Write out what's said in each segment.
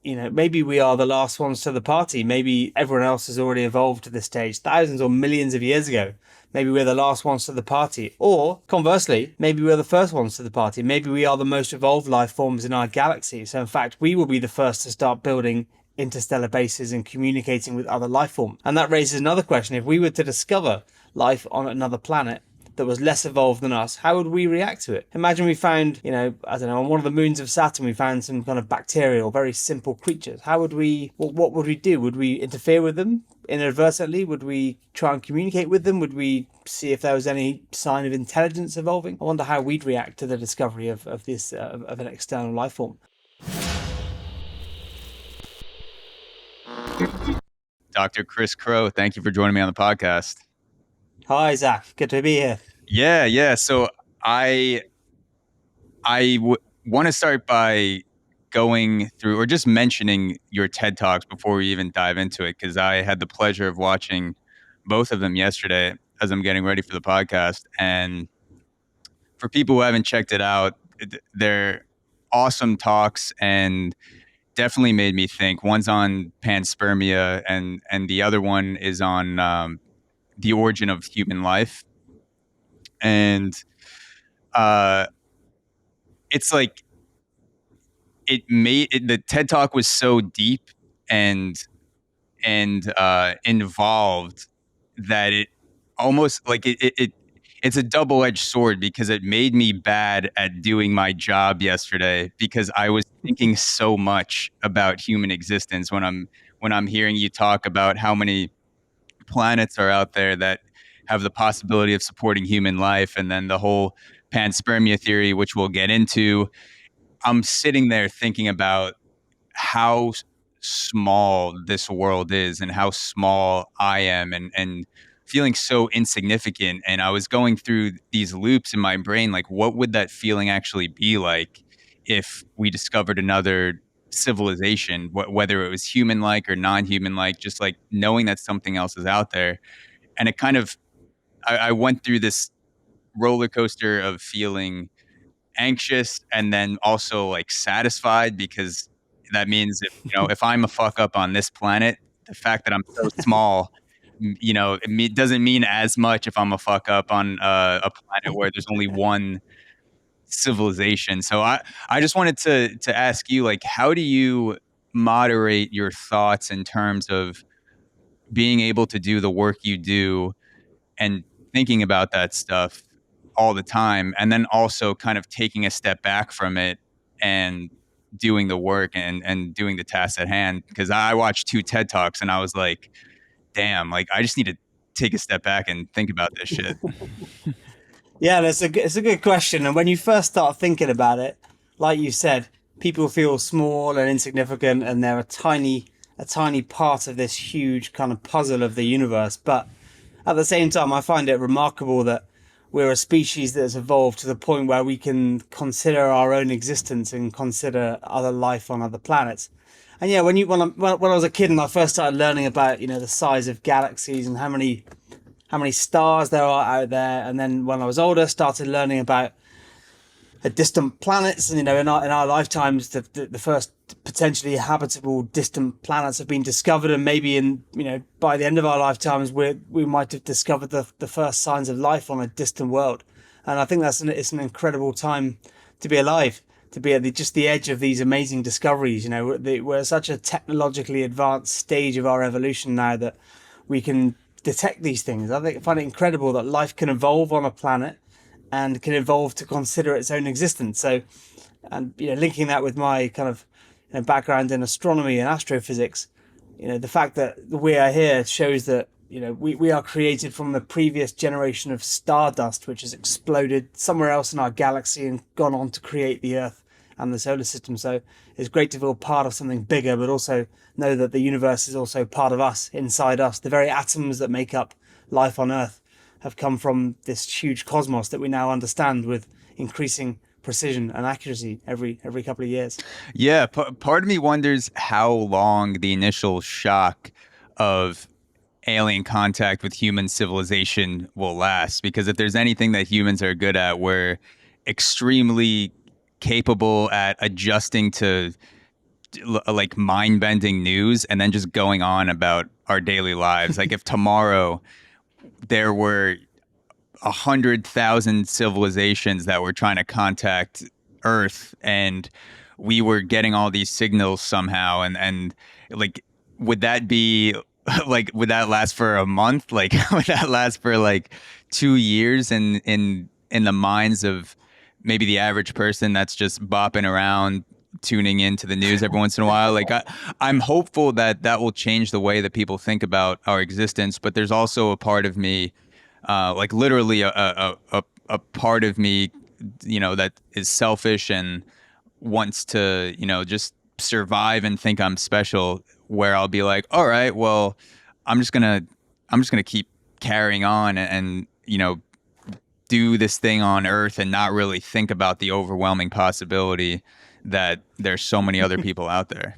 maybe we are the last ones to the party. Maybe everyone else has already evolved to this stage thousands or millions of years ago. Maybe we're the last ones to the party. Or conversely, maybe we're the first ones to the party. Maybe we are the most evolved life forms in our galaxy. So in fact, we will be the first to start building interstellar bases and communicating with other life forms. And that raises another question. If we were to discover life on another planet that was less evolved than us, how would we react to it? Imagine we found, on one of the moons of Saturn, we found some kind of bacterial, very simple creatures. What would we do? Would we interfere with them inadvertently? Would we try and communicate with them? Would we see if there was any sign of intelligence evolving? I wonder how we'd react to the discovery of an external life form. Dr. Chris Crowe, thank you for joining me on the podcast. Hi, Zach. Good to be here. Yeah. So I want to start by going through or just mentioning your TED Talks before we even dive into it, because I had the pleasure of watching both of them yesterday as I'm getting ready for the podcast. And for people who haven't checked it out, they're awesome talks and definitely made me think. One's on panspermia and the other one is on the origin of human life. And it's like the TED Talk was so deep and involved that it almost like it's a double-edged sword, because it made me bad at doing my job yesterday, because I was thinking so much about human existence when I'm hearing you talk about how many planets are out there that have the possibility of supporting human life, and then the whole panspermia theory, which we'll get into. I'm sitting there thinking about how small this world is and how small I am, and feeling so insignificant. And I was going through these loops in my brain, like, what would that feeling actually be like if we discovered another civilization, whether it was human-like or non-human-like, just like knowing that something else is out there. And it kind of, I went through this roller coaster of feeling anxious and then also like satisfied, because that means if I'm a fuck up on this planet, the fact that I'm so small, it doesn't mean as much if I'm a fuck up on a planet where there's only one civilization. So I just wanted to ask you, like, how do you moderate your thoughts in terms of being able to do the work you do and thinking about that stuff all the time, and then also kind of taking a step back from it and doing the work and doing the task at hand? Because I watched 2 TED Talks and I was like, damn, like, I just need to take a step back and think about this shit. Yeah, it's a good question. And when you first start thinking about it, like you said, people feel small and insignificant, and they're a tiny part of this huge kind of puzzle of the universe. But at the same time, I find it remarkable that we're a species that has evolved to the point where we can consider our own existence and consider other life on other planets. And yeah, when I was a kid and I first started learning about the size of galaxies and how many stars there are out there, and then when I was older, started learning about distant planets, and in our lifetimes, the first potentially habitable distant planets have been discovered, and maybe by the end of our lifetimes, we might have discovered the first signs of life on a distant world. And I think it's an incredible time to be alive, to be at the edge of these amazing discoveries. We're at such a technologically advanced stage of our evolution now that we can detect these things. I find it incredible that life can evolve on a planet and can evolve to consider its own existence. So, and linking that with my kind of background in astronomy and astrophysics, the fact that we are here shows that we are created from the previous generation of stardust, which has exploded somewhere else in our galaxy and gone on to create the Earth and the solar system. So it's great to feel part of something bigger, but also know that the universe is also part of us, inside us. The very atoms that make up life on Earth have come from this huge cosmos that we now understand with increasing precision and accuracy every couple of years. Yeah, part of me wonders how long the initial shock of alien contact with human civilization will last, because if there's anything that humans are good at, we're extremely capable at adjusting to like mind-bending news and then just going on about our daily lives. Like if tomorrow there were 100,000 civilizations that were trying to contact Earth, and we were getting all these signals somehow, and like, would that be like, would that last for a month? Like, would that last for like 2 years in the minds of maybe the average person that's just bopping around, tuning into the news every once in a while? Like, I'm hopeful that that will change the way that people think about our existence. But there's also a part of me, like literally a part of me, that is selfish and wants to, just survive and think I'm special, where I'll be like, all right, well, I'm just gonna keep carrying on and do this thing on Earth and not really think about the overwhelming possibility that there's so many other people out there.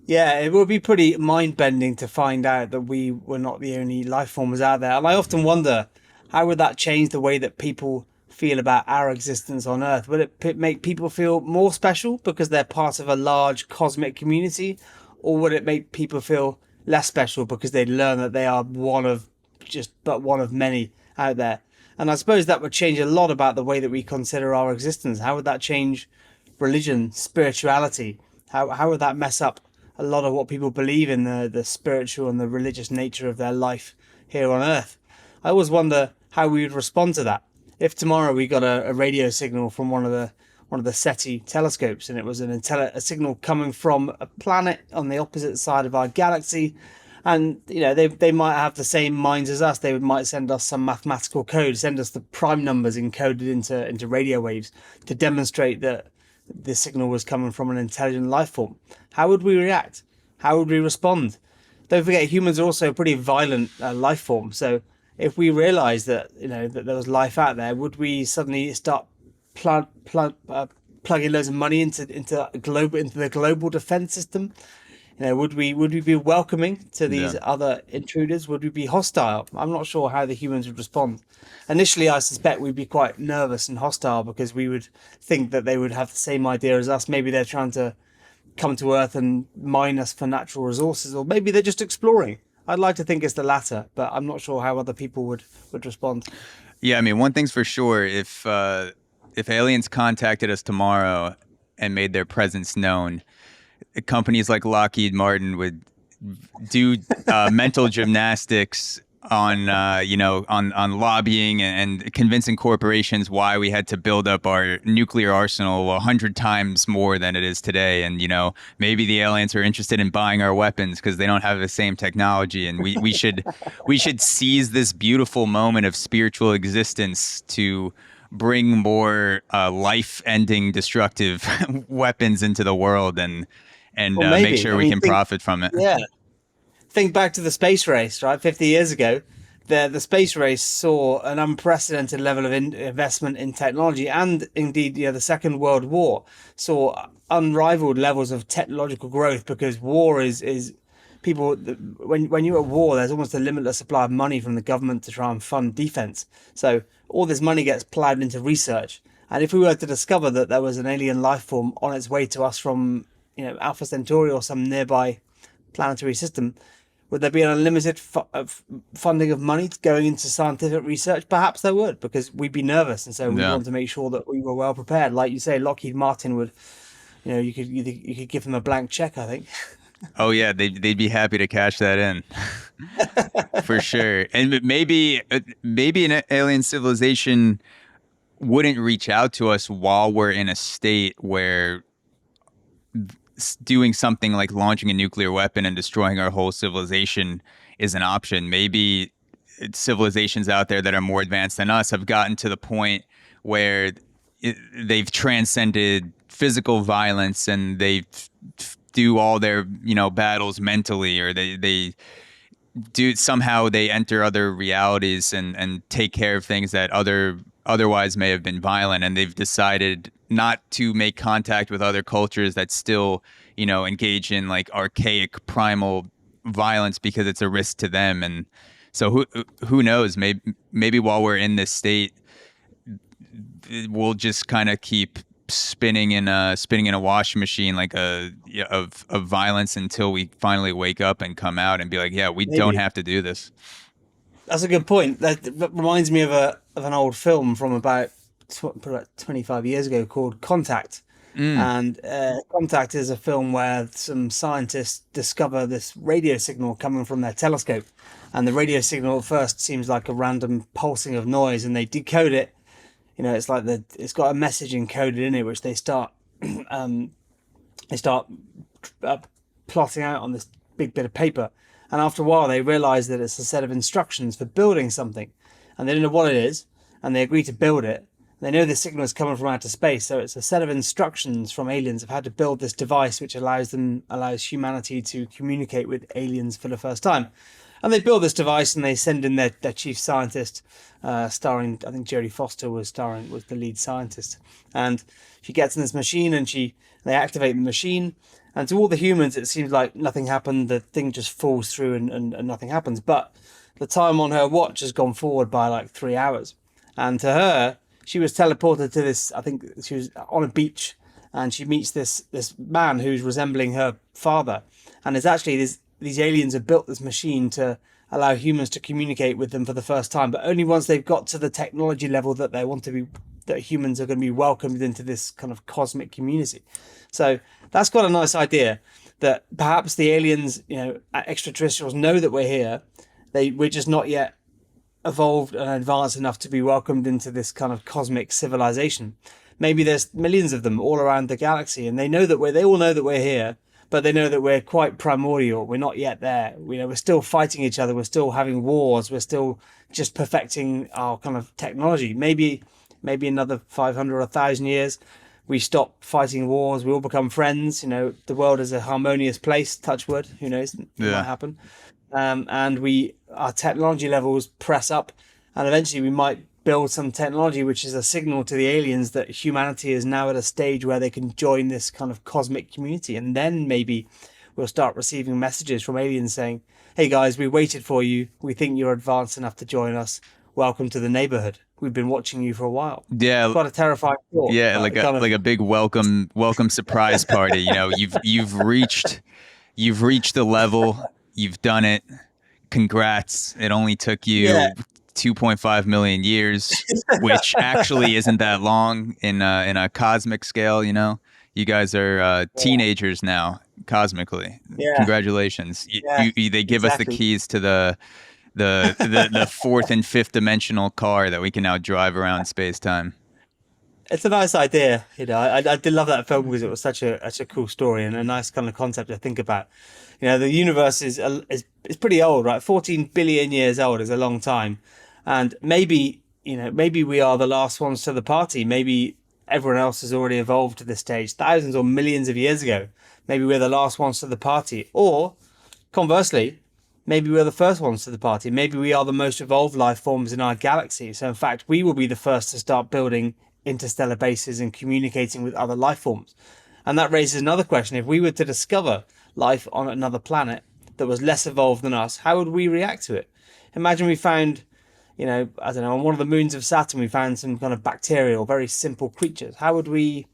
Yeah, it would be pretty mind-bending to find out that we were not the only life forms out there. And I often wonder, how would that change the way that people feel about our existence on Earth? Would it make people feel more special because they're part of a large cosmic community? Or would it make people feel less special because they learn that they are one of many out there? And I suppose that would change a lot about the way that we consider our existence. How would that change religion, spirituality? How would that mess up a lot of what people believe in the spiritual and the religious nature of their life here on Earth? I always wonder how we would respond to that. If tomorrow we got a radio signal from one of the SETI telescopes, and it was a signal coming from a planet on the opposite side of our galaxy, and they might have the same minds as us. They might send us some mathematical code, send us the prime numbers encoded into radio waves to demonstrate that the signal was coming from an intelligent life form. How would we react? How would we respond? Don't forget, humans are also a pretty violent life form. So if we realized that that there was life out there, would we suddenly start plugging loads of money into the global defense system? Would we be welcoming to these other intruders? Would we be hostile? I'm not sure how the humans would respond. Initially, I suspect we'd be quite nervous and hostile because we would think that they would have the same idea as us. Maybe they're trying to come to Earth and mine us for natural resources, or maybe they're just exploring. I'd like to think it's the latter, but I'm not sure how other people would respond. Yeah, I mean, one thing's for sure: if aliens contacted us tomorrow and made their presence known, companies like Lockheed Martin would do mental gymnastics on lobbying and convincing corporations why we had to build up our nuclear arsenal 100 times more than it is today. And maybe the aliens are interested in buying our weapons because they don't have the same technology, and we should seize this beautiful moment of spiritual existence to bring more life-ending destructive weapons into the world and make sure we can profit from it. Yeah. Think back to the space race, right? 50 years ago, the space race saw an unprecedented level of investment in technology, and indeed, the Second World War saw unrivaled levels of technological growth, because war is people. When you're at war, there's almost a limitless supply of money from the government to try and fund defense. So all this money gets plowed into research. And if we were to discover that there was an alien life form on its way to us from Alpha Centauri or some nearby planetary system, would there be an unlimited funding of money going into scientific research? Perhaps there would, because we'd be nervous, and so we want to make sure that we were well prepared. Like you say, Lockheed Martin would, you could give them a blank check, I think. Oh yeah, they'd be happy to cash that in, for sure. And maybe an alien civilization wouldn't reach out to us while we're in a state where doing something like launching a nuclear weapon and destroying our whole civilization is an option. Maybe civilizations out there that are more advanced than us have gotten to the point where they've transcended physical violence, and they do all their battles mentally, or they do somehow they enter other realities and take care of things that otherwise may have been violent, and they've decided not to make contact with other cultures that still, engage in like archaic primal violence because it's a risk to them. And so who knows, maybe while we're in this state, we'll just kind of keep spinning in a washing machine, like of violence, until we finally wake up and come out and be like, yeah, we don't Maybe. have to do this. That's a good point. That reminds me of an old film from about 25 years ago called Contact. Mm. And Contact is a film where some scientists discover this radio signal coming from their telescope. And the radio signal at first seems like a random pulsing of noise, and they decode it. You know, it's like it's got a message encoded in it, which they start um, plotting out on this big bit of paper. And after a while, they realize that it's a set of instructions for building something, and they don't know what it is, and they agree to build it. They know the signal is coming from outer space, so it's a set of instructions from aliens of how to build this device, which allows humanity to communicate with aliens for the first time. And they build this device, and they send in their chief scientist, starring, I think Jodie Foster was the lead scientist. And she gets in this machine, and they activate the machine. And to all the humans, it seems like nothing happened. The thing just falls through, and nothing happens. But the time on her watch has gone forward by like 3 hours. And to her, she was teleported to this, I think she was on a beach, and she meets this man who's resembling her father. And it's actually these aliens have built this machine to allow humans to communicate with them for the first time, but only once they've got to the technology level that that humans are going to be welcomed into this kind of cosmic community. So that's got a nice idea that perhaps the aliens, extraterrestrials, know that we're here. We're just not yet evolved and advanced enough to be welcomed into this kind of cosmic civilization. Maybe there's millions of them all around the galaxy, and they all know that we're here, but they know that we're quite primordial. We're not yet there. We're still fighting each other. We're still having wars. We're still just perfecting our kind of technology. Maybe another 500 or 1,000 years, we stop fighting wars. We all become friends. The world is a harmonious place. Touch wood. Who knows? It might happen. And our technology levels press up, and eventually we might build some technology which is a signal to the aliens that humanity is now at a stage where they can join this kind of cosmic community. And then maybe we'll start receiving messages from aliens saying, hey guys, we waited for you. We think you're advanced enough to join us. Welcome to the neighborhood. We've been watching you for a while. Yeah. Quite a terrifying thought. Yeah, like a big welcome surprise party. You've reached the level. You've done it. Congrats. It only took you 2.5 million years, which actually isn't that long in a cosmic scale. You guys are teenagers now, cosmically. Yeah. Congratulations. They give us the keys to the fourth and fifth dimensional car that we can now drive around space-time. It's a nice idea. I did love that film because it was such a cool story and a nice kind of concept to think about. The universe is pretty old, right? 14 billion years old is a long time. And maybe we are the last ones to the party. Maybe everyone else has already evolved to this stage thousands or millions of years ago. Maybe we're the last ones to the party. Or conversely, maybe we're the first ones to the party. Maybe we are the most evolved life forms in our galaxy. So in fact, we will be the first to start building interstellar bases and communicating with other life forms. And that raises another question. If we were to discover life on another planet that was less evolved than us, how would we react to it? Imagine we found, I don't know, on one of the moons of Saturn, we found some kind of bacterial, very simple creatures. What would we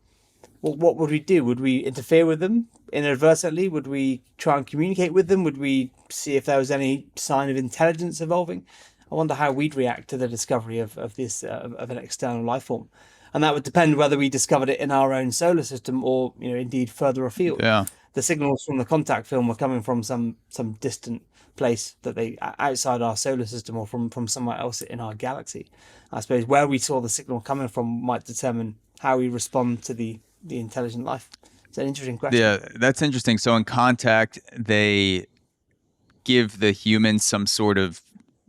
do? Would we interfere with them inadvertently? Would we try and communicate with them? Would we see if there was any sign of intelligence evolving? I wonder how we'd react to the discovery of an external life form. And that would depend whether we discovered it in our own solar system or, indeed further afield. Yeah. The signals from the Contact film were coming from some distant place outside our solar system or from somewhere else in our galaxy. I suppose where we saw the signal coming from might determine how we respond to the intelligent life. It's an interesting question. Yeah, that's interesting. So in Contact, they give the humans some sort of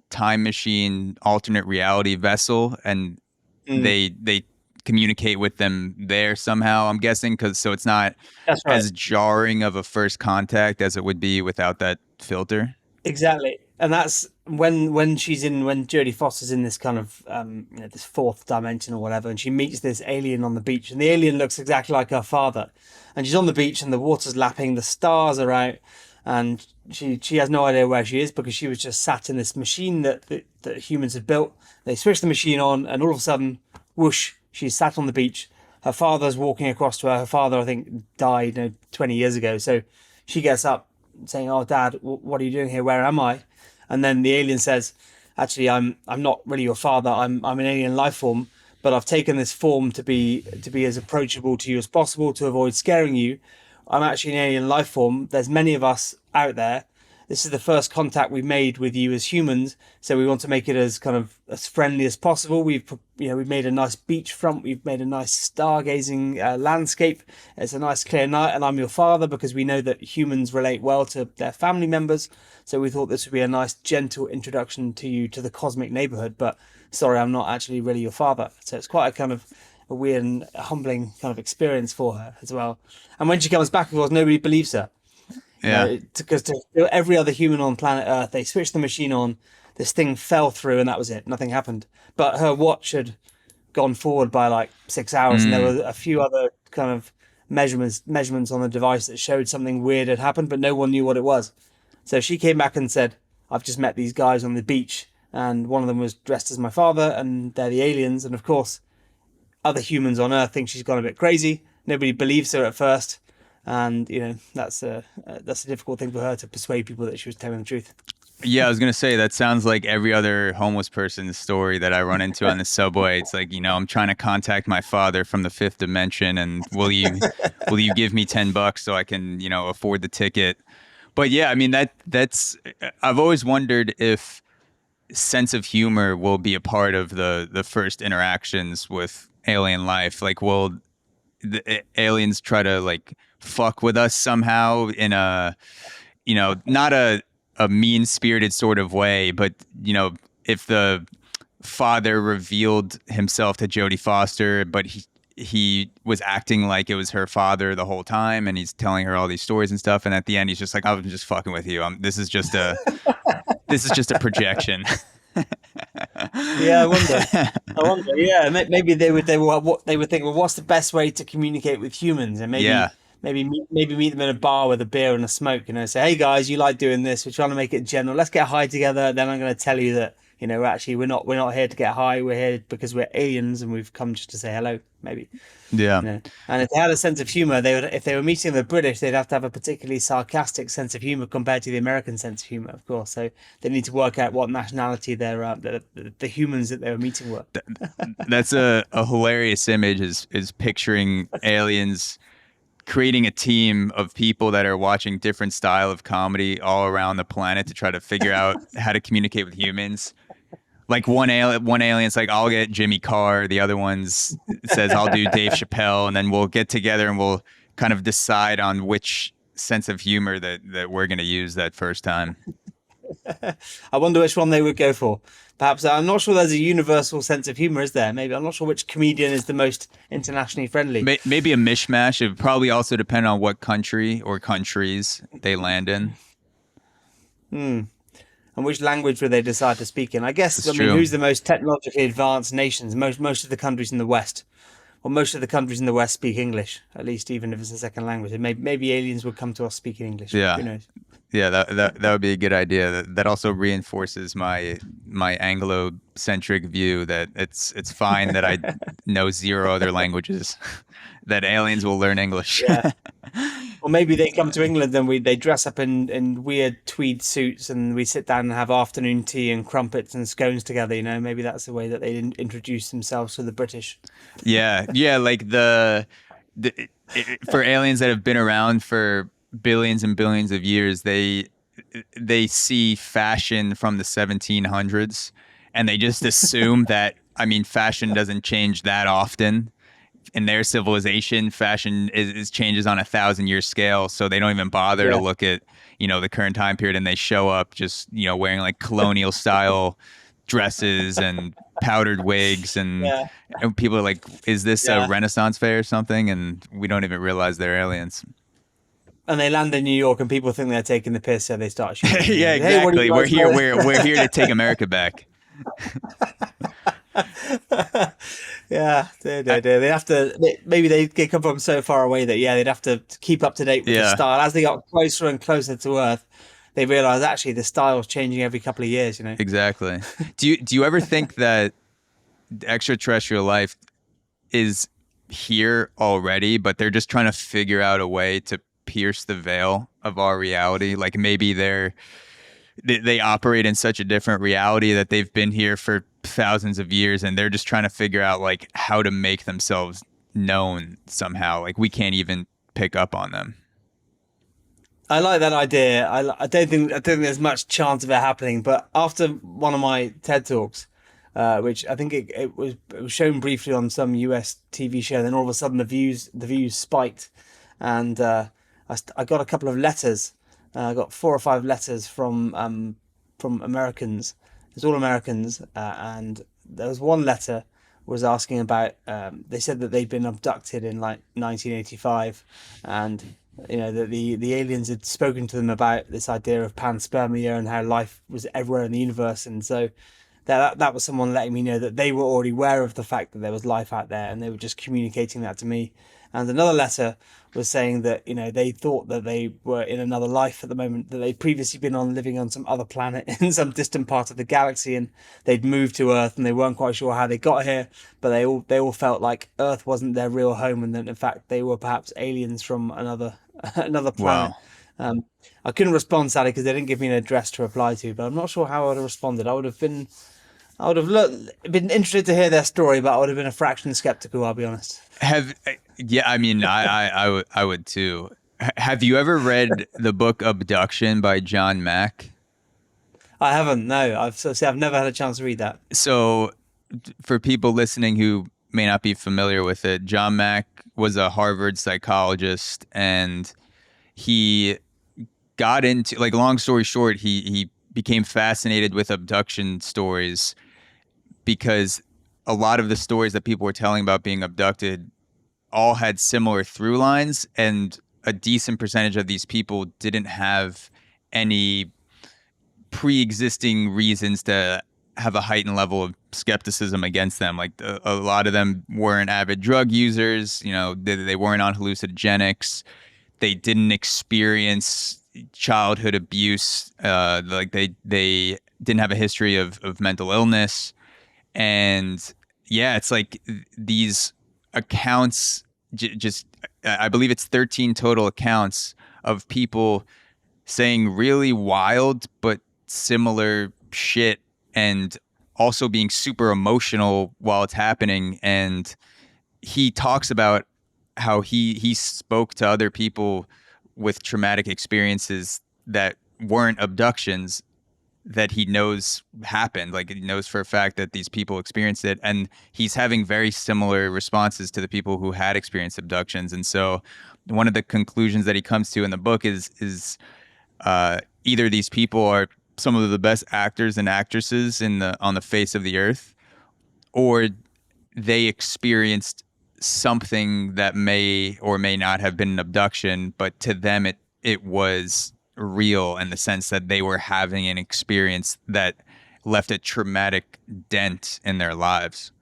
time machine, alternate reality vessel, and they communicate with them there somehow, I'm guessing, so it's not as jarring of a first contact as it would be without that filter. Exactly. And that's when Jodie Foster's in this kind of this fourth dimension or whatever, and she meets this alien on the beach, and the alien looks exactly like her father, and she's on the beach and the water's lapping, the stars are out, and she has no idea where she is because she was just sat in this machine that humans had built. They switched the machine on, and all of a sudden, whoosh, she's sat on the beach, her father's walking across to her. Her father, I think, died 20 years ago. So she gets up saying, "Oh, Dad, what are you doing here? Where am I?" And then the alien says, "Actually, I'm not really your father. I'm an alien life form, but I've taken this form to be as approachable to you as possible to avoid scaring you. I'm actually an alien life form. There's many of us out there. This is the first contact we've made with you as humans, so we want to make it as kind of as friendly as possible. We've made a nice beachfront. We've made a nice stargazing landscape. It's a nice clear night, and I'm your father because we know that humans relate well to their family members. So we thought this would be a nice, gentle introduction to you to the cosmic neighborhood. But sorry, I'm not actually really your father." So it's quite a kind of a weird and humbling kind of experience for her as well. And when she comes back, of course, nobody believes her. Yeah. Because to every other human on planet Earth, they switched the machine on, this thing fell through, and that was it. Nothing happened. But her watch had gone forward by like 6 hours, and there were a few other kind of measurements on the device that showed something weird had happened, but no one knew what it was. So she came back and said, "I've just met these guys on the beach, and one of them was dressed as my father, and they're the aliens." And of course, other humans on Earth think she's gone a bit crazy. Nobody believes her at first. And that's a difficult thing for her to persuade people that she was telling the truth. Yeah, I was gonna say that sounds like every other homeless person's story that I run into on the subway. It's like, I'm trying to contact my father from the fifth dimension, and will you give me $10 so I can afford the ticket? But yeah, I mean that's I've always wondered if sense of humor will be a part of the first interactions with alien life. Like, will the aliens try to like fuck with us somehow in a not a mean-spirited sort of way, but if the father revealed himself to Jodie Foster, but he was acting like it was her father the whole time, and he's telling her all these stories and stuff, and at the end he's just like, "I'm just fucking with you. This is just a projection." Yeah, I wonder. Yeah, maybe they would think, well, what's the best way to communicate with humans? And maybe meet them in a bar with a beer and a smoke. Say, "Hey guys, you like doing this? We're trying to make it general. Let's get high together. Then I'm going to tell you that actually we're not here to get high. We're here because we're aliens and we've come just to say hello." Maybe. Yeah. And if they had a sense of humor, if they were meeting the British, they'd have to have a particularly sarcastic sense of humor compared to the American sense of humor, of course. So they need to work out what nationality the humans that they were meeting were. That's a hilarious image is picturing aliens creating a team of people that are watching different style of comedy all around the planet to try to figure out how to communicate with humans. Like one alien's like, "I'll get Jimmy Carr." The other one's says, "I'll do Dave Chappelle." And then we'll get together and we'll kind of decide on which sense of humor that we're going to use that first time. I wonder which one they would go for. Perhaps, I'm not sure there's a universal sense of humor, is there? Maybe I'm not sure which comedian is the most internationally friendly. Maybe a mishmash. It would probably also depend on what country or countries they land in. And which language would they decide to speak in? I guess, true. Who's the most technologically advanced nations? Most of the countries in the West. Well, most of the countries in the West speak English, at least, even if it's a second language. And maybe aliens would come to us speaking English. Yeah. Who knows? Yeah, that would be a good idea. That also reinforces my Anglo-centric view that it's fine that I know 0 other languages, that aliens will learn English. Yeah. Or maybe they come to England and they dress up in weird tweed suits and we sit down and have afternoon tea and crumpets and scones together. Maybe that's the way that they introduce themselves to the British. Yeah, like for aliens that have been around for billions and billions of years, they see fashion from the 1700s, and they just assume that fashion doesn't change that often. In their civilization, fashion is changes on a 1,000-year scale, so they don't even bother to look at the current time period, and they show up just wearing like colonial style dresses and powdered wigs, and people are like, "Is this a Renaissance fair or something?" And we don't even realize they're aliens. And they land in New York, and people think they're taking the piss, so they start shooting. Yeah, exactly. Hey, we're here to take America back. Yeah, they have to. Maybe they come from so far away that they'd have to keep up to date with the style. As they got closer and closer to Earth, they realize actually the style's changing every couple of years. Exactly. Do you ever think that extraterrestrial life is here already, but they're just trying to figure out a way to pierce the veil of our reality. Like maybe they operate in such a different reality that they've been here for thousands of years, and they're just trying to figure out like how to make themselves known somehow. Like we can't even pick up on them. I like that idea. I don't think there's much chance of it happening. But after one of my TED talks, which I think it was shown briefly on some US TV show, then all of a sudden the views spiked, and I got a couple of letters. I got 4 or 5 letters from Americans. It's all Americans, and there was one letter was asking about. They said that they'd been abducted in like 1985, and that the aliens had spoken to them about this idea of panspermia and how life was everywhere in the universe, and so that was someone letting me know that they were already aware of the fact that there was life out there, and they were just communicating that to me. And another letter was saying that they thought that they were in another life at the moment, that they'd previously been living on some other planet in some distant part of the galaxy, and they'd moved to Earth, and they weren't quite sure how they got here, but they all felt like Earth wasn't their real home, and that in fact they were perhaps aliens from another another planet. Wow. I couldn't respond sadly because they didn't give me an address to reply to, but I'm not sure how I would have responded. I would have been interested to hear their story, but I would have been a fraction skeptical. I'll be honest. Yeah, I mean, I would too. Have you ever read the book Abduction by John Mack? I haven't. No, I've never had a chance to read that. So, for people listening who may not be familiar with it, John Mack was a Harvard psychologist, and he got into, like, long story short, he became fascinated with abduction stories because a lot of the stories that people were telling about being abducted all had similar through lines, and a decent percentage of these people didn't have any pre-existing reasons to have a heightened level of skepticism against them. Like a lot of them weren't avid drug users, they weren't on hallucinogenics, they didn't experience childhood abuse, like they didn't have a history of mental illness. And yeah, it's like these accounts, just I believe it's 13 total accounts of people saying really wild but similar shit, and also being super emotional while it's happening. And he talks about how he spoke to other people with traumatic experiences that weren't abductions, that he knows happened. Like he knows for a fact that these people experienced it, and he's having very similar responses to the people who had experienced abductions. And so one of the conclusions that he comes to in the book is either these people are some of the best actors and actresses on the face of the earth, or they experienced something that may or may not have been an abduction, but to them it was real, in the sense that they were having an experience that left a traumatic dent in their lives.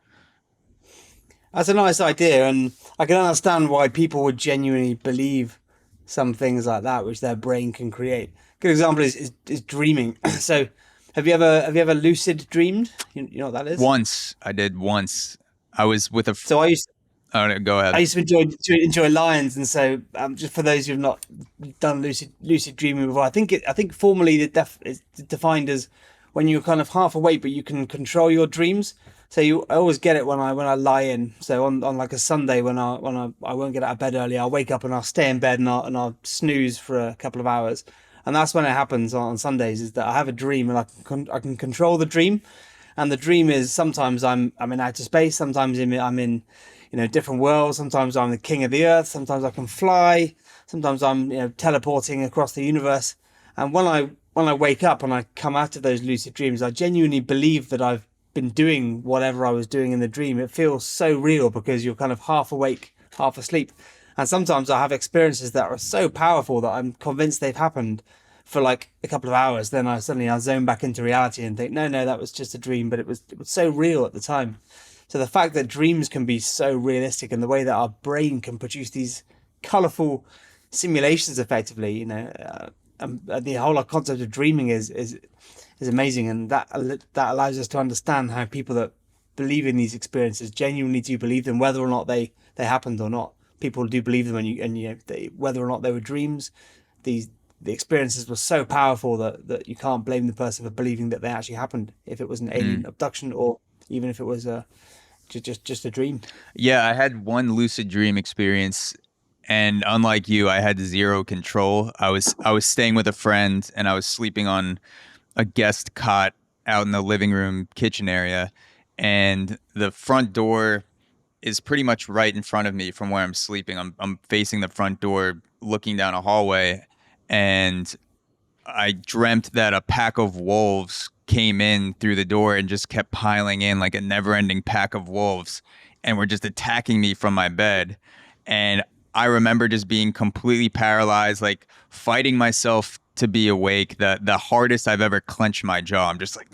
That's a nice idea, and I can understand why people would genuinely believe some things like that, which their brain can create. Good example is dreaming. So, have you ever lucid dreamed? You know what that is? Once I did. I was with a. So Oh, no, go ahead. I used to enjoy lions, and so just for those who've not done lucid dreaming before, I think formally it's defined as when you're kind of half awake but you can control your dreams. So I always get it when I lie in. So on like a Sunday when I won't get out of bed early, I'll wake up and I'll stay in bed and I'll snooze for a couple of hours, and that's when it happens on Sundays. Is that I have a dream and I can control the dream, and the dream is sometimes I'm in outer space, sometimes I'm in different worlds. Sometimes I'm the king of the earth. Sometimes I can fly. Sometimes I'm teleporting across the universe. And when I wake up and I come out of those lucid dreams, I genuinely believe that I've been doing whatever I was doing in the dream. It feels so real because you're kind of half awake, half asleep. And sometimes I have experiences that are so powerful that I'm convinced they've happened for like a couple of hours. Then I zone back into reality and think, no, that was just a dream, but it was so real at the time. So the fact that dreams can be so realistic, and the way that our brain can produce these colourful simulations effectively, the whole concept of dreaming is amazing, and that allows us to understand how people that believe in these experiences genuinely do believe them, whether or not they they happened or not. People do believe them, whether or not they were dreams, the experiences were so powerful that you can't blame the person for believing that they actually happened, if it was an alien abduction or even if it was just a dream. Yeah, I had one lucid dream experience, and unlike you, I had zero control. I was staying with a friend, and I was sleeping on a guest cot out in the living room kitchen area, and the front door is pretty much right in front of me from where I'm sleeping. I'm facing the front door, looking down a hallway, and I dreamt that a pack of wolves came in through the door and just kept piling in like a never-ending pack of wolves, and were just attacking me from my bed. And I remember just being completely paralyzed, like fighting myself to be awake. The hardest I've ever clenched my jaw. I'm just like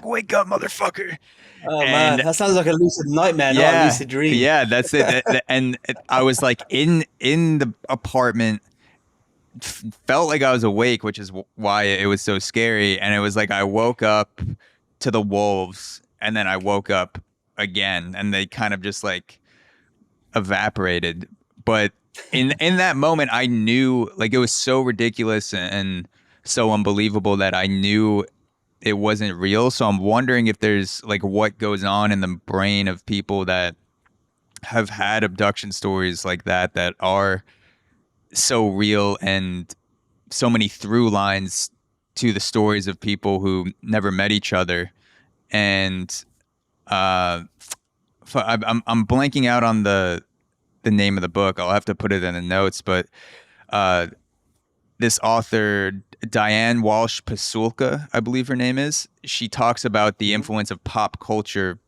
wake up, motherfucker. Oh man, And that sounds like a lucid nightmare, not a yeah, lucid dream. yeah, that's it. I was like in the apartment, felt like I was awake, which is why it was so scary. And it was like I woke up to the wolves, and then I woke up again, and they kind of just like evaporated. But in that moment, I knew, like, it was so ridiculous and so unbelievable that I knew it wasn't real. So I'm wondering if there's like what goes on in the brain of people that have had abduction stories like that are so real, and so many through lines to the stories of people who never met each other. And I'm blanking out on the name of the book. I'll have to put it in the notes, but uh, this author, Diane Walsh Pasulka, I believe her name is, she talks about the influence of pop culture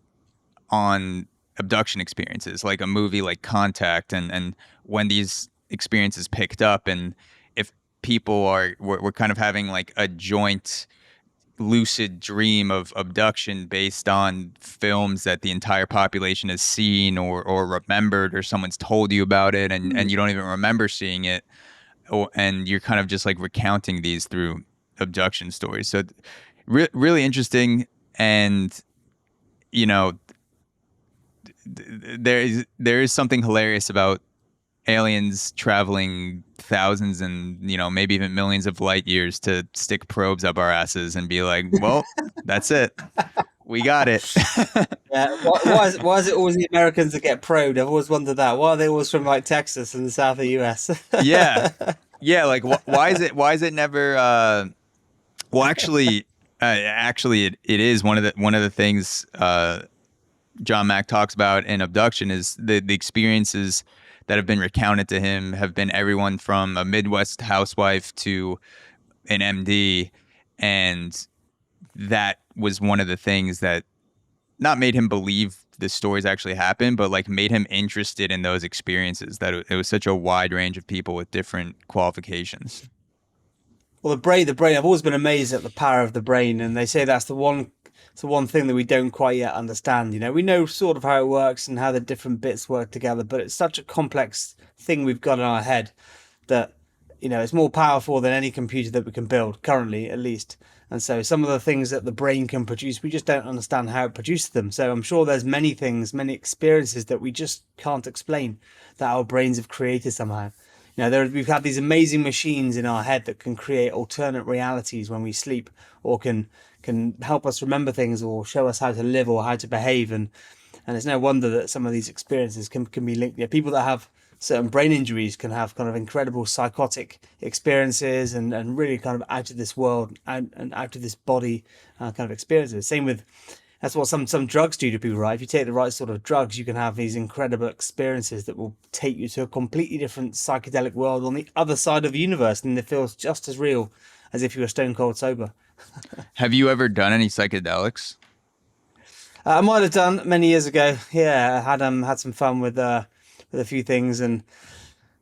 on abduction experiences, like a movie like Contact, and when these experiences picked up, and if people were kind of having like a joint lucid dream of abduction based on films that the entire population has seen or remembered, or someone's told you about it, and you don't even remember seeing it, and you're kind of just like recounting these through abduction stories. So really interesting. And you know, there is something hilarious about aliens traveling thousands and maybe even millions of light years to stick probes up our asses and be like, well, that's it, we got it. Yeah. Why is it always the Americans that get probed? I've always wondered that. Why are they always from like Texas and the south of the US? Yeah, yeah, like why is it never well, actually it is one of the things John Mack talks about in Abduction is the experiences that have been recounted to him have been everyone from a Midwest housewife to an MD. And that was one of the things that not made him believe the stories actually happened, but like made him interested in those experiences, that it was such a wide range of people with different qualifications. Well, the brain. I've always been amazed at the power of the brain, and they say that's the one thing that we don't quite yet understand. We know sort of how it works and how the different bits work together, but it's such a complex thing we've got in our head that it's more powerful than any computer that we can build currently, at least. And so some of the things that the brain can produce, we just don't understand how it produces them. So I'm sure there's many things, many experiences that we just can't explain that our brains have created somehow. We've had these amazing machines in our head that can create alternate realities when we sleep, or can help us remember things, or show us how to live or how to behave. And it's no wonder that some of these experiences can be linked. People that have certain brain injuries can have kind of incredible psychotic experiences and really kind of out of this world and out of this body kind of experiences. Same with, that's what some drugs do to people, right? If you take the right sort of drugs, you can have these incredible experiences that will take you to a completely different psychedelic world on the other side of the universe, and it feels just as real as if you were stone cold sober. Have you ever done any psychedelics? I might have done many years ago. Yeah, I had some fun with a few things, and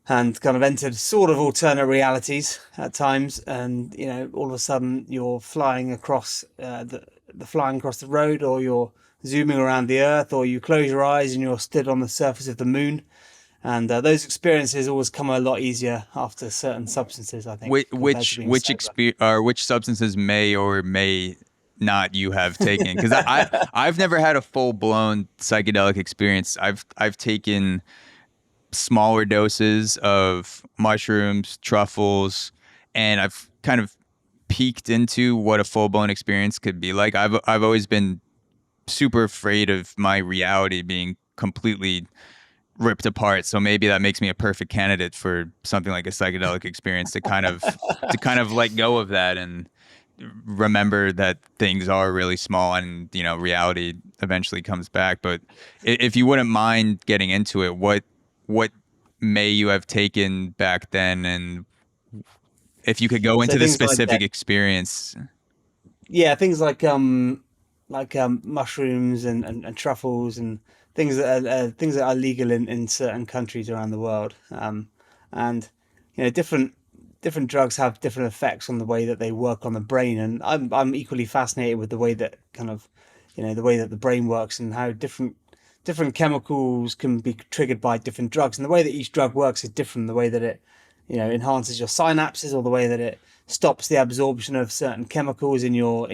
kind of entered sort of alternate realities at times. And all of a sudden you're flying across flying across the road, or you're zooming around the Earth, or you close your eyes and you're stood on the surface of the moon. And those experiences always come a lot easier after certain substances, I think. Which substances may or may not you have taken, because I've never had a full blown psychedelic experience. I've taken smaller doses of mushrooms, truffles, and I've kind of peeked into what a full blown experience could be like. I've always been super afraid of my reality being completely ripped apart. So maybe that makes me a perfect candidate for something like a psychedelic experience, to kind of let go of that and remember that things are really small, and reality eventually comes back. But if you wouldn't mind getting into it, what may you have taken back then, and if you could go So into the things like specific that. experience. Yeah, things like mushrooms and truffles and things that are legal in certain countries around the world. And different drugs have different effects on the way that they work on the brain, and I'm equally fascinated with the way that the way that the brain works and how different chemicals can be triggered by different drugs, and the way that each drug works is different. The way that it enhances your synapses, or the way that it stops the absorption of certain chemicals in your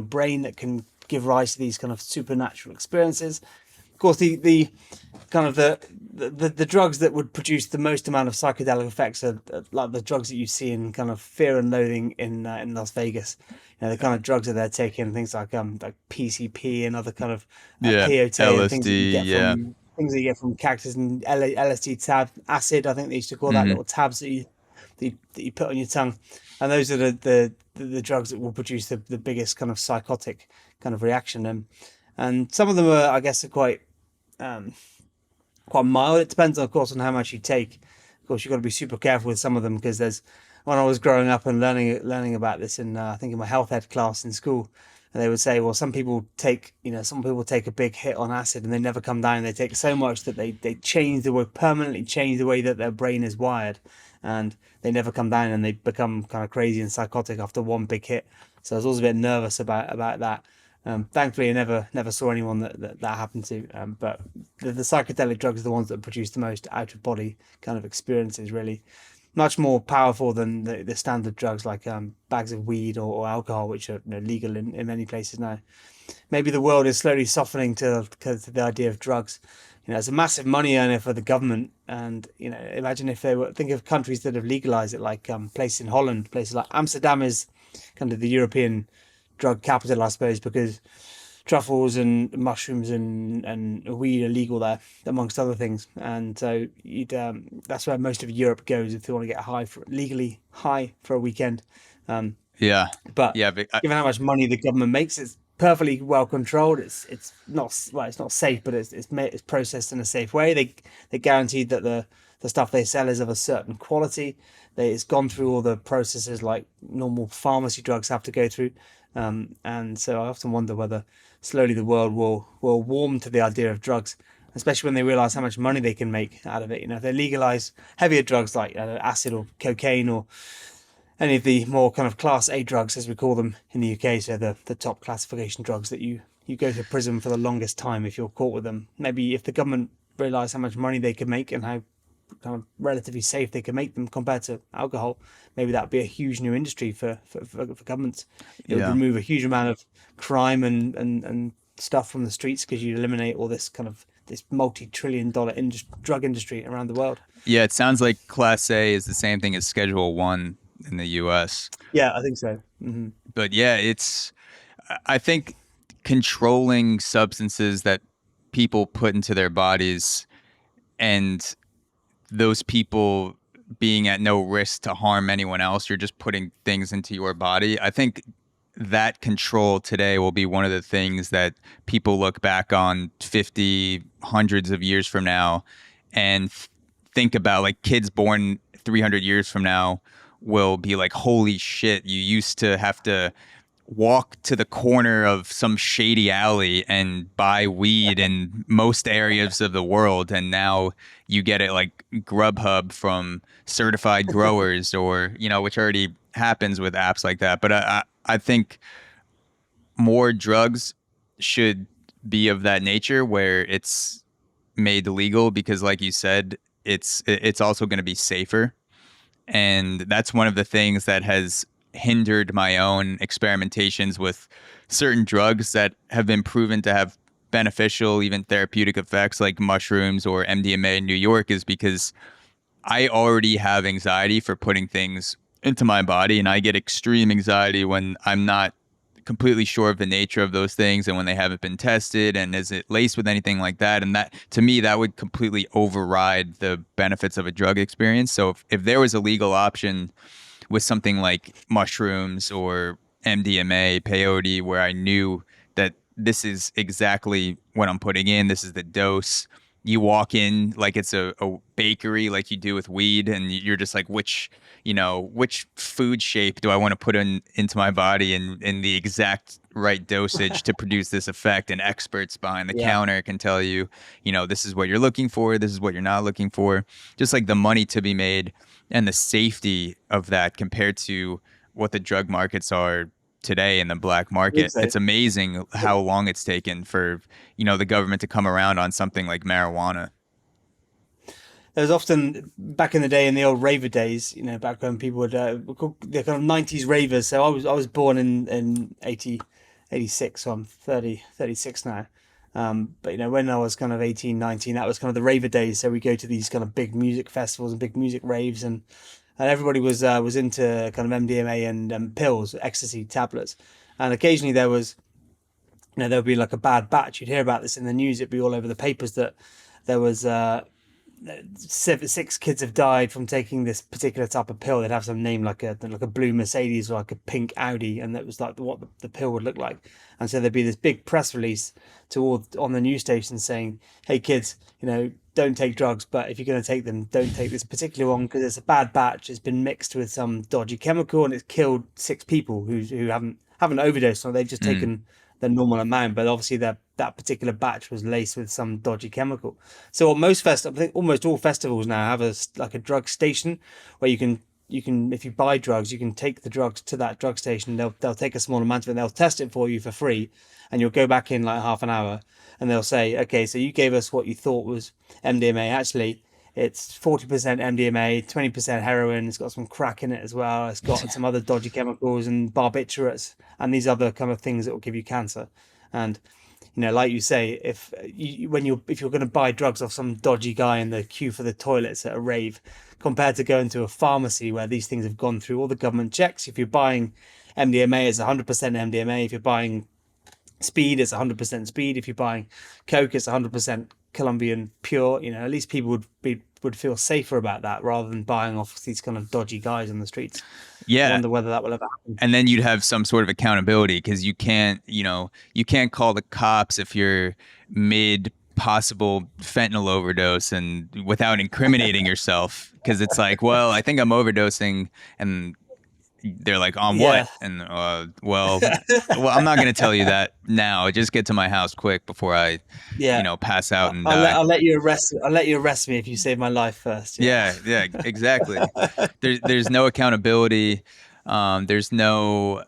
brain that can give rise to these kind of supernatural experiences. Of course, the kind of the drugs that would produce the most amount of psychedelic effects are like the drugs that you see in kind of Fear and Loathing in Las Vegas. The kind of drugs that they're taking, things like PCP and other kind of Yeah, peyote and things that you LSD. get Yeah. from cactus and LSD tab acid. I think they used to call that, Hmm. little tabs that you put on your tongue, and those are the drugs that will produce the biggest kind of psychotic kind of reaction. And some of them are, I guess, are um, quite mild. It depends, of course, on how much you take. Of course, you've got to be super careful with some of them, because there's when I was growing up and learning about this in I think in my health ed class in school, and they would say, well, some people take a big hit on acid and they never come down. They take so much that they permanently change the way that their brain is wired, and they never come down, and they become kind of crazy and psychotic after one big hit. So I was always a bit nervous about that. Thankfully, I never saw anyone that happened to. But the psychedelic drugs are the ones that produce the most out of body kind of experiences. Really, much more powerful than the standard drugs like bags of weed or alcohol, which are legal in many places now. Maybe the world is slowly softening to the idea of drugs. It's a massive money earner for the government, and imagine if they were think of countries that have legalized it, like places in Holland, places like Amsterdam is kind of the European drug capital, I suppose, because truffles and mushrooms and weed are legal there, amongst other things. And so that's where most of Europe goes if they want to get legally high for a weekend. Um, Yeah. but Yeah. But given how much money the government makes, it's perfectly well controlled. It's not safe, but it's processed in a safe way. They guaranteed that the stuff they sell is of a certain quality. It's gone through all the processes like normal pharmacy drugs have to go through. And so I often wonder whether slowly the world will warm to the idea of drugs, especially when they realize how much money they can make out of it. If they legalize heavier drugs like acid or cocaine or any of the more kind of class A drugs, as we call them in the UK, so the top classification drugs that you go to prison for the longest time if you're caught with them. Maybe if the government realize how much money they can make and how kind of relatively safe they can make them compared to alcohol, maybe that'd be a huge new industry for governments. It would yeah. remove a huge amount of crime and stuff from the streets, because you'd eliminate all this kind of this multi-trillion-dollar drug industry around the world. Yeah. It sounds like Class A is the same thing as Schedule One in the U.S. Yeah, I think so. But yeah, I think controlling substances that people put into their bodies, and those people being at no risk to harm anyone else, you're just putting things into your body. I think that control today will be one of the things that people look back on 50, hundreds of years from now and think about, like kids born 300 years from now will be like, holy shit, you used to have to walk to the corner of some shady alley and buy weed in most areas of the world, and now you get it like Grubhub from certified growers, or which already happens with apps like that. But I think more drugs should be of that nature, where it's made legal, because like you said, it's also going to be safer. And that's one of the things that has hindered my own experimentations with certain drugs that have been proven to have beneficial, even therapeutic effects like mushrooms or MDMA in New York is because I already have anxiety for putting things into my body, and I get extreme anxiety when I'm not completely sure of the nature of those things and when they haven't been tested and is it laced with anything like that. And that, to me, that would completely override the benefits of a drug experience. So if there was a legal option with something like mushrooms or MDMA, peyote, where I knew that this is exactly what I'm putting in, this is the dose. You walk in like it's a bakery, like you do with weed, and you're just like, which food shape do I want to put into my body in the exact right dosage to produce this effect? And experts behind the Yeah, counter can tell you, this is what you're looking for, this is what you're not looking for. Just like the money to be made and the safety of that compared to what the drug markets are today in the black I think market. so. It's amazing how long it's taken for, the government to come around on something like marijuana. There was often back in the day in the old raver days, back when people would were called the kind of 90s ravers. So I was born in 86, so I'm 36 now. But when I was kind of 18, 19, that was kind of the raver days. So we go to these kind of big music festivals and big music raves, and everybody was into kind of MDMA and pills, ecstasy tablets, and occasionally there would be like a bad batch. You'd hear about this in the news. It'd be all over the papers that there was six kids have died from taking this particular type of pill. They'd have some name like a blue Mercedes or like a pink Audi, and that was like what the pill would look like. And so there'd be this big press release to all on the news station saying, "Hey kids, don't take drugs, but if you're going to take them, don't take this particular one because it's a bad batch. It's been mixed with some dodgy chemical and it's killed six people who haven't overdosed, or they've just Mm. taken the normal amount, but obviously that particular batch was laced with some dodgy chemical." So I think almost all festivals now have like a drug station where you can if you buy drugs, you can take the drugs to that drug station. They'll take a small amount of it, and they'll test it for you for free, and you'll go back in like half an hour, and they'll say, okay, so you gave us what you thought was MDMA. Actually, it's 40% MDMA, 20% heroin. It's got some crack in it as well. It's got some other dodgy chemicals and barbiturates and these other kind of things that will give you cancer. And like you say, if you're going to buy drugs off some dodgy guy in the queue for the toilets at a rave, compared to going to a pharmacy where these things have gone through all the government checks. If you're buying MDMA, it's 100% MDMA. If you're buying speed, it's 100% speed. If you're buying coke, it's 100% Colombian pure. At least people would feel safer about that rather than buying off these kind of dodgy guys on the streets. I Yeah. wonder whether that will ever happen. And then you'd have some sort of accountability because you can't call the cops if you're mid possible fentanyl overdose and without incriminating yourself, because it's like, well, I think I'm overdosing, and they're like, on Yeah. what? And well, I'm not going to tell you that now. Just get to my house quick before I, Yeah. pass out and I'll let die. I'll let you arrest I'll let you arrest me if you save my life first. Yeah. Yeah, yeah, exactly. There's no accountability. There's no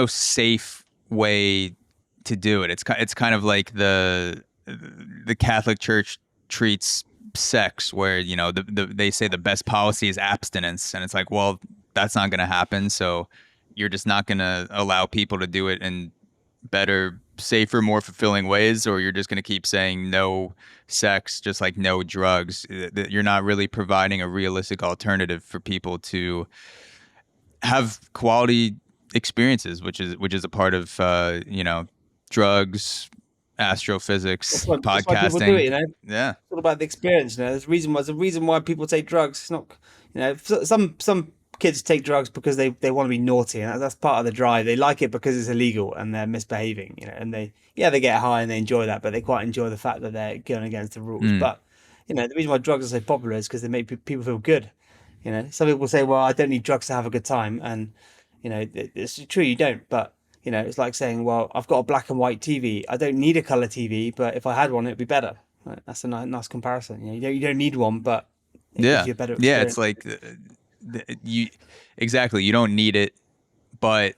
safe way to do it. It's kind of like the Catholic Church treats sex, where they say the best policy is abstinence, and it's like, well, that's not going to happen. So you're just not going to allow people to do it in better, safer, more fulfilling ways, or you're just going to keep saying no sex, just like no drugs. You're not really providing a realistic alternative for people to have quality experiences, which is a part of drugs, astrophysics, That's why people do it. podcasting. Yeah, It's all about the experience. There's a reason why people take drugs. It's not, some kids take drugs because they want to be naughty, and that's part of the drive. They like it because it's illegal and they're misbehaving. And they get high and they enjoy that, but they quite enjoy the fact that they're going against the rules. mm, But the reason why drugs are so popular is because they make people feel good. Some people say, well, I don't need drugs to have a good time, and it's true, you don't. But it's like saying, well, I've got a black and white TV. I don't need a color TV, but if I had one, it'd be better. Right? That's a nice comparison. You don't need one, but it gives yeah, you a better yeah. It's experience. like you exactly. You don't need it, but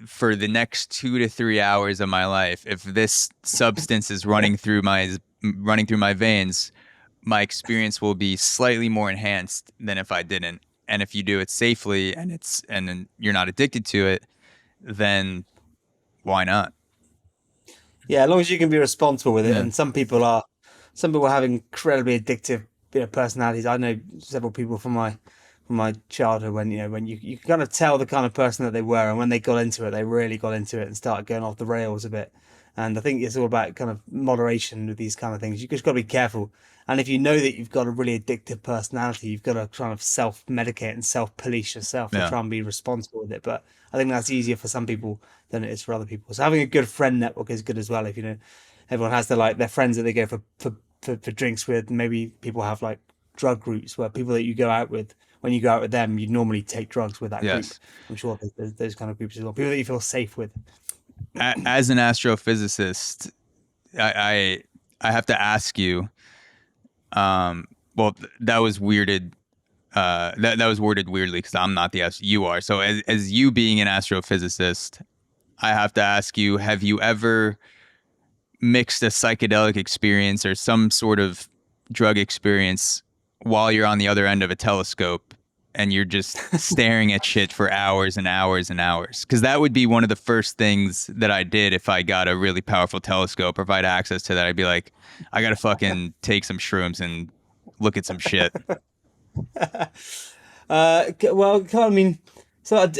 for the next 2 to 3 hours of my life, if this substance is running through my veins, my experience will be slightly more enhanced than if I didn't. and if you do it safely and then you're not addicted to it, then why not? Yeah, as long as you can be responsible with it. Yeah. And some people have incredibly addictive, personalities. I know several people from my childhood when you can kind of tell the kind of person that they were, and when they got into it, they really got into it and started going off the rails a bit. And I think it's all about kind of moderation with these kind of things. You just got to be careful. And if you know that you've got a really addictive personality, you've got to kind of self-medicate and self-police yourself to Yeah. try and be responsible with it. But I think that's easier for some people than it is for other people. So having a good friend network is good as well. If everyone has their friends that they go for drinks with. Maybe people have like drug groups where people that you go out with, when you go out with them, you normally take drugs with that group. Yes. I'm sure there's those kind of groups as well. People that you feel safe with. As an astrophysicist, I have to ask you. Well, that was weirded. That was worded weirdly because I'm not the you are. So as you being an astrophysicist, I have to ask you: have you ever mixed a psychedelic experience or some sort of drug experience while you're on the other end of a telescope and you're just staring at shit for hours and hours and hours? Because that would be one of the first things that I did if I got a really powerful telescope or if I had access to that. I'd be like, I gotta fucking take some shrooms and look at some shit. Well, I mean, so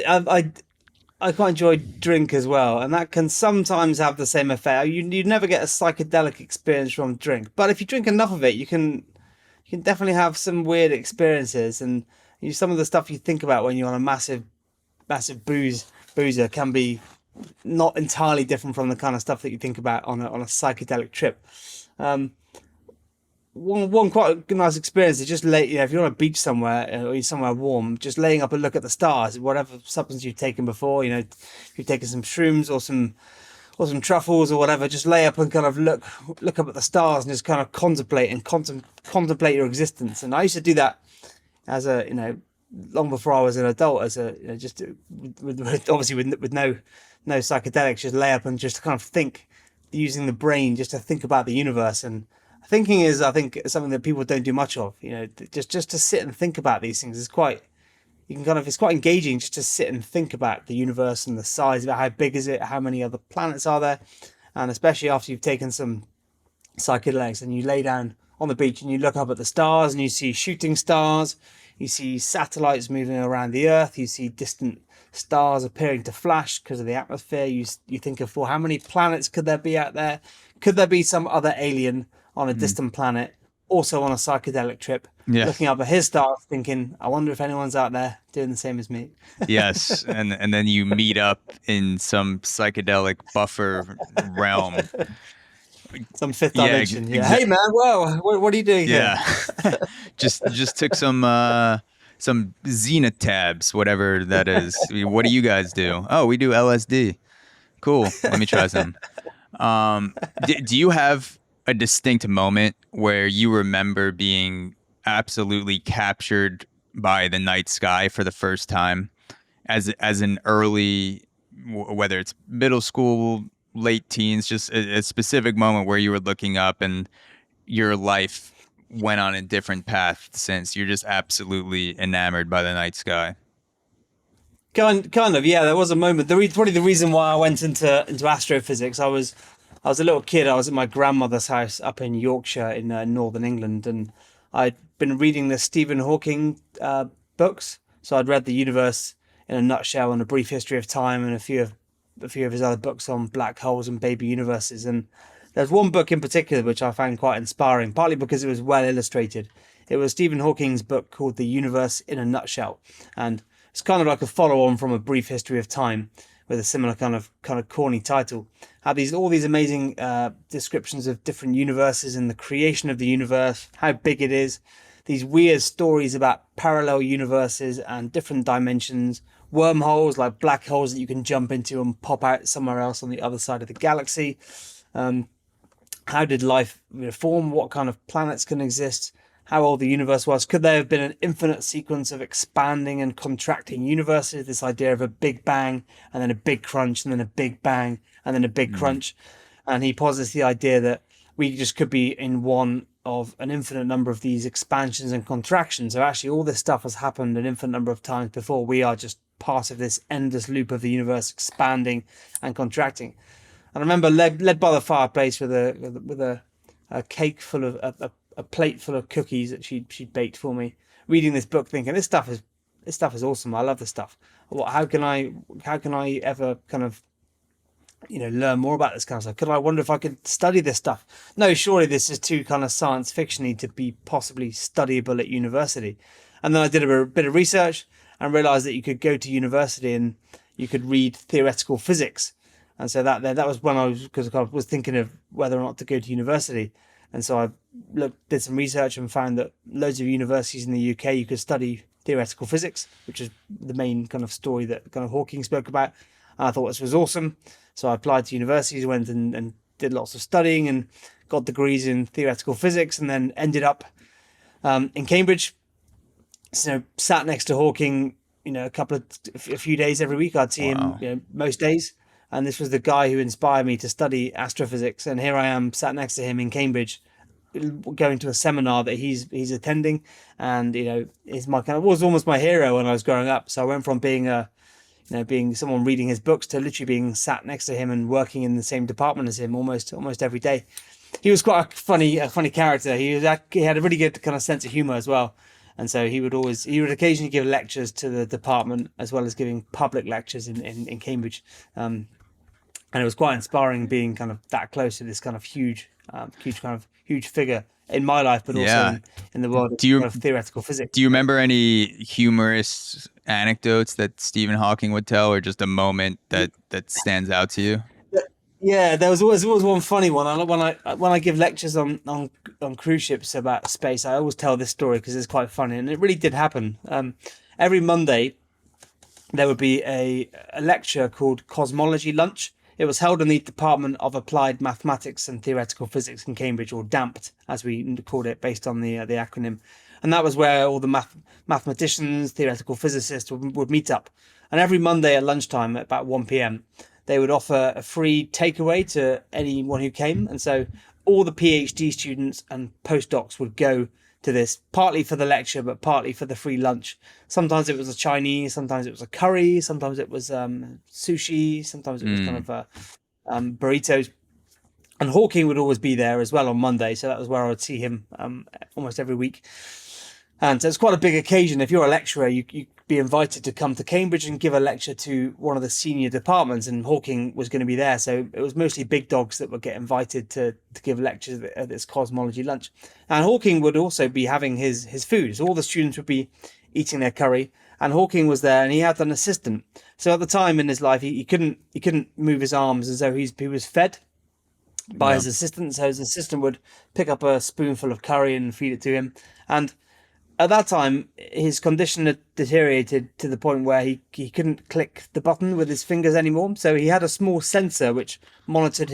I quite enjoy drink as well, and that can sometimes have the same effect. You never get a psychedelic experience from drink, but if you drink enough of it, you can definitely have some weird experiences. And some of the stuff you think about when you're on a massive boozer can be not entirely different from the kind of stuff that you think about on a psychedelic trip. One quite nice experience is just if you're on a beach somewhere or you're somewhere warm, just laying up and look at the stars, whatever substance you've taken before. If you've taken some shrooms or some truffles or whatever, just lay up and kind of look up at the stars and just kind of contemplate and contemplate your existence. And I used to do that as long before I was an adult, as just obviously with no psychedelics, just lay up and just kind of think, using the brain just to think about the universe. And thinking is, I think, something that people don't do much of. Just to sit and think about these things is it's quite engaging just to sit and think about the universe and the size of it, how big is it, how many other planets are there, and especially after you've taken some psychedelics and you lay down on the beach and you look up at the stars and you see shooting stars, you see satellites moving around the Earth, you see distant stars appearing to flash because of the atmosphere. You think of, well, how many planets could there be out there? Could there be some other alien on a distant planet, also on a psychedelic trip, looking up at his stars, thinking, I wonder if anyone's out there doing the same as me. Yes, and then you meet up in some psychedelic buffer realm. Some fifth dimension. Yeah. Hey man, whoa, what are you doing here? Yeah. just took some Zenith tabs, whatever that is. What do you guys do? Oh, we do LSD. Cool. Let me try some. Do you have a distinct moment where you remember being absolutely captured by the night sky for the first time as an early, whether it's middle school, late teens, just a specific moment where you were looking up and your life went on a different path since you're just absolutely enamored by the night sky? Kind of, yeah. There was a moment. Probably the reason why I went into astrophysics. I was a little kid. I was at my grandmother's house up in Yorkshire in northern England, and I'd been reading the Stephen Hawking books. So I'd read The Universe in a Nutshell and A Brief History of Time, and a few of his other books on black holes and baby universes. And there's one book in particular which I found quite inspiring, partly because it was well illustrated. It was Stephen Hawking's book called The Universe in a Nutshell, and it's kind of like a follow-on from A Brief History of Time, with a similar kind of corny title. Had all these amazing descriptions of different universes and the creation of the universe, how big it is, these weird stories about parallel universes and different dimensions, wormholes like black holes that you can jump into and pop out somewhere else on the other side of the galaxy. How did life form? What kind of planets can exist? How old the universe was? Could there have been an infinite sequence of expanding and contracting universes? This idea of a big bang and then a big crunch and then a big bang and then a big crunch. And he posits the idea that we just could be in one of an infinite number of these expansions and contractions. So actually all this stuff has happened an infinite number of times before. We are just part of this endless loop of the universe expanding and contracting. And I remember led by the fireplace with a cake full of a plate full of cookies that she baked for me, reading this book, thinking this stuff is awesome. I love this stuff. How can I ever kind of learn more about this kind of stuff? I wonder if I could study this stuff. No, surely this is too kind of science fictiony to be possibly studyable at university. And then I did a bit of research and realized that you could go to university and you could read theoretical physics. And so that was when I was thinking of whether or not to go to university. And so I did some research and found that loads of universities in the UK you could study theoretical physics, which is the main kind of story that kind of Hawking spoke about. And I thought this was awesome. So I applied to universities, went and did lots of studying and got degrees in theoretical physics, and then ended up in Cambridge. So sat next to Hawking, a few days every week. I'd see him most days. And this was the guy who inspired me to study astrophysics. And here I am sat next to him in Cambridge, going to a seminar that he's attending. And, is was almost my hero when I was growing up. So I went from being being someone reading his books to literally being sat next to him and working in the same department as him almost every day. He was quite a funny character. He had a really good kind of sense of humor as well. And so he would occasionally give lectures to the department as well as giving public lectures in Cambridge. And it was quite inspiring being kind of that close to this kind of huge figure in my life, but also in the world of theoretical physics. Do you remember any humorous anecdotes that Stephen Hawking would tell, or just a moment that stands out to you? Yeah, there was always one funny one. When I give lectures on cruise ships about space, I always tell this story because it's quite funny, and it really did happen. Every Monday, there would be a lecture called Cosmology Lunch. It was held in the Department of Applied Mathematics and Theoretical Physics in Cambridge, or DAMPT, as we called it, based on the acronym. And that was where all the mathematicians, theoretical physicists would meet up. And every Monday at lunchtime at about 1 p.m, they would offer a free takeaway to anyone who came. And so all the Ph.D. students and postdocs would go to this, partly for the lecture, but partly for the free lunch. Sometimes it was a Chinese, sometimes it was a curry, sometimes it was sushi, sometimes it was kind of burritos. And Hawking would always be there as well on Monday. So that was where I would see him almost every week. And so it's quite a big occasion. If you're a lecturer, you'd be invited to come to Cambridge and give a lecture to one of the senior departments, and Hawking was going to be there. So it was mostly big dogs that would get invited to give lectures at this cosmology lunch. And Hawking would also be having his food. So all the students would be eating their curry, and Hawking was there, and he had an assistant. So at the time in his life, he couldn't move his arms, and so he was fed by his assistant. So his assistant would pick up a spoonful of curry and feed it to him. And at that time, his condition had deteriorated to the point where he couldn't click the button with his fingers anymore. So he had a small sensor which monitors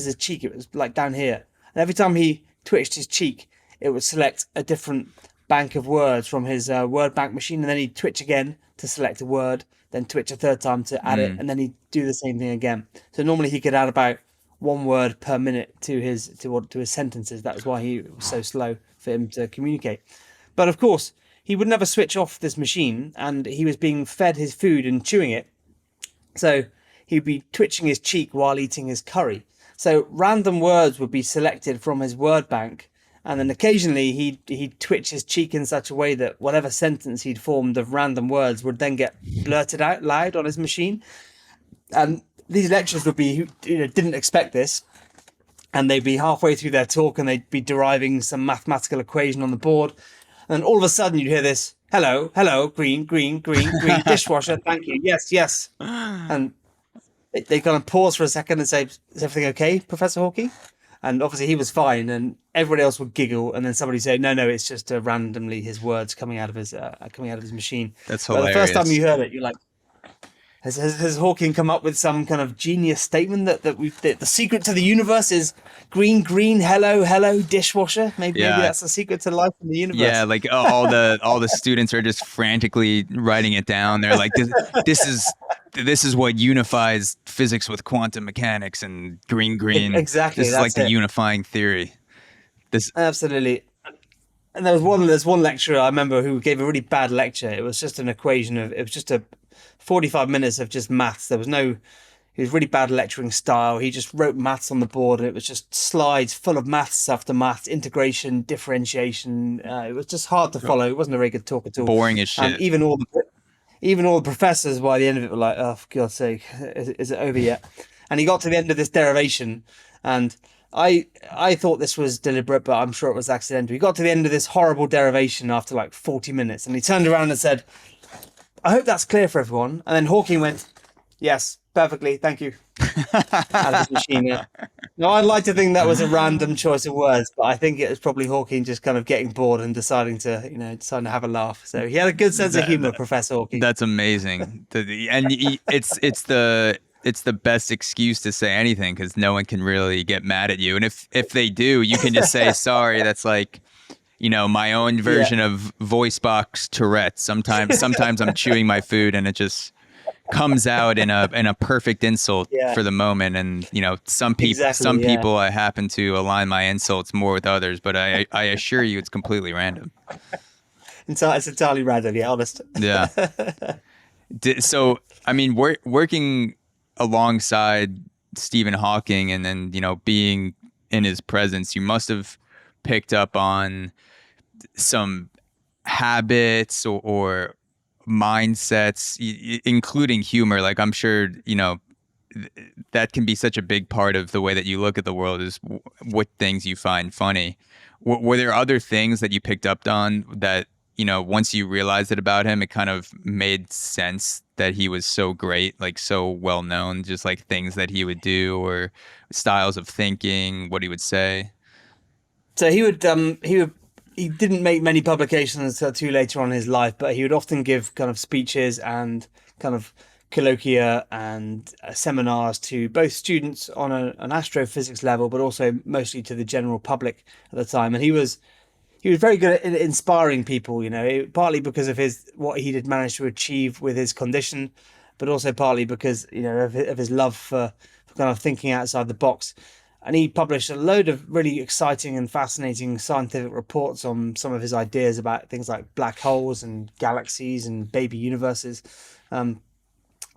his cheek. It was like down here. And every time he twitched his cheek, it would select a different bank of words from his word bank machine. And then he'd twitch again to select a word, then twitch a third time to add it. And then he'd do the same thing again. So normally he could add about one word per minute to his sentences. That was why he was so slow for him to communicate. But of course, he would never switch off this machine, and he was being fed his food and chewing it. So he'd be twitching his cheek while eating his curry. So random words would be selected from his word bank, and then occasionally he'd twitch his cheek in such a way that whatever sentence he'd formed of random words would then get blurted out loud on his machine. And these lecturers would be, didn't expect this. And they'd be halfway through their talk and they'd be deriving some mathematical equation on the board. And all of a sudden you'd hear this, hello, green, dishwasher, thank you, yes. And they kind of pause for a second and say, is everything okay, Professor Hawking? And obviously he was fine, and everybody else would giggle, and then somebody say, no, it's just randomly his words coming out of his machine. That's hilarious. But the first time you heard it, you're like, Has Hawking come up with some kind of genius statement that the secret to the universe is green, hello, dishwasher? Maybe that's the secret to life in the universe. Yeah, like all the students are just frantically writing it down. They're like, this is this is what unifies physics with quantum mechanics and green. Exactly, This is like that's the it. unifying theory. This Absolutely. And there's one lecturer I remember who gave a really bad lecture. It was just an equation of, it was just a 45 minutes of just maths. There was no, he was really bad lecturing style. He just wrote maths on the board, and it was just slides full of maths after maths, integration, differentiation. It was just hard to follow. It wasn't a very good talk at all. boring as And shit. even all the professors by the end of it were like, "Oh, for God's sake, is it over yet?" And he got to the end of this derivation, and I thought this was deliberate, but I'm sure it was accidental. He got to the end of this horrible derivation after like 40 minutes, and he turned around and said, "I hope that's clear for everyone." And then Hawking went, "Yes, perfectly, thank you." Out of his machine. Yeah. Now, I'd like to think that was a random choice of words, but I think it was probably Hawking just kind of getting bored and deciding to, deciding to have a laugh. So he had a good sense of humor, Professor Hawking. That's amazing. It's the best excuse to say anything because no one can really get mad at you. And if they do, you can just say sorry. That's like, my own version of voice box Tourette. Sometimes I'm chewing my food and it just comes out in a perfect insult for the moment. And some people I happen to align my insults more with others, but I assure you it's completely random. It's entirely random, yeah, honest. Yeah. So I mean, working alongside Stephen Hawking and then being in his presence, you must have picked up on some habits or mindsets, including humor. Like I'm sure that can be such a big part of the way that you look at the world, is what things you find funny. Were there other things that you picked up on that once you realized it about him, it kind of made sense that he was so great, like so well known, just like things that he would do or styles of thinking, what he would say? So he didn't make many publications until too later on in his life, but he would often give kind of speeches and kind of colloquia and seminars to both students on an astrophysics level, but also mostly to the general public at the time. And he was very good at inspiring people, partly because of what he had managed to achieve with his condition, but also partly because of his love for kind of thinking outside the box. And he published a load of really exciting and fascinating scientific reports on some of his ideas about things like black holes and galaxies and baby universes. And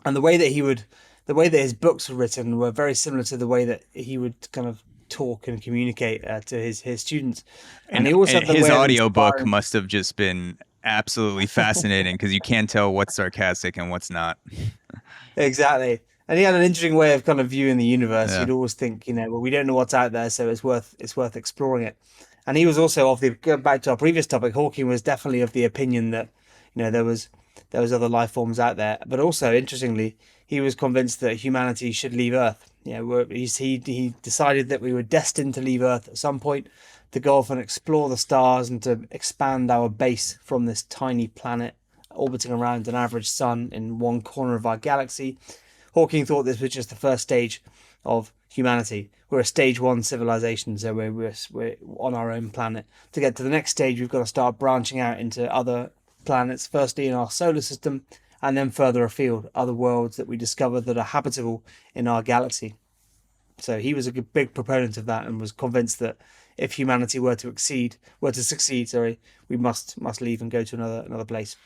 the way that his books were written were very similar to the way that he would kind of talk and communicate to his students. And he also had his audiobook must have just been absolutely fascinating because you can't tell what's sarcastic and what's not. Exactly. And he had an interesting way of kind of viewing the universe. Yeah. You'd always think, well, we don't know what's out there, so it's worth exploring it. And he was also going back to our previous topic, Hawking was definitely of the opinion that, there was other life forms out there. But also, interestingly, he was convinced that humanity should leave Earth. He decided that we were destined to leave Earth at some point, to go off and explore the stars and to expand our base from this tiny planet orbiting around an average sun in one corner of our galaxy. Hawking thought this was just the first stage of humanity. We're a stage 1 civilization, so we're on our own planet. To get to the next stage, we've got to start branching out into other planets, firstly in our solar system, and then further afield, other worlds that we discover that are habitable in our galaxy. So he was a big proponent of that and was convinced that if humanity were to succeed, we must leave and go to another place.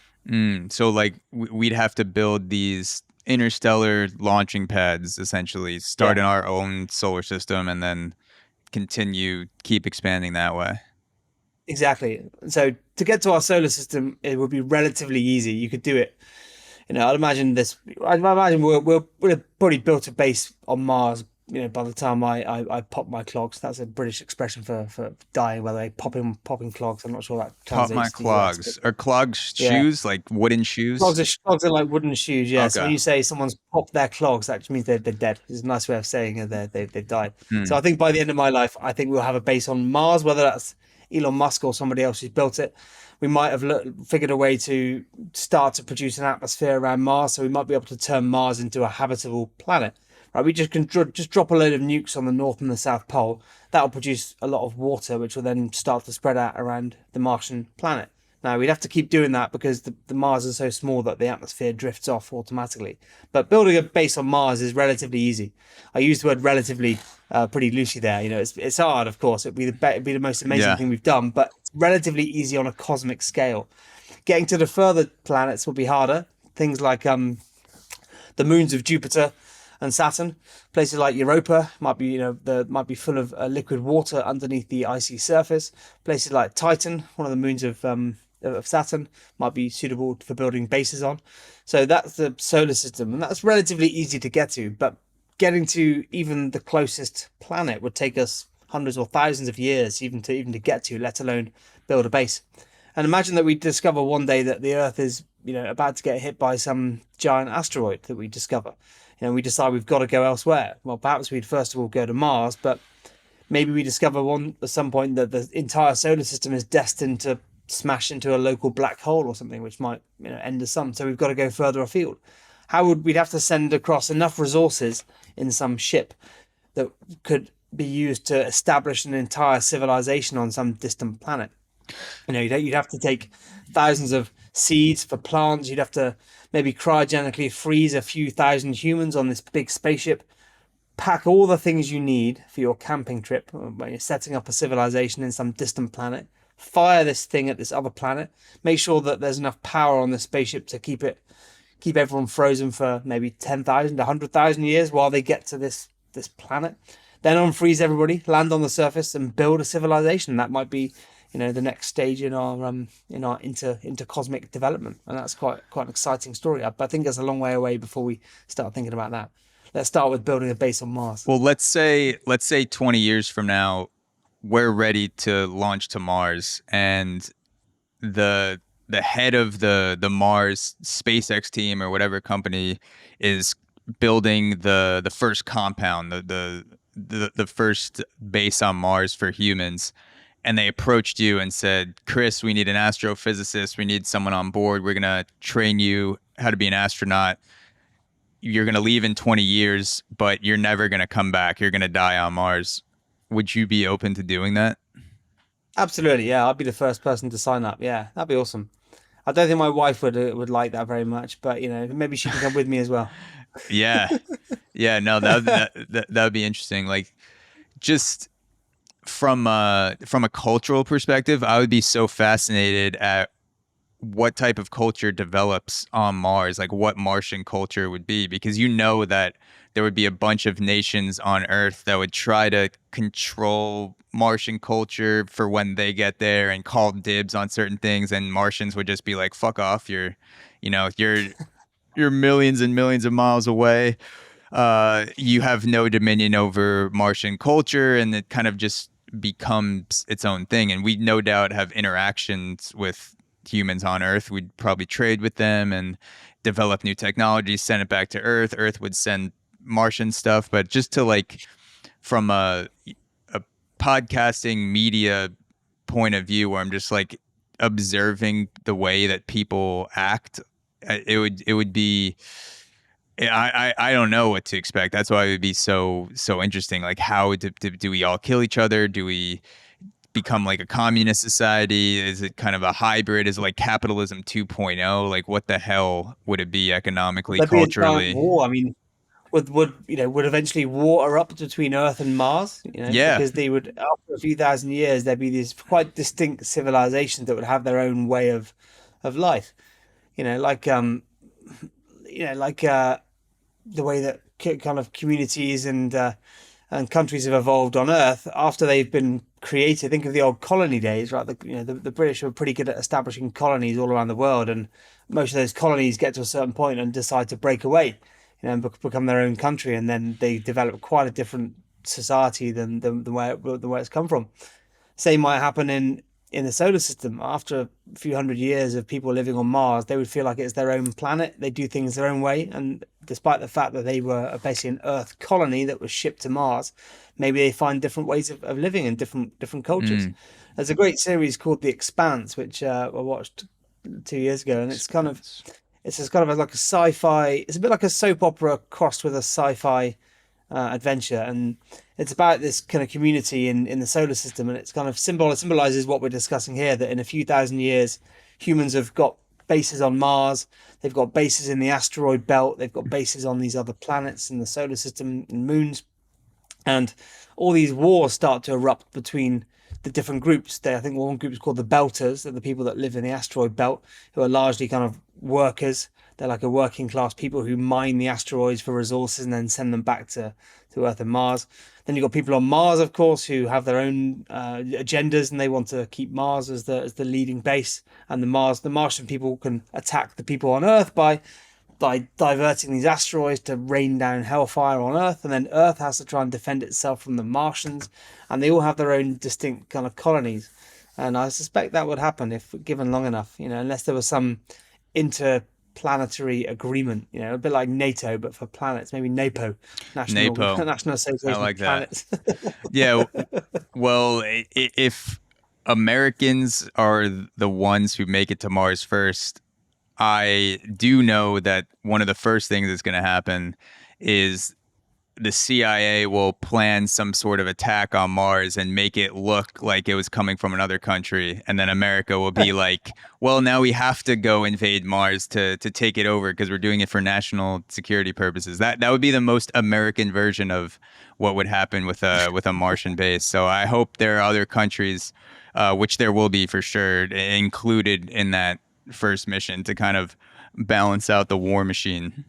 So like we'd have to build these interstellar launching pads, essentially start in our own solar system and then keep expanding that way. Exactly. So to get to our solar system, it would be relatively easy. You could do it. I'd imagine we'll probably built a base on Mars. By the time I pop my clogs, that's a British expression for dying. Whether they popping clogs, I'm not sure that translates. Pop my clogs. Are clogs shoes, like wooden shoes? Clogs are like wooden shoes. Yeah. Okay. So when you say someone's popped their clogs, that just means they're dead. It's a nice way of saying they've died. So I think by the end of my life, I think we'll have a base on Mars, whether that's Elon Musk or somebody else who's built it. We might have figured a way to start to produce an atmosphere around Mars, so we might be able to turn Mars into a habitable planet. Right, we can just drop a load of nukes on the North and the South Pole. That will produce a lot of water, which will then start to spread out around the Martian planet. Now, we'd have to keep doing that because the Mars is so small that the atmosphere drifts off automatically. But building a base on Mars is relatively easy. I use the word relatively pretty loosely there. You know, it's hard, of course. It'd be the most amazing Yeah. thing we've done, but it's relatively easy on a cosmic scale. Getting to the further planets will be harder. Things like the moons of Jupiter and Saturn, places like Europa might be full of liquid water underneath the icy surface. Places like Titan, one of the moons of Saturn, might be suitable for building bases on. So that's the solar system, and that's relatively easy to get to. But getting to even the closest planet would take us hundreds or thousands of years even to get to, let alone build a base. And imagine that we discover one day that the Earth is, about to get hit by some giant asteroid that we discover. We decide we've got to go elsewhere. Well, perhaps we'd first of all go to Mars, but maybe we discover at some point that the entire solar system is destined to smash into a local black hole or something, which might end the sun. So we've got to go further afield. We'd have to send across enough resources in some ship that could be used to establish an entire civilization on some distant planet. You'd have to take thousands of seeds for plants. You'd have to maybe cryogenically freeze a few thousand humans on this big spaceship, pack all the things you need for your camping trip when you're setting up a civilization in some distant planet, fire this thing at this other planet, make sure that there's enough power on the spaceship to keep everyone frozen for maybe 10,000, 100,000 years while they get to this planet. Then unfreeze everybody, land on the surface, and build a civilization. That might be the next stage in our intercosmic development, and that's quite an exciting story. I think it's a long way away before we start thinking about that. Let's start with building a base on Mars. Well, let's say 20 years from now, we're ready to launch to Mars, and the head of the Mars SpaceX team or whatever company is building the first compound, the first base on Mars for humans. And they approached you and said, Chris, we need an astrophysicist. We need someone on board. We're going to train you how to be an astronaut. You're going to leave in 20 years, but you're never going to come back. You're going to die on Mars. Would you be open to doing that? Absolutely, yeah. I'd be the first person to sign up. Yeah, that'd be awesome. I don't think my wife would like that very much, but maybe she can come with me as well. Yeah. No, that would be interesting. Like, just from a cultural perspective, I would be so fascinated at what type of culture develops on Mars, like what Martian culture would be, because that there would be a bunch of nations on Earth that would try to control Martian culture for when they get there and call dibs on certain things, and Martians would just be like, fuck off, you're millions and millions of miles away. You have no dominion over Martian culture, and it kind of just becomes its own thing. And we no doubt have interactions with humans on Earth. We'd probably trade with them and develop new technologies, send it back to Earth. Earth would send Martian stuff. But just to from a podcasting media point of view, where I'm just observing the way that people act, it would be, I don't know what to expect. That's why it would be so interesting. Like, how do we all kill each other? Do we become like a communist society? Is it kind of a hybrid? Is it like capitalism 2.0? Like, what the hell would it be economically, culturally? War. I mean, would eventually war erupt between Earth and Mars? Yeah. Because they would, after a few thousand years, there'd be these quite distinct civilizations that would have their own way of life. The way that kind of communities and countries have evolved on Earth after they've been created. Think of the old colony days, right? The British were pretty good at establishing colonies all around the world, and most of those colonies get to a certain point and decide to break away, and become their own country, and then they develop quite a different society than where it's come from. Same might happen in the solar system. After a few hundred years of people living on Mars, they would feel like it's their own planet. They do things their own way. And despite the fact that they were basically an Earth colony that was shipped to Mars, maybe they find different ways of living in different cultures. There's a great series called The Expanse, which I watched 2 years ago. And it's kind of like a sci-fi. It's a bit like a soap opera crossed with a sci-fi adventure, and it's about this kind of community in the solar system, and it's kind of symbolizes what we're discussing here, that in a few thousand years humans have got bases on Mars, they've got bases in the asteroid belt, they've got bases on these other planets in the solar system and moons. And all these wars start to erupt between the different groups. I think one group is called the Belters. They're the people that live in the asteroid belt, who are largely kind of workers. They're like a working class people who mine the asteroids for resources and then send them back to Earth and Mars. Then you've got people on Mars, of course, who have their own agendas and they want to keep Mars as the leading base. And the Martian people can attack the people on Earth by diverting these asteroids to rain down hellfire on Earth, and then Earth has to try and defend itself from the Martians, and they all have their own distinct kind of colonies. And I suspect that would happen if given long enough, unless there was some interplanetary agreement, a bit like NATO, but for planets, maybe NAPO, National Association I like of Planets. Yeah, well, if Americans are the ones who make it to Mars first, I do know that one of the first things that's going to happen is the CIA will plan some sort of attack on Mars and make it look like it was coming from another country. And then America will be like, well, now we have to go invade Mars to take it over because we're doing it for national security purposes. That would be the most American version of what would happen with a Martian base. So I hope there are other countries, which there will be for sure, included in that first mission to kind of balance out the war machine.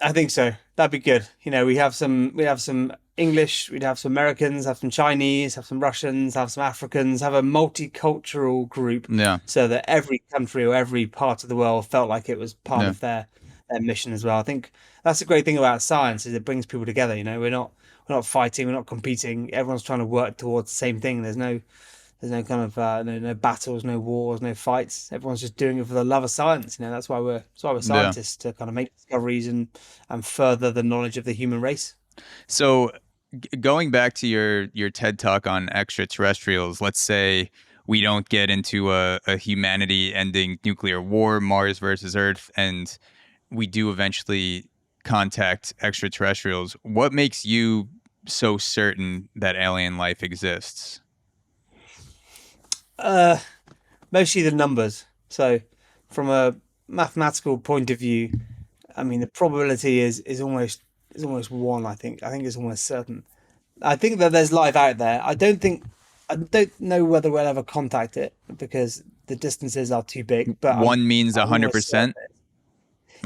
I think so. That'd be good. We have some English, we'd have some Americans, have some Chinese, have some Russians, have some Africans, have a multicultural group. Yeah. So that every country or every part of the world felt like it was part of their mission as well. I think that's the great thing about science is it brings people together. We're not fighting, we're not competing. Everyone's trying to work towards the same thing. There's no kind of no battles, no wars, no fights. Everyone's just doing it for the love of science. That's why we're scientists, to kind of make discoveries and further the knowledge of the human race. So going back to your TED talk on extraterrestrials, let's say we don't get into a humanity-ending nuclear war, Mars versus Earth, and we do eventually contact extraterrestrials. What makes you so certain that alien life exists? Mostly the numbers. So from a mathematical point of view, I mean, the probability is almost one. I think it's almost certain. I think that there's life out there. I don't know whether we'll ever contact it because the distances are too big. But one means 100%.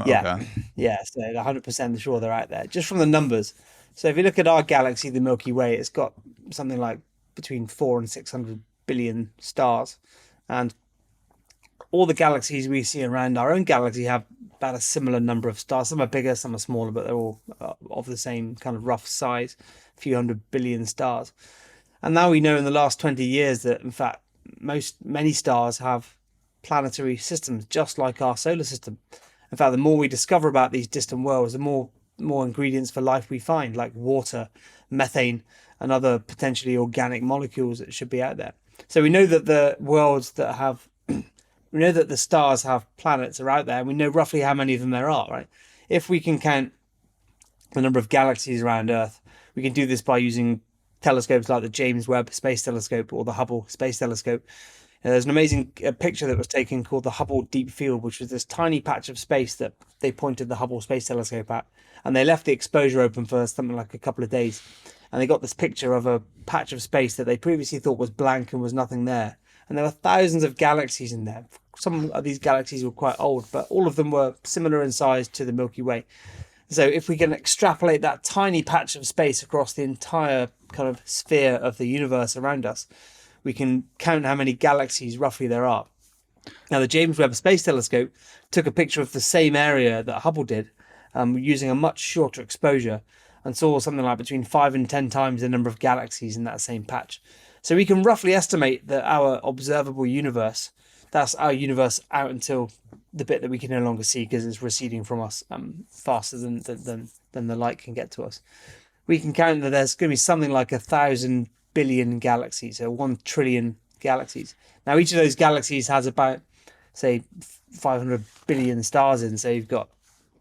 Yeah, okay. Yeah. So 100% sure they're out there just from the numbers. So if you look at our galaxy, the Milky Way, it's got something like between 400 and 600 billion stars, and all the galaxies we see around our own galaxy have about a similar number of stars. Some are bigger, some are smaller, but they're all of the same kind of rough size, a few 100 billion stars. And now we know in the last 20 years that in fact many stars have planetary systems just like our solar system. In fact, the more we discover about these distant worlds, the more ingredients for life we find, like water, methane, and other potentially organic molecules that should be out there. So we know that the stars have planets are out there, and we know roughly how many of them there are, right? If we can count the number of galaxies around Earth, we can do this by using telescopes like the James Webb Space Telescope or the Hubble Space Telescope. There's an amazing picture that was taken called the Hubble Deep Field, which was this tiny patch of space that they pointed the Hubble Space Telescope at, and they left the exposure open for something like a couple of days. And they got this picture of a patch of space that they previously thought was blank and was nothing there. And there were thousands of galaxies in there. Some of these galaxies were quite old, but all of them were similar in size to the Milky Way. So if we can extrapolate that tiny patch of space across the entire kind of sphere of the universe around us, we can count how many galaxies roughly there are. Now, the James Webb Space Telescope took a picture of the same area that Hubble did, using a much shorter exposure, and saw something like between 5 and 10 times the number of galaxies in that same patch. So we can roughly estimate that our observable universe, that's our universe out until the bit that we can no longer see because it's receding from us faster than the light can get to us. We can count that there's going to be something like 1,000 billion galaxies, so 1 trillion galaxies. Now, each of those galaxies has about, say, 500 billion stars in. So you've got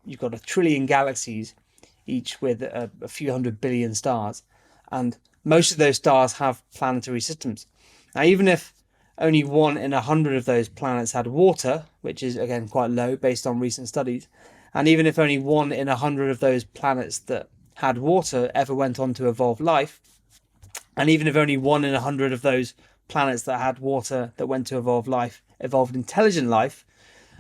1 trillion galaxies, each with a few 100 billion stars, and most of those stars have planetary systems. Now, even if only 1 in 100 of those planets had water, which is again quite low based on recent studies, and even if only 1 in 100 of those planets that had water ever went on to evolve life, and even if only 1 in 100 of those planets that had water that went to evolve life evolved intelligent life,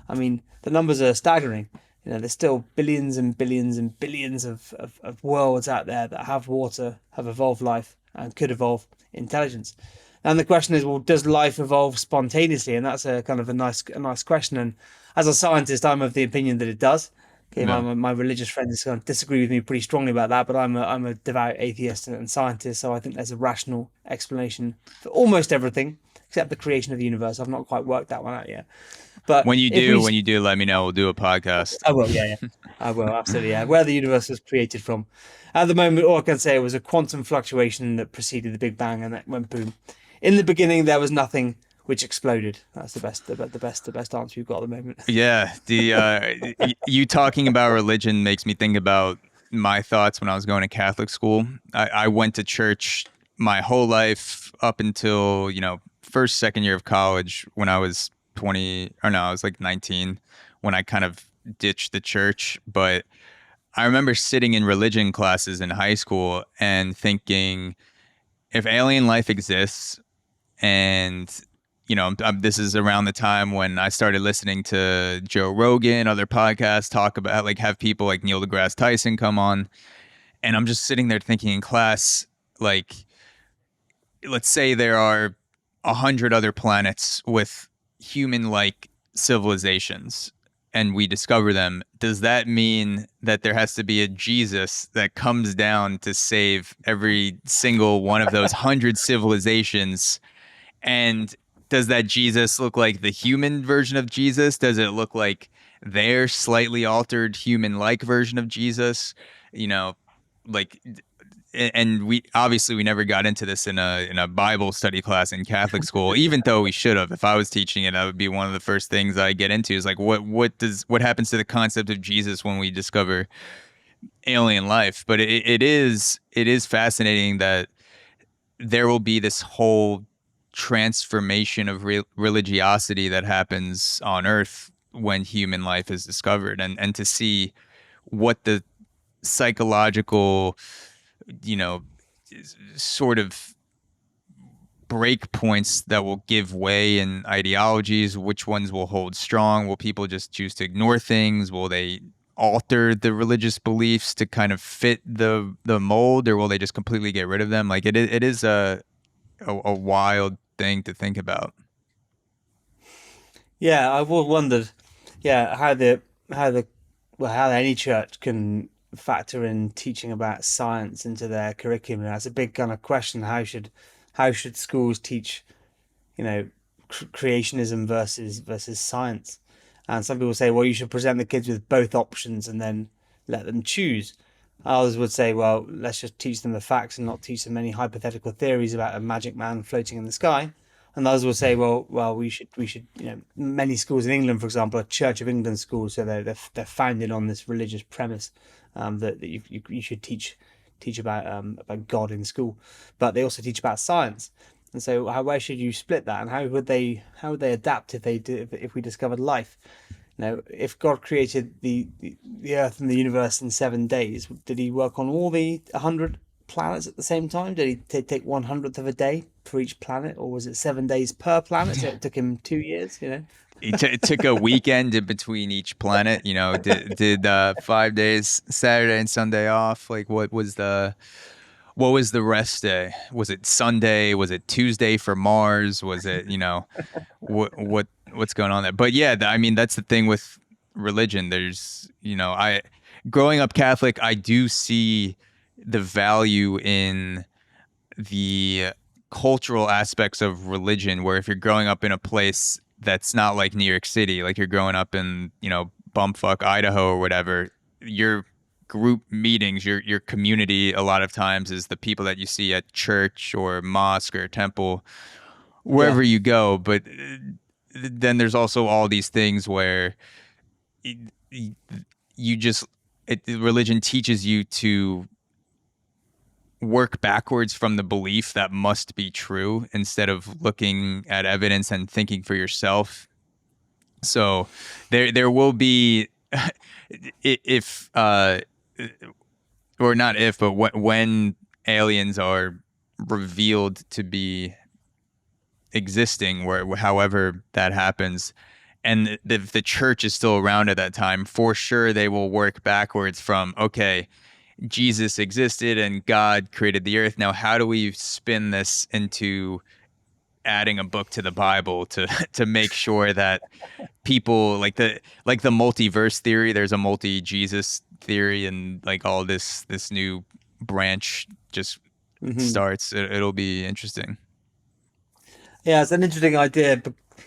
I mean, the numbers are staggering. There's still billions and billions and billions of worlds out there that have water, have evolved life, and could evolve intelligence. And the question is, well, does life evolve spontaneously? And that's a kind of a nice question. And as a scientist, I'm of the opinion that it does. Okay, Yeah. my religious friends going to disagree with me pretty strongly about that, but I'm a devout atheist and scientist, so I think there's a rational explanation for almost everything except the creation of the universe. I've not quite worked that one out yet. But When you do, let me know. We'll do a podcast. I will, yeah. I will, absolutely, yeah. Where the universe was created from. At the moment, all I can say was a quantum fluctuation that preceded the Big Bang, and that went boom. In the beginning, there was nothing which exploded. That's the best answer you've got at the moment. Yeah, you talking about religion makes me think about my thoughts when I was going to Catholic school. I went to church my whole life up until first second year of college when I was 20, or no, I was like 19 when I kind of ditched the church. But I remember sitting in religion classes in high school and thinking, if alien life exists, and this is around the time when I started listening to Joe Rogan, other podcasts talk about, like, have people like Neil deGrasse Tyson come on, and I'm just sitting there thinking in class, like, let's say there are 100 other planets with human-like civilizations, and we discover them. Does that mean that there has to be a Jesus that comes down to save every single one of those 100 civilizations? And does that Jesus look like the human version of Jesus? Does it look like their slightly altered human-like version of Jesus? Like, and we never got into this in a Bible study class in Catholic school, even though we should have. If I was teaching it, that would be one of the first things I get into, is like, what happens to the concept of Jesus when we discover alien life? But it is fascinating that there will be this whole transformation of religiosity that happens on Earth when human life is discovered, and to see what the psychological, sort of break points that will give way in ideologies, which ones will hold strong. Will people just choose to ignore things? Will they alter the religious beliefs to kind of fit the mold, or will they just completely get rid of them? Like, it is a wild thing to think about. Yeah, I've always wondered, yeah, how any church can factor in teaching about science into their curriculum. That's a big kind of question. How should schools teach, you know, creationism versus science? And some people say, well, you should present the kids with both options and then let them choose. Others would say, well, let's just teach them the facts and not teach them any hypothetical theories about a magic man floating in the sky. And others will say, well, we should, many schools in England, for example, are Church of England schools, so they're founded on this religious premise, that you should teach about God in school, but they also teach about science. And so, where should you split that, and how would they adapt if we discovered life? If God created the Earth and the universe in 7 days, did He work on all the 100 planets at the same time? Did He take 1/100th of a day for each planet, or was it 7 days per planet? So it took Him 2 years. It took a weekend in between each planet. Did 5 days, Saturday and Sunday off? Like, what was the rest day? Was it Sunday? Was it Tuesday for Mars? Was it, what's going on there? But yeah, I mean, that's the thing with religion. There's, I growing up Catholic, I do see the value in the cultural aspects of religion, where if you're growing up in a place that's not like New York City, like you're growing up in, bumfuck Idaho or whatever, your group meetings, your community, a lot of times is the people that you see at church or mosque or temple, Yeah, wherever you go. But then there's also all these things where you just, religion teaches you to work backwards from the belief that must be true instead of looking at evidence and thinking for yourself. So there will be if or not if, but when aliens are revealed to be existing, where however that happens, and the church is still around at that time, for sure they will work backwards from, okay, Jesus existed and God created the earth. Now, how do we spin this into adding a book to the Bible to to make sure that people like the multiverse theory, there's a multi-Jesus theory, and like all this new branch just Hmm. starts. It'll be interesting. Yeah, it's an interesting idea,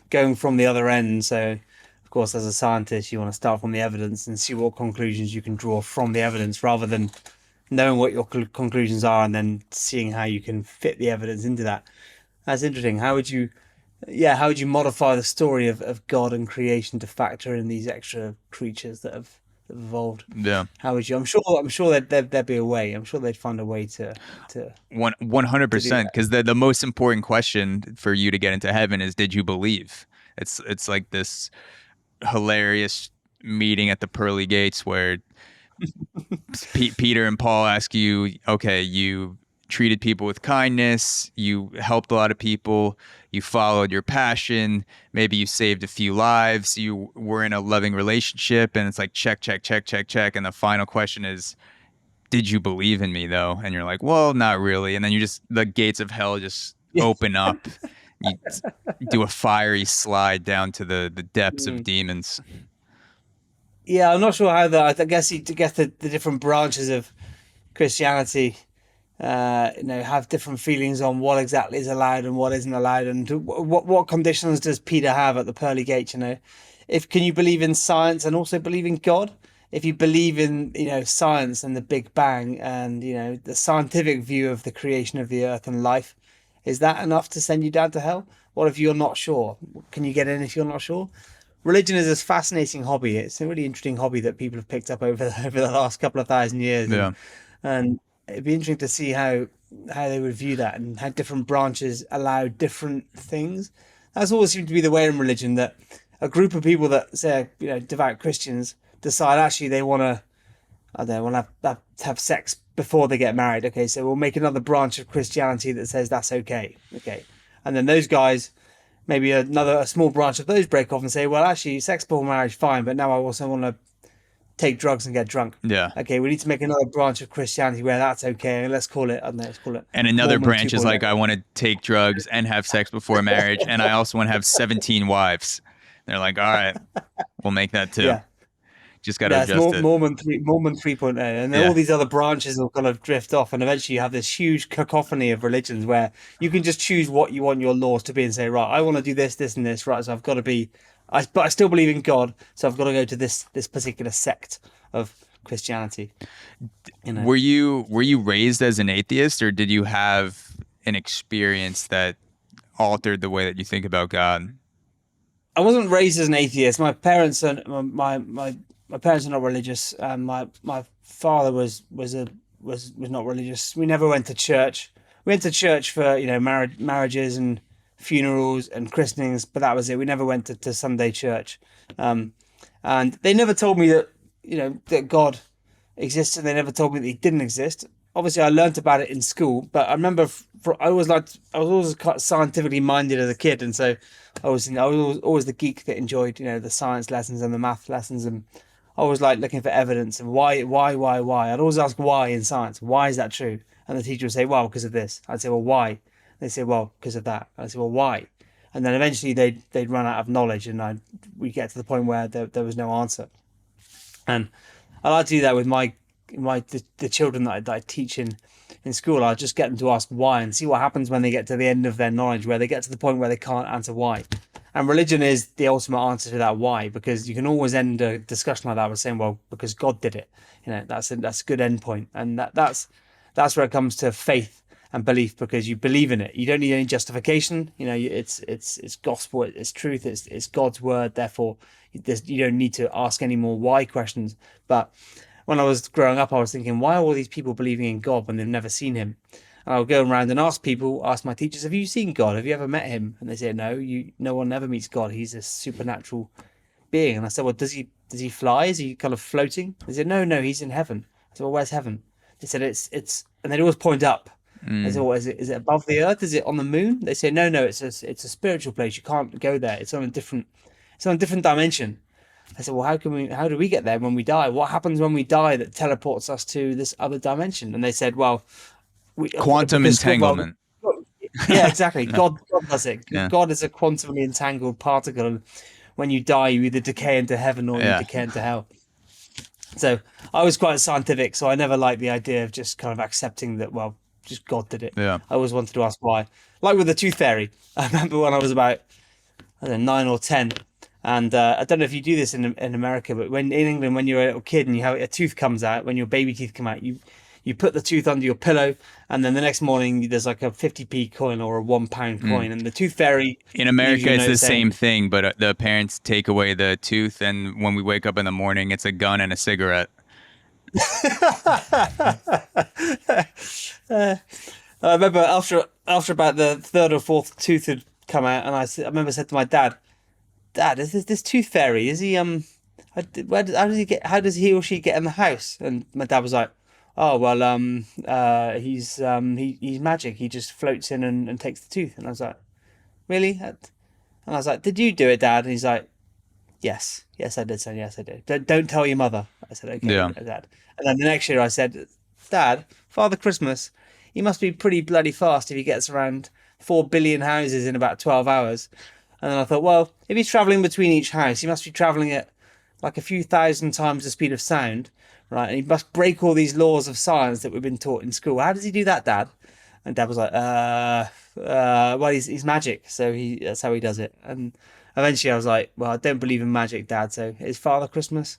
going from the other end. So, of course, as a scientist, you want to start from the evidence and see what conclusions you can draw from the evidence, rather than knowing what your conclusions are and then seeing how you can fit the evidence into that. That's interesting. How would you modify the story of God and creation to factor in these extra creatures that have evolved? Yeah. How would you? I'm sure there'd be a way. I'm sure they'd find a way to One hundred to do percent. that. Because the most important question for you to get into heaven is, did you believe? It's like this hilarious meeting at the pearly gates where Peter and Paul ask you, okay, you treated people with kindness, you helped a lot of people, you followed your passion, maybe you saved a few lives, you were in a loving relationship, and it's like check, check, check, check, check. And the final question is, did you believe in me though? And you're like, well, not really. And then the gates of hell just Yeah. open up. You do a fiery slide down to the depths of Mm. demons. Yeah, I'm not sure how that. I guess to get the different branches of Christianity, have different feelings on what exactly is allowed and what isn't allowed, and what conditions does Peter have at the pearly gate? If can you believe in science and also believe in God? If you believe in science and the Big Bang and the scientific view of the creation of the Earth and life, is that enough to send you down to hell? What if you're not sure? Can you get in if you're not sure? Religion is a fascinating hobby. It's a really interesting hobby that people have picked up over the last couple of thousand years, and Yeah. and it'd be interesting to see how they would view that and how different branches allow different things. That's always seemed to be the way in religion, that a group of people that say devout Christians decide actually they want to, I don't know, want to have sex before they get married. Okay, so we'll make another branch of Christianity that says that's okay. Okay, and then those guys, maybe a small branch of those, break off and say, well, actually, sex before marriage, fine, but now I also want to take drugs and get drunk. Yeah. Okay, we need to make another branch of Christianity where that's okay, and let's call it, I don't know, let's call it And another Mormon branch is 2.0. like, I want to take drugs and have sex before marriage, and I also want to have 17 wives. They're like, all right, we'll make that too. Yeah. Just got to Yeah, it's adjust it. Mormon 3.0, and then all Yeah. these other branches will kind of drift off, and eventually you have this huge cacophony of religions where you can just choose what you want your laws to be and say, right, I want to do this, this, and this, right? So I've got to be, but I still believe in God, so I've got to go to this particular sect of Christianity. Were you raised as an atheist, or did you have an experience that altered the way that you think about God? I wasn't raised as an atheist. My parents are my parents are not religious. My father was not religious. We never went to church. We went to church for marriages and funerals and christenings, but that was it. We never went to Sunday church. And they never told me that that God existed. They never told me that He didn't exist. Obviously, I learnt about it in school, but I remember I was always quite scientifically minded as a kid, and so I was always the geek that enjoyed the science lessons and the math lessons, and I was like looking for evidence and why. I'd always ask why in science. Why is that true? And the teacher would say, well, because of this. I'd say, well, why? They'd say, well, because of that. I'd say, well, why? And then eventually they'd run out of knowledge, and we'd get to the point where there was no answer. And I like to do that with the children that I teach in school. I just get them to ask why and see what happens when they get to the end of their knowledge, where they get to the point where they can't answer why. And religion is the ultimate answer to that why, because you can always end a discussion like that with saying, well, because God did it. That's a good end point. And that's where it comes to faith and belief, because you believe in it. You don't need any justification. It's gospel, it's truth, it's God's word. Therefore, you don't need to ask any more why questions. But when I was growing up, I was thinking, why are all these people believing in God when they've never seen him? And I would go around and ask my teachers, have you seen God? Have you ever met him? And they say, no one ever meets God. He's a supernatural being. And I said, well, does he fly? Is he kind of floating? They said, no, he's in heaven. I said, well, where's heaven? They said, it's, and they'd always point up. I said, well, is it above the earth? Is it on the moon? They say, no, it's a spiritual place. You can't go there. It's on a different dimension. I said, well, how do we get there when we die? What happens when we die that teleports us to this other dimension? And they said, well, quantum entanglement. Yeah, exactly. Yeah. God does it. Yeah. God is a quantumly entangled particle. And when you die, you either decay into heaven or you decay into hell. So I was quite scientific. So I never liked the idea of just kind of accepting that, well, just God did it. Yeah. I always wanted to ask why. Like with the tooth fairy. I remember when I was about, 9 or 10. And I don't know if you do this in America, but in England, when you're a little kid and you have a tooth comes out, when your baby teeth come out, you put the tooth under your pillow, and then the next morning there's like a 50p coin or a £1 coin, and the tooth fairy. In America, it's the same thing, but the parents take away the tooth, and when we wake up in the morning, it's a gun and a cigarette. I remember after about the third or fourth tooth had come out, and I remember said to my dad, is this tooth how does he or she get in the house? And my dad was like, oh well, he's magic. He just floats in and takes the tooth. And I was like, really? And I was like, did you do it, Dad? And he's like, yes I did, son. Yes I did. Don't tell your mother. I said, okay, yeah, Dad. And then the next year I said, Dad, Father Christmas, he must be pretty bloody fast if he gets around 4 billion houses in about 12 hours. And then I thought, well, if he's traveling between each house, he must be traveling at like a few thousand times the speed of sound, right? And he must break all these laws of science that we've been taught in school. How does he do that, Dad? And Dad was like, well, he's magic, so that's how he does it. And eventually I was like, well, I don't believe in magic, Dad, so is Father Christmas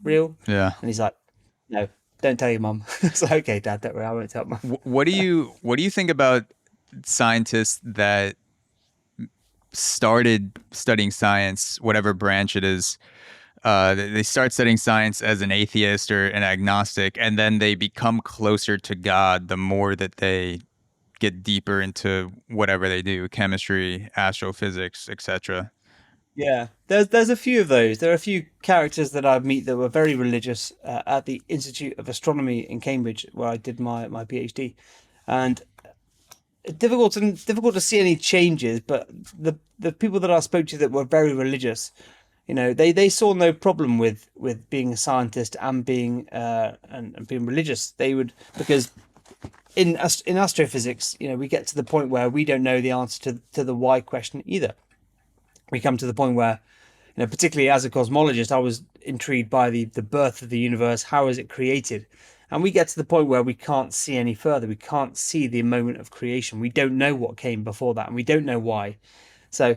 real? Yeah. And he's like, no, don't tell your mum. It's like, okay, Dad, don't worry, I won't tell mum. What do you think about scientists that started studying science, whatever branch it is? They start studying science as an atheist or an agnostic, and then they become closer to God the more that they get deeper into whatever they do, chemistry, astrophysics, etc. Yeah, there's a few of those. There are a few characters that I meet that were very religious at the Institute of Astronomy in Cambridge, where I did my PhD, and difficult to see any changes. But the people that I spoke to that were very religious, they saw no problem with being a scientist and being and being religious. They would, because in astrophysics, we get to the point where we don't know the answer to the why question either. We come to the point where, particularly as a cosmologist, I was intrigued by the birth of the universe. How is it created? And we get to the point where we can't see any further. We can't see the moment of creation. We don't know what came before that, and we don't know why. So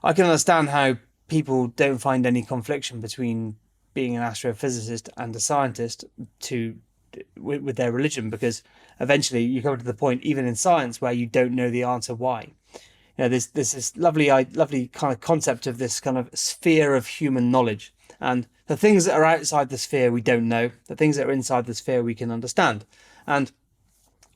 I can understand how people don't find any confliction between being an astrophysicist and a scientist with their religion, because eventually you come to the point, even in science, where you don't know the answer why. There's this lovely kind of concept of this kind of sphere of human knowledge, and the things that are outside the sphere we don't know. The things that are inside the sphere we can understand, and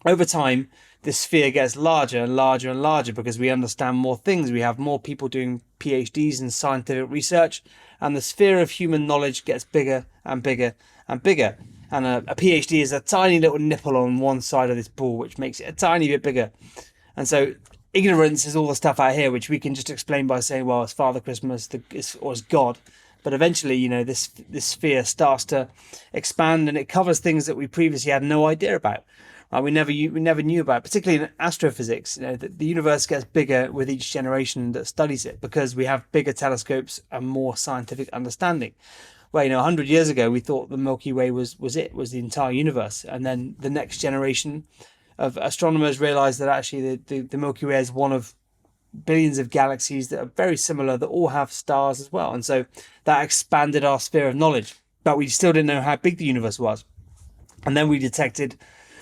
over time this sphere gets larger and larger and larger because we understand more things. We have more people doing Ph.D.s in scientific research, and the sphere of human knowledge gets bigger and bigger and bigger. And a Ph.D. is a tiny little nipple on one side of this ball, which makes it a tiny bit bigger. And so ignorance is all the stuff out here, which we can just explain by saying, well, it's Father Christmas or it's God. But eventually, this sphere starts to expand, and it covers things that we previously had no idea about. Right? We never knew about, particularly in astrophysics. The universe gets bigger with each generation that studies it, because we have bigger telescopes and more scientific understanding. Well, 100 years ago, we thought the Milky Way was the entire universe, and then the next generation of astronomers realized that actually the Milky Way is one of billions of galaxies that are very similar, that all have stars as well. And so that expanded our sphere of knowledge, but we still didn't know how big the universe was. And then we detected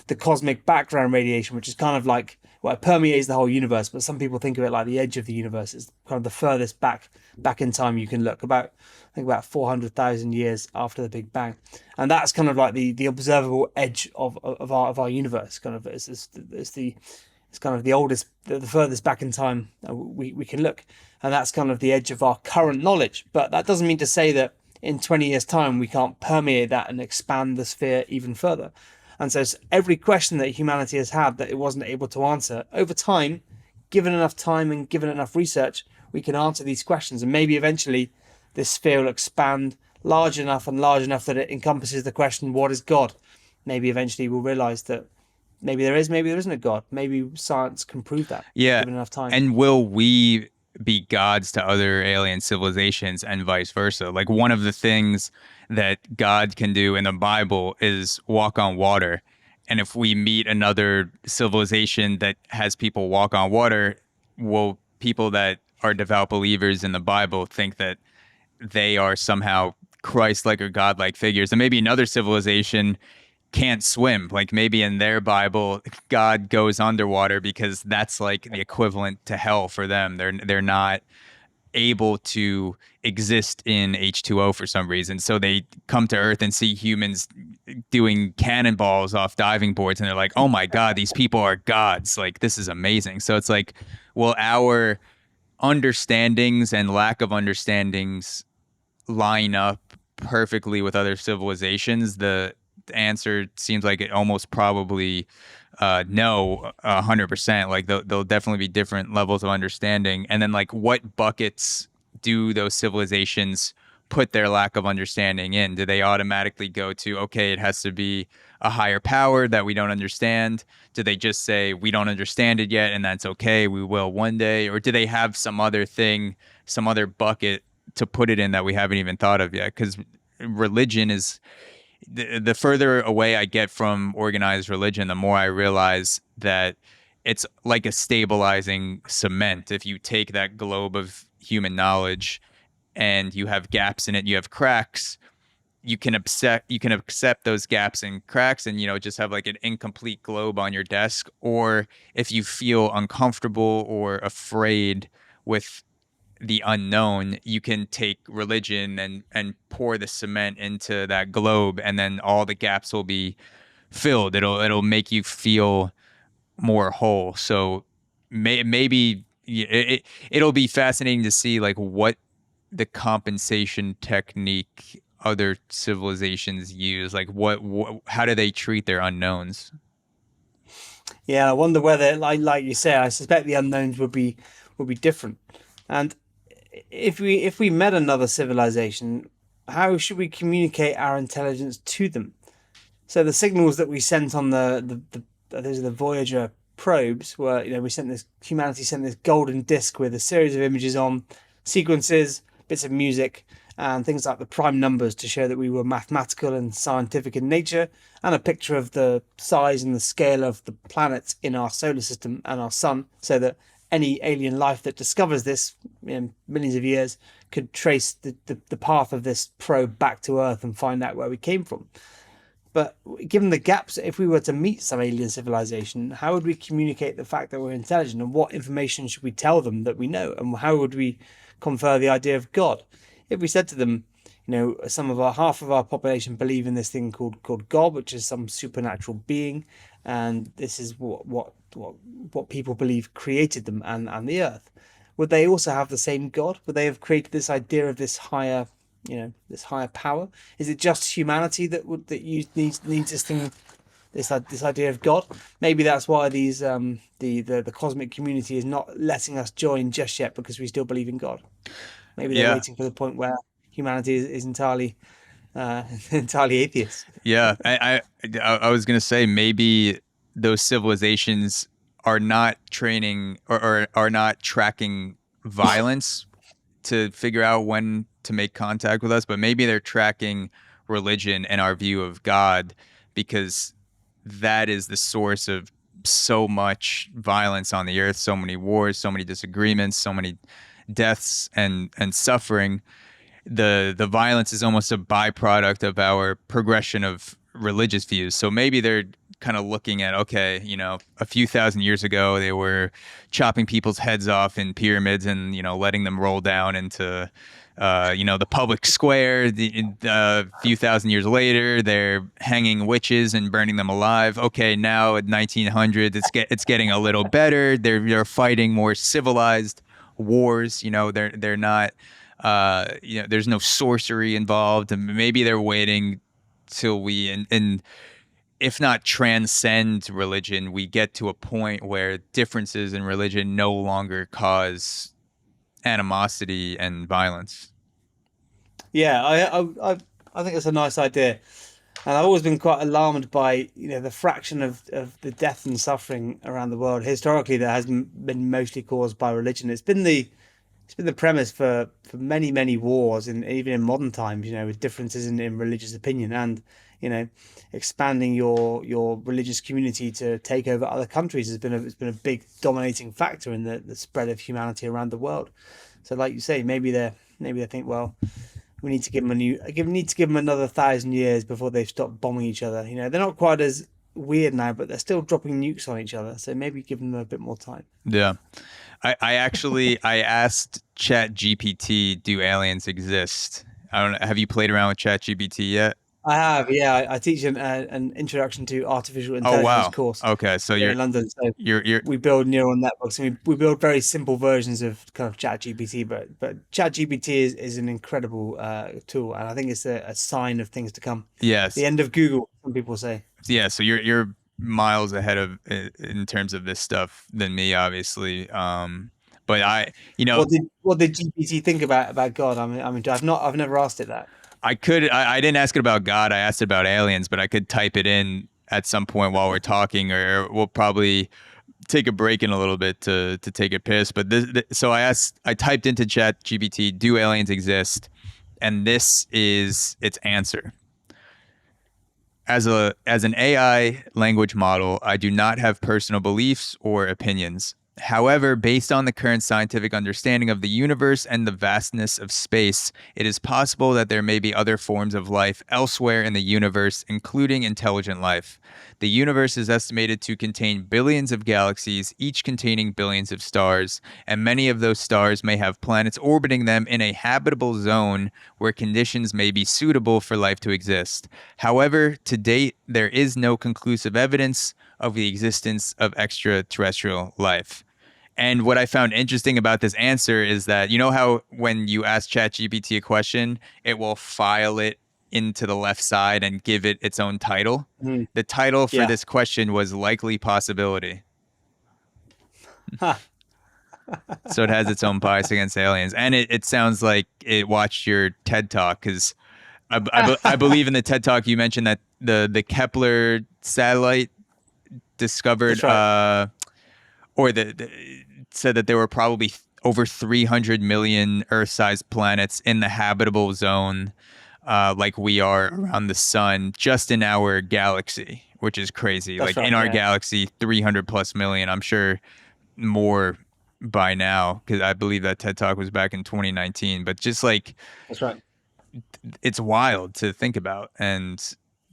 the cosmic background radiation, which is kind of like well, it permeates the whole universe, but some people think of it like the edge of the universe. It's kind of the furthest back in time you can look. I think about 400,000 years after the Big Bang, and that's kind of like the observable edge of our universe. Kind of it's kind of the oldest, the furthest back in time we can look, and that's kind of the edge of our current knowledge. But that doesn't mean to say that in 20 years' time we can't permeate that and expand the sphere even further. And so every question that humanity has had that it wasn't able to answer, over time, given enough time and given enough research, we can answer these questions. And maybe eventually this sphere will expand large enough that it encompasses the question, what is God? Maybe eventually we'll realize that maybe there isn't a God. Maybe science can prove that, Yeah. given enough time. And will we be gods to other alien civilizations and vice versa? Like, one of the things that God can do in the Bible is walk on water. And if we meet another civilization that has people walk on water, will people that are devout believers in the Bible think that they are somehow Christ-like or God-like figures? And maybe another civilization can't swim. Like, maybe in their Bible, God goes underwater because that's like the equivalent to hell for them. They're not able to exist in H2O for some reason. So they come to Earth and see humans doing cannonballs off diving boards, and they're like, oh my God, these people are gods. Like, this is amazing. So it's like, well, our understandings and lack of understandings line up perfectly with other civilizations? The answer seems like it almost probably no, 100%. Like, there'll definitely be different levels of understanding. And then, like, what buckets do those civilizations put their lack of understanding in? Do they automatically go to, okay, it has to be a higher power that we don't understand? Do they just say, we don't understand it yet, and that's okay, we will one day? Or do they have some other thing, some other bucket to put it in that we haven't even thought of yet? Because religion is, the further away I get from organized religion, the more I realize that it's like a stabilizing cement. If you take that globe of human knowledge and you have gaps in it, you have cracks, you can accept those gaps and cracks and, just have like an incomplete globe on your desk. Or if you feel uncomfortable or afraid with the unknown, you can take religion and pour the cement into that globe, and then all the gaps will be filled. It'll make you feel more whole. So maybe it'll be fascinating to see like what the compensation technique other civilizations use. Like, how do they treat their unknowns? Yeah, I wonder whether, like you say, I suspect the unknowns would be different. And if we met another civilization, how should we communicate our intelligence to them? So the signals that we sent on those are the Voyager probes, where humanity sent this golden disc with a series of images on, sequences, bits of music, and things like the prime numbers to show that we were mathematical and scientific in nature, and a picture of the size and the scale of the planets in our solar system and our sun, so that any alien life that discovers this in millions of years could trace the path of this probe back to Earth and find out where we came from. But given the gaps, if we were to meet some alien civilization, how would we communicate the fact that we're intelligent, and what information should we tell them that we know, and how would we confer the idea of God? If we said to them, half of our population believe in this thing called God, which is some supernatural being, and this is what people believe created them and the Earth. Would they also have the same God? Would they have created this idea of this higher, this higher power? Is it just humanity that needs this thing, this idea of God? Maybe that's why these the cosmic community is not letting us join just yet, because we still believe in God. Maybe they're waiting for the point where humanity is entirely entirely atheist. Yeah, I was gonna say, maybe those civilizations are not training or are not tracking violence to figure out when to make contact with us, but maybe they're tracking religion and our view of God, because that is the source of so much violence on the earth, so many wars, so many disagreements, so many deaths and suffering. The violence is almost a byproduct of our progression of religious views. So maybe they're kind of looking at, okay, a few thousand years ago, they were chopping people's heads off in pyramids and, letting them roll down into, the public square. A few thousand years later, they're hanging witches and burning them alive. Okay, now at 1900, it's getting a little better. They're fighting more civilized wars. They're not, there's no sorcery involved, and maybe they're waiting till we and if not transcend religion, we get to a point where differences in religion no longer cause animosity and violence. Yeah, I think that's a nice idea. And I've always been quite alarmed by the fraction of the death and suffering around the world historically that has been mostly caused by religion. It's been the premise for many wars, and even in modern times, with differences in religious opinion, and you know expanding your religious community to take over other countries has been a big dominating factor in the spread of humanity around the world. So, like you say, maybe they think, well, we need to give them another 1,000 years before they stop bombing each other. They're not quite as weird now, but they're still dropping nukes on each other. So maybe give them a bit more time. Yeah. I actually I asked ChatGPT, do aliens exist? I don't know. Have you played around with ChatGPT yet? I have, yeah. I teach an introduction to artificial Oh intelligence wow. course Okay, so here you're in London. So you're we build neural networks, and we build very simple versions of kind of ChatGPT. But ChatGPT is an incredible tool, and I think it's a sign of things to come. The yes. end of Google, some people say. Yeah, so you're miles ahead of in terms of this stuff than me, obviously. But What did GPT think about God? I mean, I've never asked it that. I didn't ask it about God. I asked it about aliens, but I could type it in at some point while we're talking, or we'll probably take a break in a little bit to take a piss. But so I typed into ChatGPT, do aliens exist? And this is its answer. As an AI language model, I do not have personal beliefs or opinions. However, based on the current scientific understanding of the universe and the vastness of space, it is possible that there may be other forms of life elsewhere in the universe, including intelligent life. The universe is estimated to contain billions of galaxies, each containing billions of stars, and many of those stars may have planets orbiting them in a habitable zone where conditions may be suitable for life to exist. However, to date, there is no conclusive evidence of the existence of extraterrestrial life. And what I found interesting about this answer is that, you know how when you ask ChatGPT a question, it will file it into the left side and give it its own title? Mm, The title for yeah. this question was likely possibility. Ha. So it has its own bias against aliens. And it sounds like it watched your TED Talk, because I believe in the TED Talk you mentioned that the Kepler satellite discovered That's right. or said that there were probably over 300 million Earth-sized planets in the habitable zone, like we are around the sun, just in our galaxy, which is crazy. That's Like right. in our Yeah. galaxy, 300 plus million. I'm sure more by now, because I believe that TED Talk was back in 2019. But just like That's right. it's wild to think about, and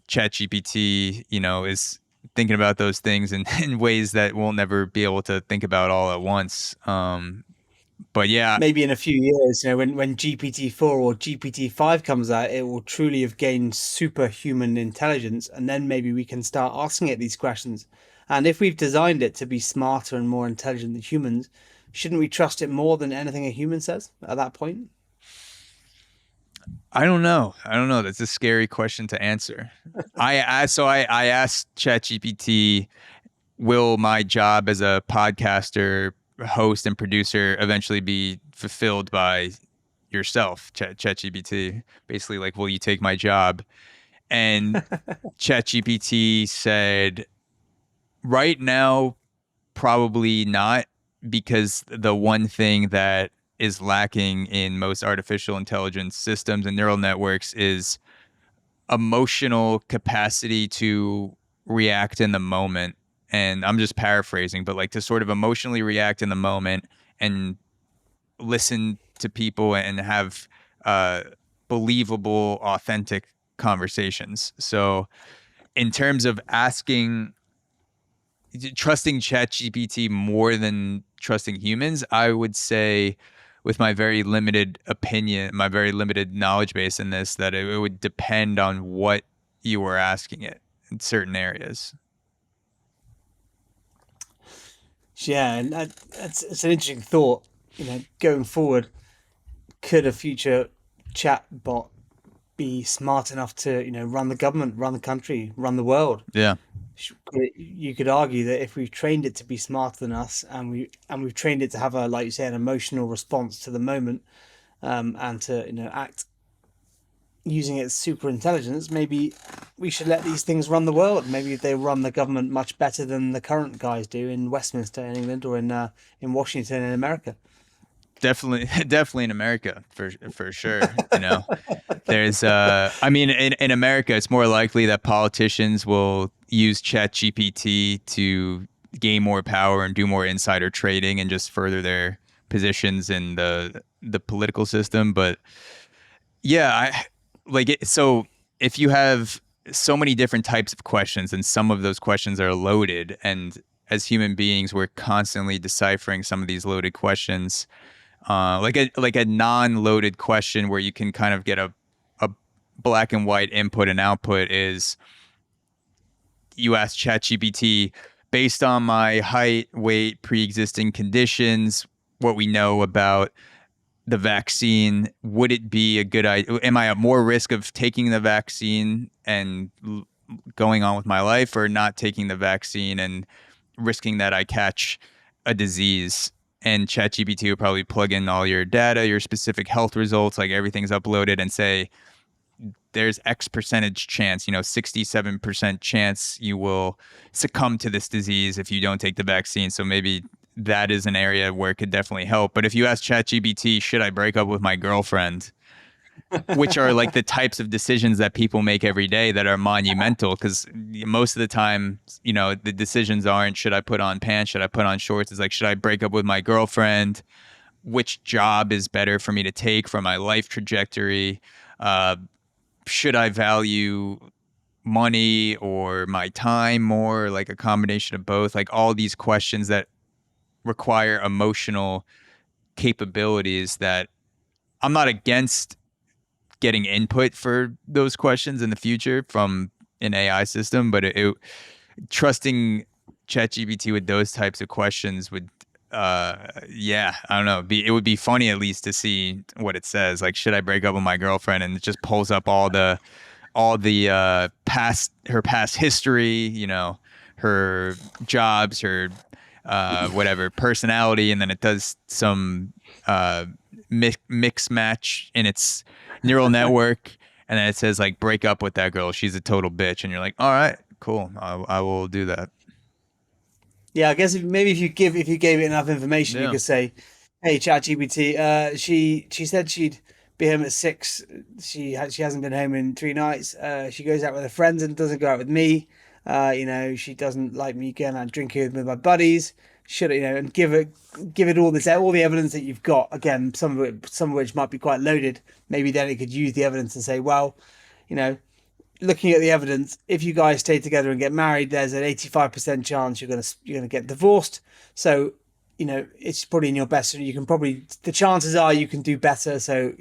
ChatGPT, is thinking about those things in ways that we'll never be able to think about all at once. But yeah, Maybe in a few years, when GPT-4 or GPT-5 comes out, it will truly have gained superhuman intelligence, and then maybe we can start asking it these questions. And if we've designed it to be smarter and more intelligent than humans, shouldn't we trust it more than anything a human says at that point? I don't know. I don't know. That's a scary question to answer. I asked ChatGPT, will my job as a podcaster, host, and producer eventually be fulfilled by yourself, ChatGPT? Basically, like, will you take my job? And ChatGPT said, right now, probably not, because the one thing that is lacking in most artificial intelligence systems and neural networks is emotional capacity to react in the moment. And I'm just paraphrasing, but like to sort of emotionally react in the moment and listen to people and have believable, authentic conversations. So in terms of trusting ChatGPT more than trusting humans, I would say, with my very limited opinion, my very limited knowledge base in this, that it would depend on what you were asking it in certain areas. Yeah, and it's an interesting thought. Going forward, could a future chat bot be smart enough to run the government, run the country, run the world? Yeah, You could argue that if we've trained it to be smarter than us, and we've trained it to have a, like you say, an emotional response to the moment, and to act using its super intelligence, maybe we should let these things run the world. Maybe they run the government much better than the current guys do in Westminster in England, or in Washington in America. definitely, definitely in America for sure. There's I mean, in America, it's more likely that politicians will use ChatGPT to gain more power and do more insider trading and just further their positions in the political system. But yeah, so if you have so many different types of questions, and some of those questions are loaded, and as human beings, we're constantly deciphering some of these loaded questions. Like a non-loaded question where you can kind of get a black and white input and output is, you ask ChatGPT, based on my height, weight, pre-existing conditions, what we know about the vaccine, would it be a good idea? Am I at more risk of taking the vaccine and going on with my life, or not taking the vaccine and risking that I catch a disease? And ChatGPT will probably plug in all your data, your specific health results, like everything's uploaded, and say, there's X percentage chance, 67% chance you will succumb to this disease if you don't take the vaccine. So maybe that is an area where it could definitely help. But if you ask ChatGPT, should I break up with my girlfriend? Which are like the types of decisions that people make every day that are monumental, because most of the time, the decisions aren't, should I put on pants, should I put on shorts? It's like, should I break up with my girlfriend? Which job is better for me to take for my life trajectory? Should I value money or my time more, like a combination of both? Like all these questions that require emotional capabilities, that I'm not against getting input for those questions in the future from an AI system, but trusting ChatGPT with those types of questions would, yeah, I don't know. It would be funny at least to see what it says. Like, should I break up with my girlfriend? And it just pulls up all the her past history, her jobs, her whatever personality, and then it does some mix match in its neural network, and then it says like, break up with that girl, she's a total bitch, and you're like, all right, cool, I will do that. Yeah, I guess if you gave it enough information, you Yeah. could say, "Hey, ChatGPT, she said she'd be home at 6. She hasn't been home in 3 nights. She goes out with her friends and doesn't go out with me. She doesn't like me going out drinking with my buddies. Should and give it all the evidence that you've got. Again, some of which might be quite loaded. Maybe then it could use the evidence and say, well, you know." Looking at the evidence, if you guys stay together and get married, there's an 85% chance you're gonna get divorced. So, it's probably in your best. You can probably, the chances are you can do better. So,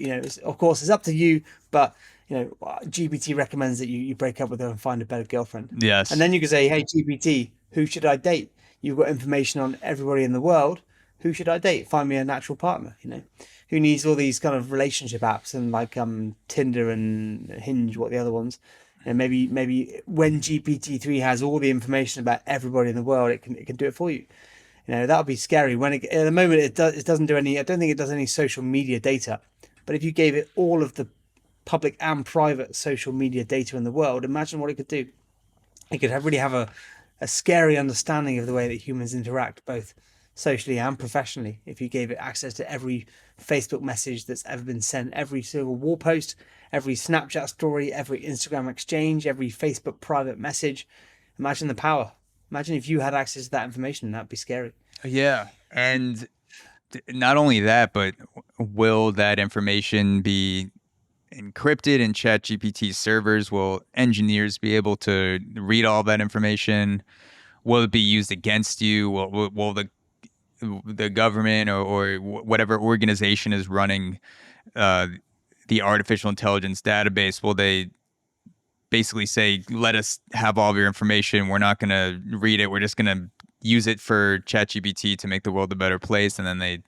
of course, it's up to you. But GPT recommends that you break up with her and find a better girlfriend. And Yes. then you can say, hey, GPT, who should I date? You've got information on everybody in the world. Who should I date? Find me a natural partner. Who needs all these kind of relationship apps and like Tinder and Hinge, what the other ones. And maybe when GPT-3 has all the information about everybody in the world, it can do it for you. That would be scary. At the moment it doesn't do any. I don't think it does any social media data. But if you gave it all of the public and private social media data in the world, imagine what it could do. It could really have a scary understanding of the way that humans interact, both socially and professionally. If you gave it access to every Facebook message that's ever been sent, every single wall post, every Snapchat story, every Instagram exchange, every Facebook private message, imagine the power. Imagine if you had access to that information. That'd be scary. Yeah. And not only that, but will that information be encrypted in ChatGPT servers? Will engineers be able to read all that information? Will it be used against you? Will the government or whatever organization is running uh, the artificial intelligence database, will they basically say, let us have all of your information. We're not going to read it. We're just going to use it for ChatGPT to make the world a better place. And then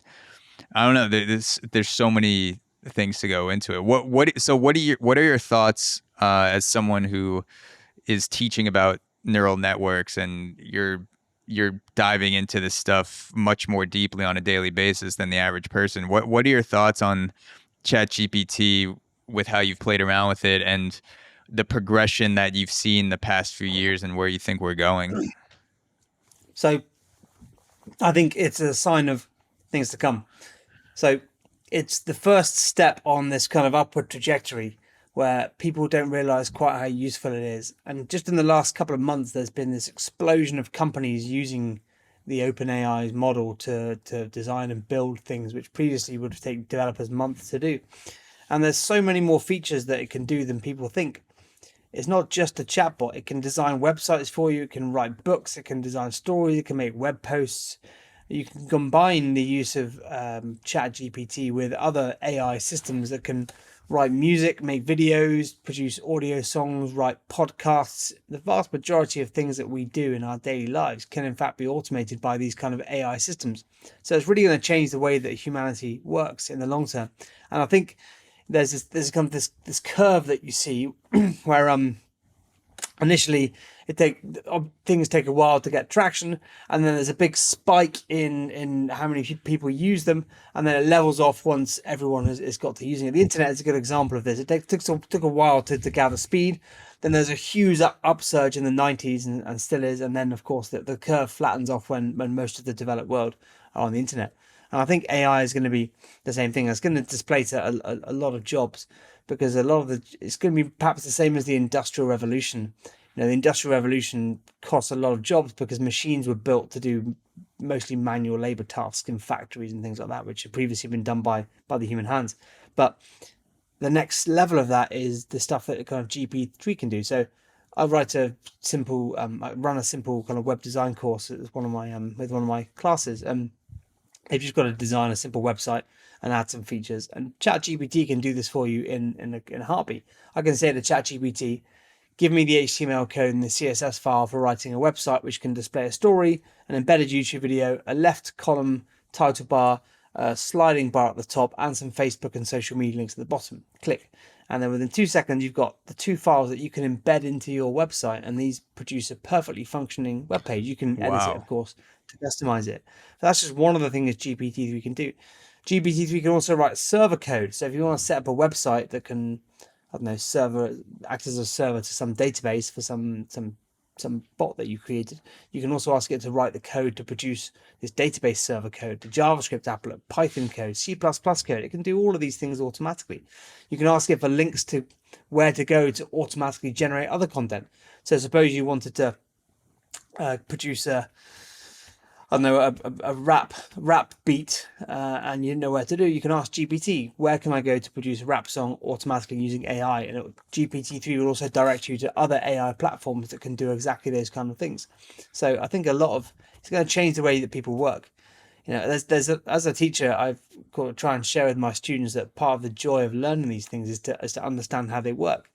I don't know. There's so many things to go into it. What are your thoughts as someone who is teaching about neural networks, and you're diving into this stuff much more deeply on a daily basis than the average person? What are your thoughts on ChatGPT, with how you've played around with it and the progression that you've seen the past few years and where you think we're going? So I think it's a sign of things to come. So it's the first step on this kind of upward trajectory where people don't realize quite how useful it is. And just in the last couple of months, there's been this explosion of companies using the OpenAI model to design and build things which previously would have taken developers months to do. And there's so many more features that it can do than people think. It's not just a chatbot. It can design websites for you. It can write books. It can design stories. It can make web posts. You can combine the use of ChatGPT with other AI systems that can write music, make videos, produce audio songs, write podcasts. The vast majority of things that we do in our daily lives can in fact be automated by these kind of AI systems. So it's really going to change the way that humanity works in the long term. And I think there's kind of this curve that you see where initially things take a while to get traction, and then there's a big spike in how many people use them, and then it levels off once everyone has got to using it. The internet is a good example of this. It took a while to gather speed. Then there's a huge upsurge in the 90s and still is, and then of course the curve flattens off when most of the developed world are on the internet. And I think AI is going to be the same thing. It's going to displace a lot of jobs, because it's going to be perhaps the same as the Industrial Revolution. The Industrial Revolution cost a lot of jobs because machines were built to do mostly manual labor tasks in factories and things like that, which had previously been done by the human hands. But the next level of that is the stuff that kind of GPT-3 can do. So I run a simple kind of web design course with one of my classes. They've just got to design a simple website and add some features. And ChatGPT can do this for you in a heartbeat. I can say to ChatGPT, give me the HTML code and the CSS file for writing a website which can display a story, an embedded YouTube video, a left column title bar, a sliding bar at the top, and some Facebook and social media links at the bottom. Click. And then within 2 seconds, you've got the two files that you can embed into your website, and these produce a perfectly functioning web page. You can edit it, of course, to customize it. So that's just one of the things GPT-3 can do. GPT-3 can also write server code. So if you want to set up a website that can, I don't know, act as a server to some database for some bot that you created, you can also ask it to write the code to produce this database server code, the JavaScript applet, Python code, C++ code. It can do all of these things automatically. You can ask it for links to where to go to automatically generate other content. So suppose you wanted to produce a rap beat, and you didn't know where to do. You can ask GPT, where can I go to produce a rap song automatically using AI? And GPT-3 will also direct you to other AI platforms that can do exactly those kind of things. So I think it's going to change the way that people work. As a teacher, I've got to try and share with my students that part of the joy of learning these things is to understand how they work.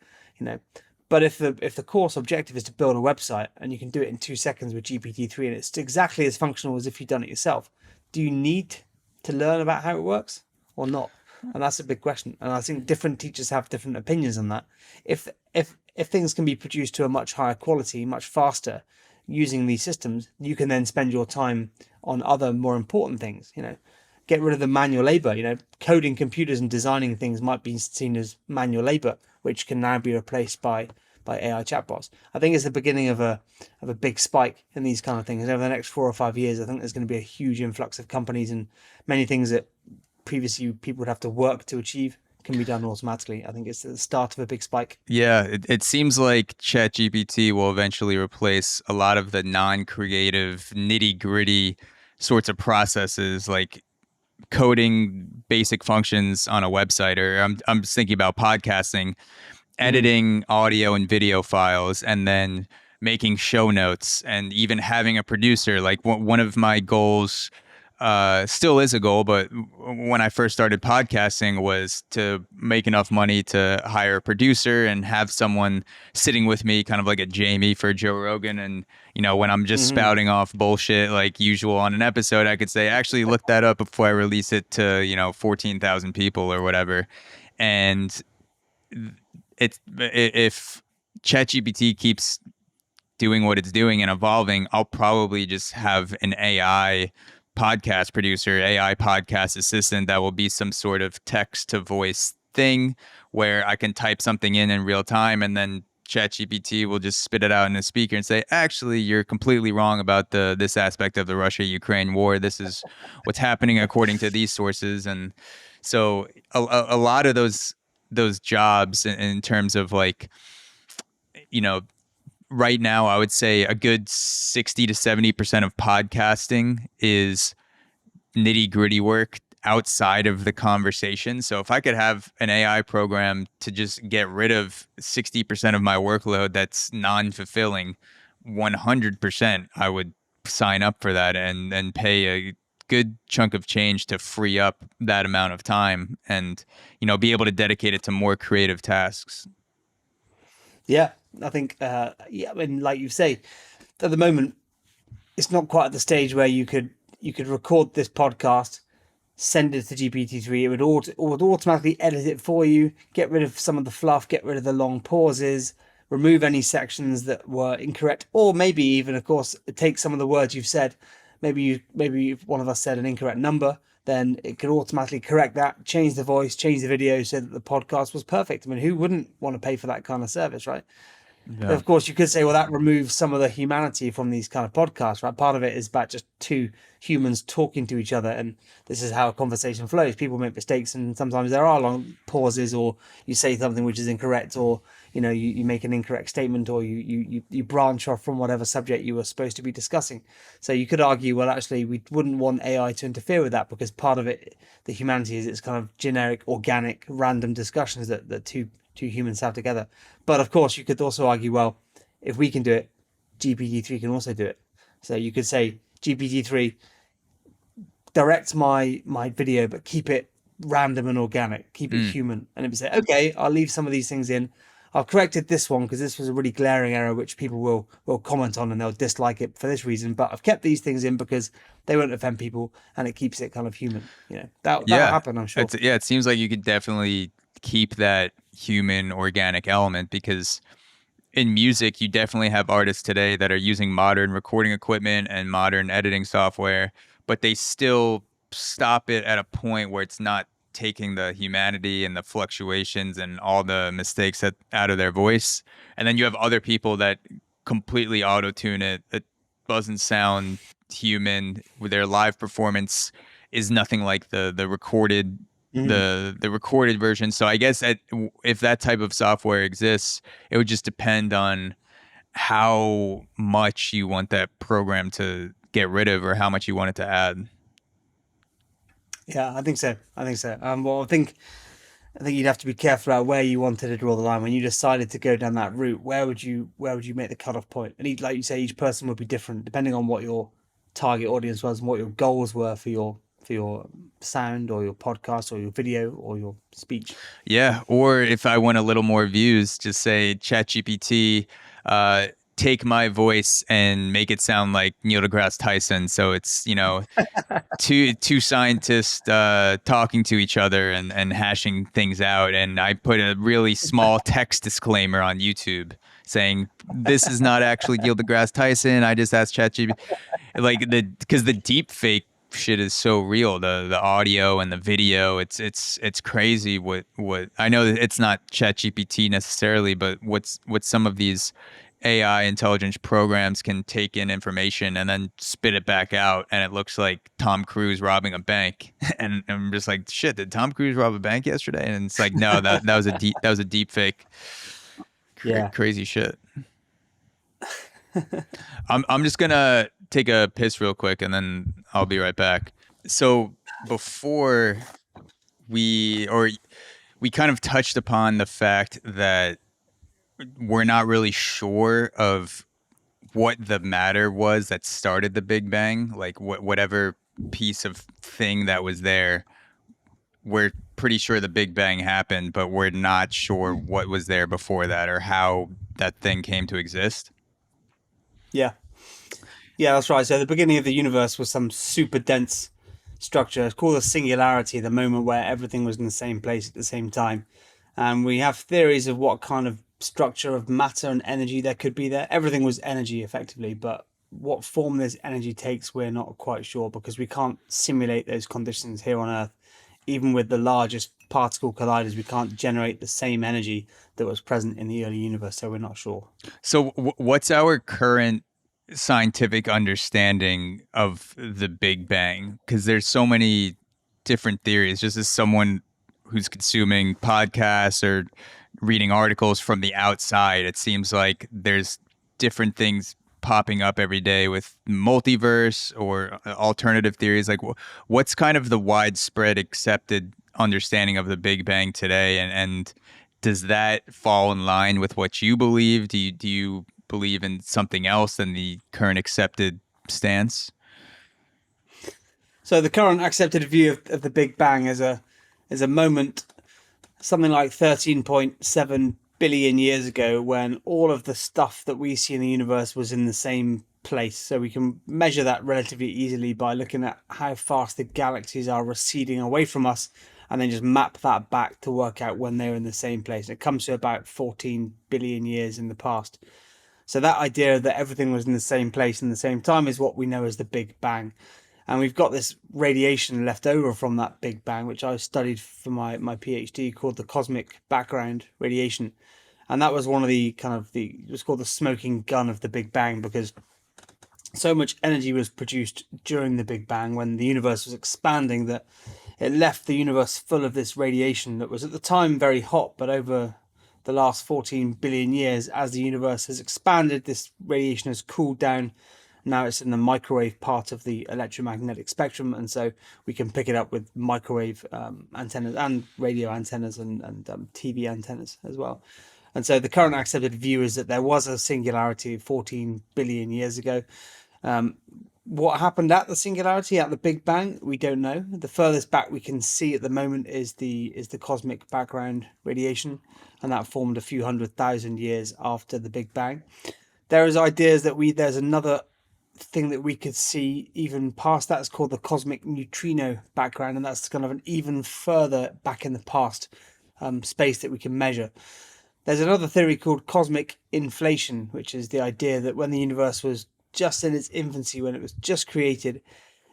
But if the course objective is to build a website, and you can do it in 2 seconds with GPT-3, and it's exactly as functional as if you'd done it yourself, do you need to learn about how it works or not? And that's a big question. And I think different teachers have different opinions on that. If things can be produced to a much higher quality, much faster using these systems, you can then spend your time on other more important things. Get rid of the manual labor. Coding computers and designing things might be seen as manual labor, which can now be replaced by AI chatbots. I think it's the beginning of a big spike in these kind of things. And over the next 4 or 5 years, I think there's going to be a huge influx of companies, and many things that previously people would have to work to achieve can be done automatically. I think it's the start of a big spike. Yeah, it seems like ChatGPT will eventually replace a lot of the non-creative, nitty-gritty sorts of processes. Like, coding basic functions on a website, or I'm just thinking about podcasting, Mm. editing audio and video files, and then making show notes, and even having a producer. Like one of my goals, still is a goal, but when I first started podcasting, was to make enough money to hire a producer and have someone sitting with me, kind of like a Jamie for Joe Rogan. And, when I'm just Hmm. spouting off bullshit like usual on an episode, I could say, actually look that up before I release it to, 14,000 people or whatever. And if ChatGPT keeps doing what it's doing and evolving, I'll probably just have an AI podcast producer, AI podcast assistant that will be some sort of text to voice thing where I can type something in real time, and then ChatGPT will just spit it out in a speaker and say, actually, you're completely wrong about this aspect of the Russia-Ukraine war. This is what's happening according to these sources. And so a lot of those jobs in terms of like, you know, right now, I would say a good 60 to 70% of podcasting is nitty gritty work outside of the conversation. So if I could have an AI program to just get rid of 60% of my workload that's non fulfilling, 100%, I would sign up for that and pay a good chunk of change to free up that amount of time and, be able to dedicate it to more creative tasks. Yeah, I think, yeah, I mean, like you say, at the moment, it's not quite at the stage where you could record this podcast, send it to GPT-3. It would automatically edit it for you, get rid of some of the fluff, get rid of the long pauses, remove any sections that were incorrect, or maybe even, of course, take some of the words you've said. Maybe if one of us said an incorrect number, then it could automatically correct that, change the voice, change the video so that the podcast was perfect. I mean, who wouldn't want to pay for that kind of service, right? Yeah. Of course, you could say, well, that removes some of the humanity from these kind of podcasts, right? Part of it is about just two humans talking to each other, and this is how a conversation flows. People make mistakes, and sometimes there are long pauses, or you say something which is incorrect, or you make an incorrect statement, or you branch off from whatever subject you were supposed to be discussing. So you could argue, well, actually, we wouldn't want AI to interfere with that because part of it, the humanity, is it's kind of generic, organic, random discussions that two humans have together. But of course, you could also argue, well, if we can do it, GPT-3 can also do it. So you could say, GPT-3, direct my video, but keep it random and organic, keep it Mm. human. And it would say, okay, I'll leave some of these things in. I've corrected this one because this was a really glaring error, which people will comment on and they'll dislike it for this reason. But I've kept these things in because they won't offend people, and it keeps it kind of human. That'll Yeah. happen, I'm sure. It seems like you could definitely keep that human organic element, because in music, you definitely have artists today that are using modern recording equipment and modern editing software, but they still stop it at a point where it's not taking the humanity and the fluctuations and all the mistakes out of their voice. And then you have other people that completely auto tune it. It doesn't sound human. With their live performance is nothing like the recorded Mhm. the recorded version. So I guess if that type of software exists, it would just depend on how much you want that program to get rid of or how much you want it to add. Yeah, I think so. I think so. Well, I think you'd have to be careful about where you wanted to draw the line when you decided to go down that route. Where would you make the cutoff point? And like you say, each person would be different depending on what your target audience was and what your goals were for your sound or your podcast or your video or your speech. Yeah. Or if I want a little more views, just say ChatGPT, take my voice and make it sound like Neil deGrasse Tyson. So it's, two scientists talking to each other and hashing things out. And I put a really small text disclaimer on YouTube saying, this is not actually Neil deGrasse Tyson. I just asked ChatGPT. Because the deep fake shit is so real, the audio and the video, it's crazy what I know that it's not ChatGPT necessarily, but what some of these AI intelligence programs can take in information and then spit it back out, and it looks like Tom Cruise robbing a bank. And I'm just like, shit, did Tom Cruise rob a bank yesterday? And it's like, no, that was a deep fake. Yeah. Crazy shit. I'm just gonna take a piss real quick and then I'll be right back. So before we kind of touched upon the fact that we're not really sure of what the matter was that started the Big Bang, like whatever piece of thing that was there. We're pretty sure the Big Bang happened, but we're not sure what was there before that or how that thing came to exist. Yeah. Yeah, that's right. So the beginning of the universe was some super dense structure. It's called a singularity, the moment where everything was in the same place at the same time. And we have theories of what kind of structure of matter and energy there could be there. Everything was energy effectively, but what form this energy takes, we're not quite sure because we can't simulate those conditions here on Earth. Even with the largest particle colliders, we can't generate the same energy that was present in the early universe, so we're not sure. So, what's our current scientific understanding of the Big Bang? Because there's so many different theories. Just as someone who's consuming podcasts or reading articles from the outside, it seems like there's different things popping up every day with multiverse or alternative theories. Like, what's kind of the widespread accepted understanding of the Big Bang today, and does that fall in line with what you believe? Do you believe in something else than the current accepted stance? So the current accepted view of the Big Bang is a moment something like 13.7 billion years ago when all of the stuff that we see in the universe was in the same place. So we can measure that relatively easily by looking at how fast the galaxies are receding away from us and then just map that back to work out when they're in the same place. It comes to about 14 billion years in the past. So that idea that everything was in the same place in the same time is what we know as the Big Bang. And we've got this radiation left over from that Big Bang, which I studied for my PhD, called the cosmic background radiation. And that was one of the it was called the smoking gun of the Big Bang because so much energy was produced during the Big Bang when the universe was expanding that it left the universe full of this radiation that was at the time very hot, but over the last 14 billion years, as the universe has expanded, this radiation has cooled down. Now it's in the microwave part of the electromagnetic spectrum, and so we can pick it up with microwave antennas and radio antennas and TV antennas as well. And so the current accepted view is that there was a singularity 14 billion years ago. What happened at the singularity, at the Big Bang, we don't know. The furthest back we can see at the moment is the cosmic background radiation, and that formed a few 100,000 years after the Big Bang. There is ideas that there's another thing that we could see even past that. It's called the cosmic neutrino background, and that's kind of an even further back in the past space that we can measure. There's another theory called cosmic inflation, which is the idea that when the universe was just in its infancy, when it was just created,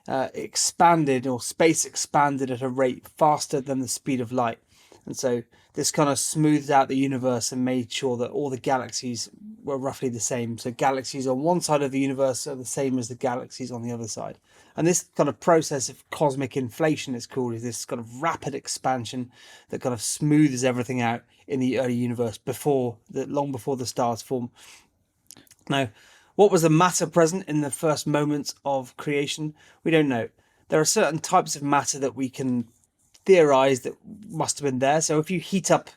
expanded, or space expanded at a rate faster than the speed of light. And so this kind of smoothed out the universe and made sure that all the galaxies were roughly the same. So galaxies on one side of the universe are the same as the galaxies on the other side. And this kind of process of cosmic inflation is called, is this kind of rapid expansion that kind of smooths everything out in the early universe long before the stars form. Now, what was the matter present in the first moments of creation? We don't know. There are certain types of matter that we can theorize that must have been there. So if you heat up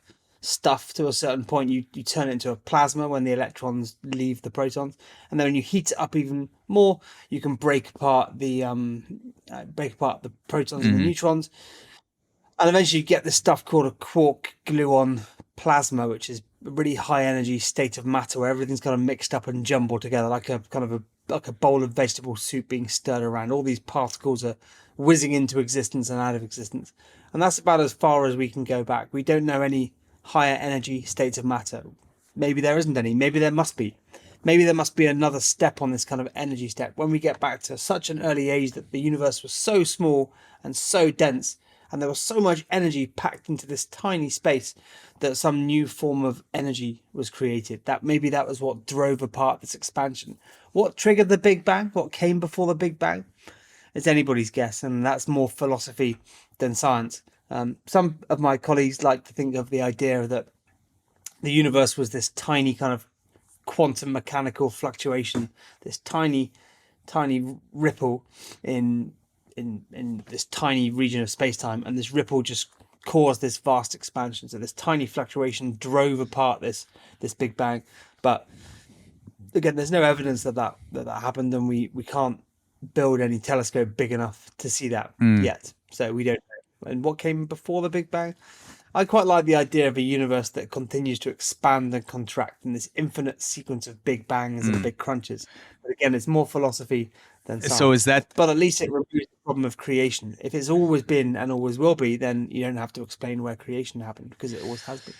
stuff to a certain point, you turn it into a plasma when the electrons leave the protons, and then when you heat it up even more, you can break apart the protons and the neutrons, and eventually you get this stuff called a quark gluon plasma, which is a really high energy state of matter where everything's kind of mixed up and jumbled together like a bowl of vegetable soup being stirred around. All these particles are whizzing into existence and out of existence. And that's about as far as we can go back. We don't know any higher energy states of matter. Maybe there isn't any. Maybe there must be. Maybe there must be another step on this kind of energy step when we get back to such an early age that the universe was so small and so dense, and there was so much energy packed into this tiny space that some new form of energy was created. That maybe that was what drove apart this expansion. What triggered the Big Bang? What came before the Big Bang? It's anybody's guess, and that's more philosophy than science. Some of my colleagues like to think of the idea that the universe was this tiny kind of quantum mechanical fluctuation, this tiny ripple in in this tiny region of space-time, and this ripple just caused this vast expansion. So this tiny fluctuation drove apart this Big Bang. But again, there's no evidence that happened, and we can't build any telescope big enough to see that yet. So we don't know. And what came before the Big Bang? I quite like the idea of a universe that continues to expand and contract in this infinite sequence of big bangs and big crunches. But again, it's more philosophy than science. So is that? But at least it removes the problem of creation. If it's always been and always will be, then you don't have to explain where creation happened, because it always has been.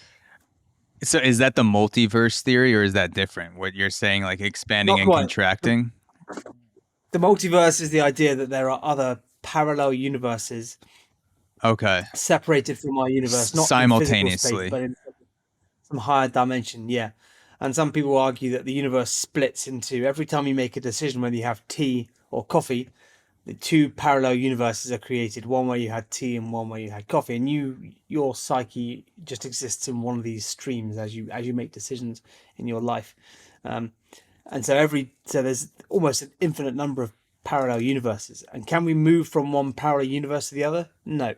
So is that the multiverse theory, or is that different? What you're saying, like expanding Not and quite. contracting? The multiverse is the idea that there are other parallel universes Okay. separated from our universe, not Simultaneously. in physical space, but in some higher dimension. Yeah. And some people argue that the universe splits into, every time you make a decision, whether you have tea or coffee, the two parallel universes are created, one where you had tea and one where you had coffee, and your psyche just exists in one of these streams as you make decisions in your life. And so there's almost an infinite number of parallel universes. And can we move from one parallel universe to the other? No.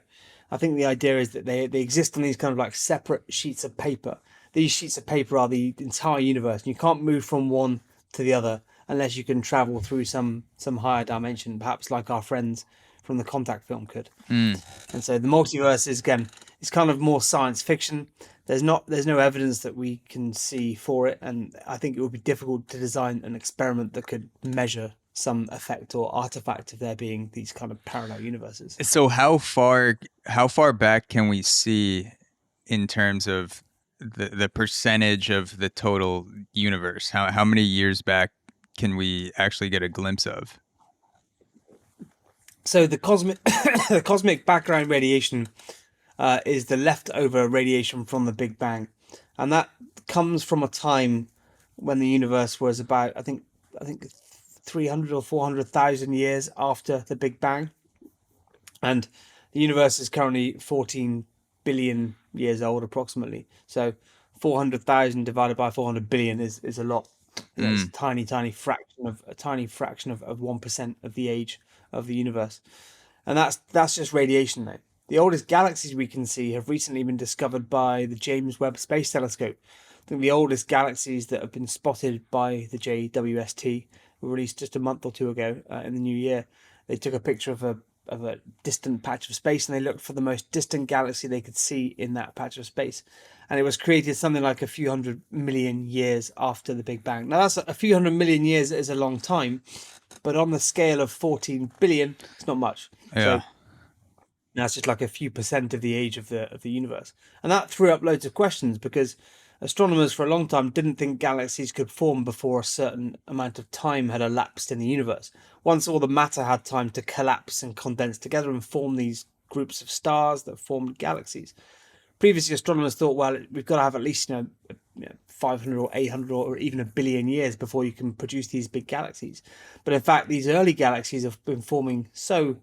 I think the idea is that they exist on these kind of like separate sheets of paper. These sheets of paper are the entire universe, and you can't move from one to the other unless you can travel through some higher dimension, perhaps like our friends from the Contact film could. And so the multiverse is, again, it's kind of more science fiction. There's no evidence that we can see for it, and I think it would be difficult to design an experiment that could measure some effect or artifact of there being these kind of parallel universes. So how far back can we see in terms of the percentage of the total universe? How many years back can we actually get a glimpse of? So the cosmic background radiation is the leftover radiation from the Big Bang, and that comes from a time when the universe was about I think 300 or 400,000 years after the Big Bang, and the universe is currently 14 billion years old approximately. So 400,000 divided by 400 billion is a lot. It's a tiny fraction of 1% of the age of the universe, and that's just radiation though. The oldest galaxies we can see have recently been discovered by the James Webb Space Telescope. I think the oldest galaxies that have been spotted by the JWST were released just a month or two ago in the new year. They took a picture of a distant patch of space, and they looked for the most distant galaxy they could see in that patch of space. And it was created something like a few 100 million years after the Big Bang. Now, that's a few 100 million years is a long time, but on the scale of 14 billion, it's not much. Yeah. So that's just like a few percent of the age of the universe. And that threw up loads of questions, because astronomers for a long time didn't think galaxies could form before a certain amount of time had elapsed in the universe. Once all the matter had time to collapse and condense together and form these groups of stars that formed galaxies. Previously, astronomers thought, well, we've got to have at least 500 or 800 or even a billion years before you can produce these big galaxies. But in fact, these early galaxies have been forming so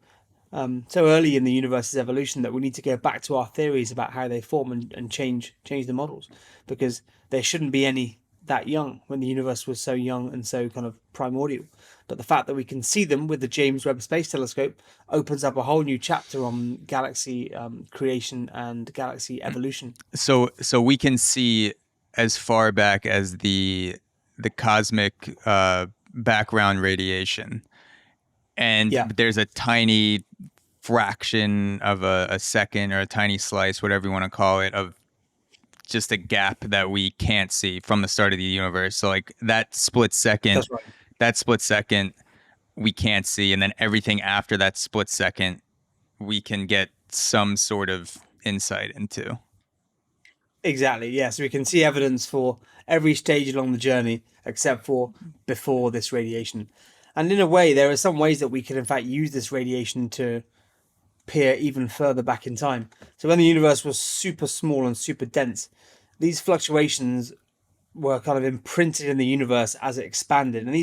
early in the universe's evolution that we need to go back to our theories about how they form and change the models, because there shouldn't be any that young when the universe was so young and so kind of primordial. But the fact that we can see them with the James Webb Space Telescope opens up a whole new chapter on galaxy creation and galaxy evolution. So we can see as far back as the cosmic background radiation, and there's a tiny fraction of a second, or a tiny slice, whatever you want to call it, of just a gap that we can't see from the start of the universe. So like that split second, That's right. We can't see, and then everything after that split second we can get some sort of insight into. Exactly, yeah. So we can see evidence for every stage along the journey except for before this radiation. And in a way, there are some ways that we can in fact use this radiation to peer even further back in time. So when the universe was super small and super dense, these fluctuations were kind of imprinted in the universe as it expanded. And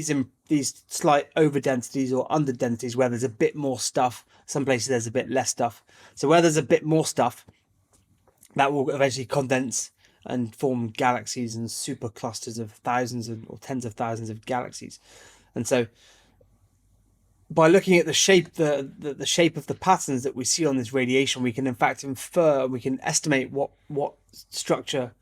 these slight over densities or under densities, where there's a bit more stuff, some places there's a bit less stuff. So where there's a bit more stuff, that will eventually condense and form galaxies and super clusters of thousands or tens of thousands of galaxies. And so by looking at the shape, the shape of the patterns that we see on this radiation, we can in fact infer, we can estimate what structure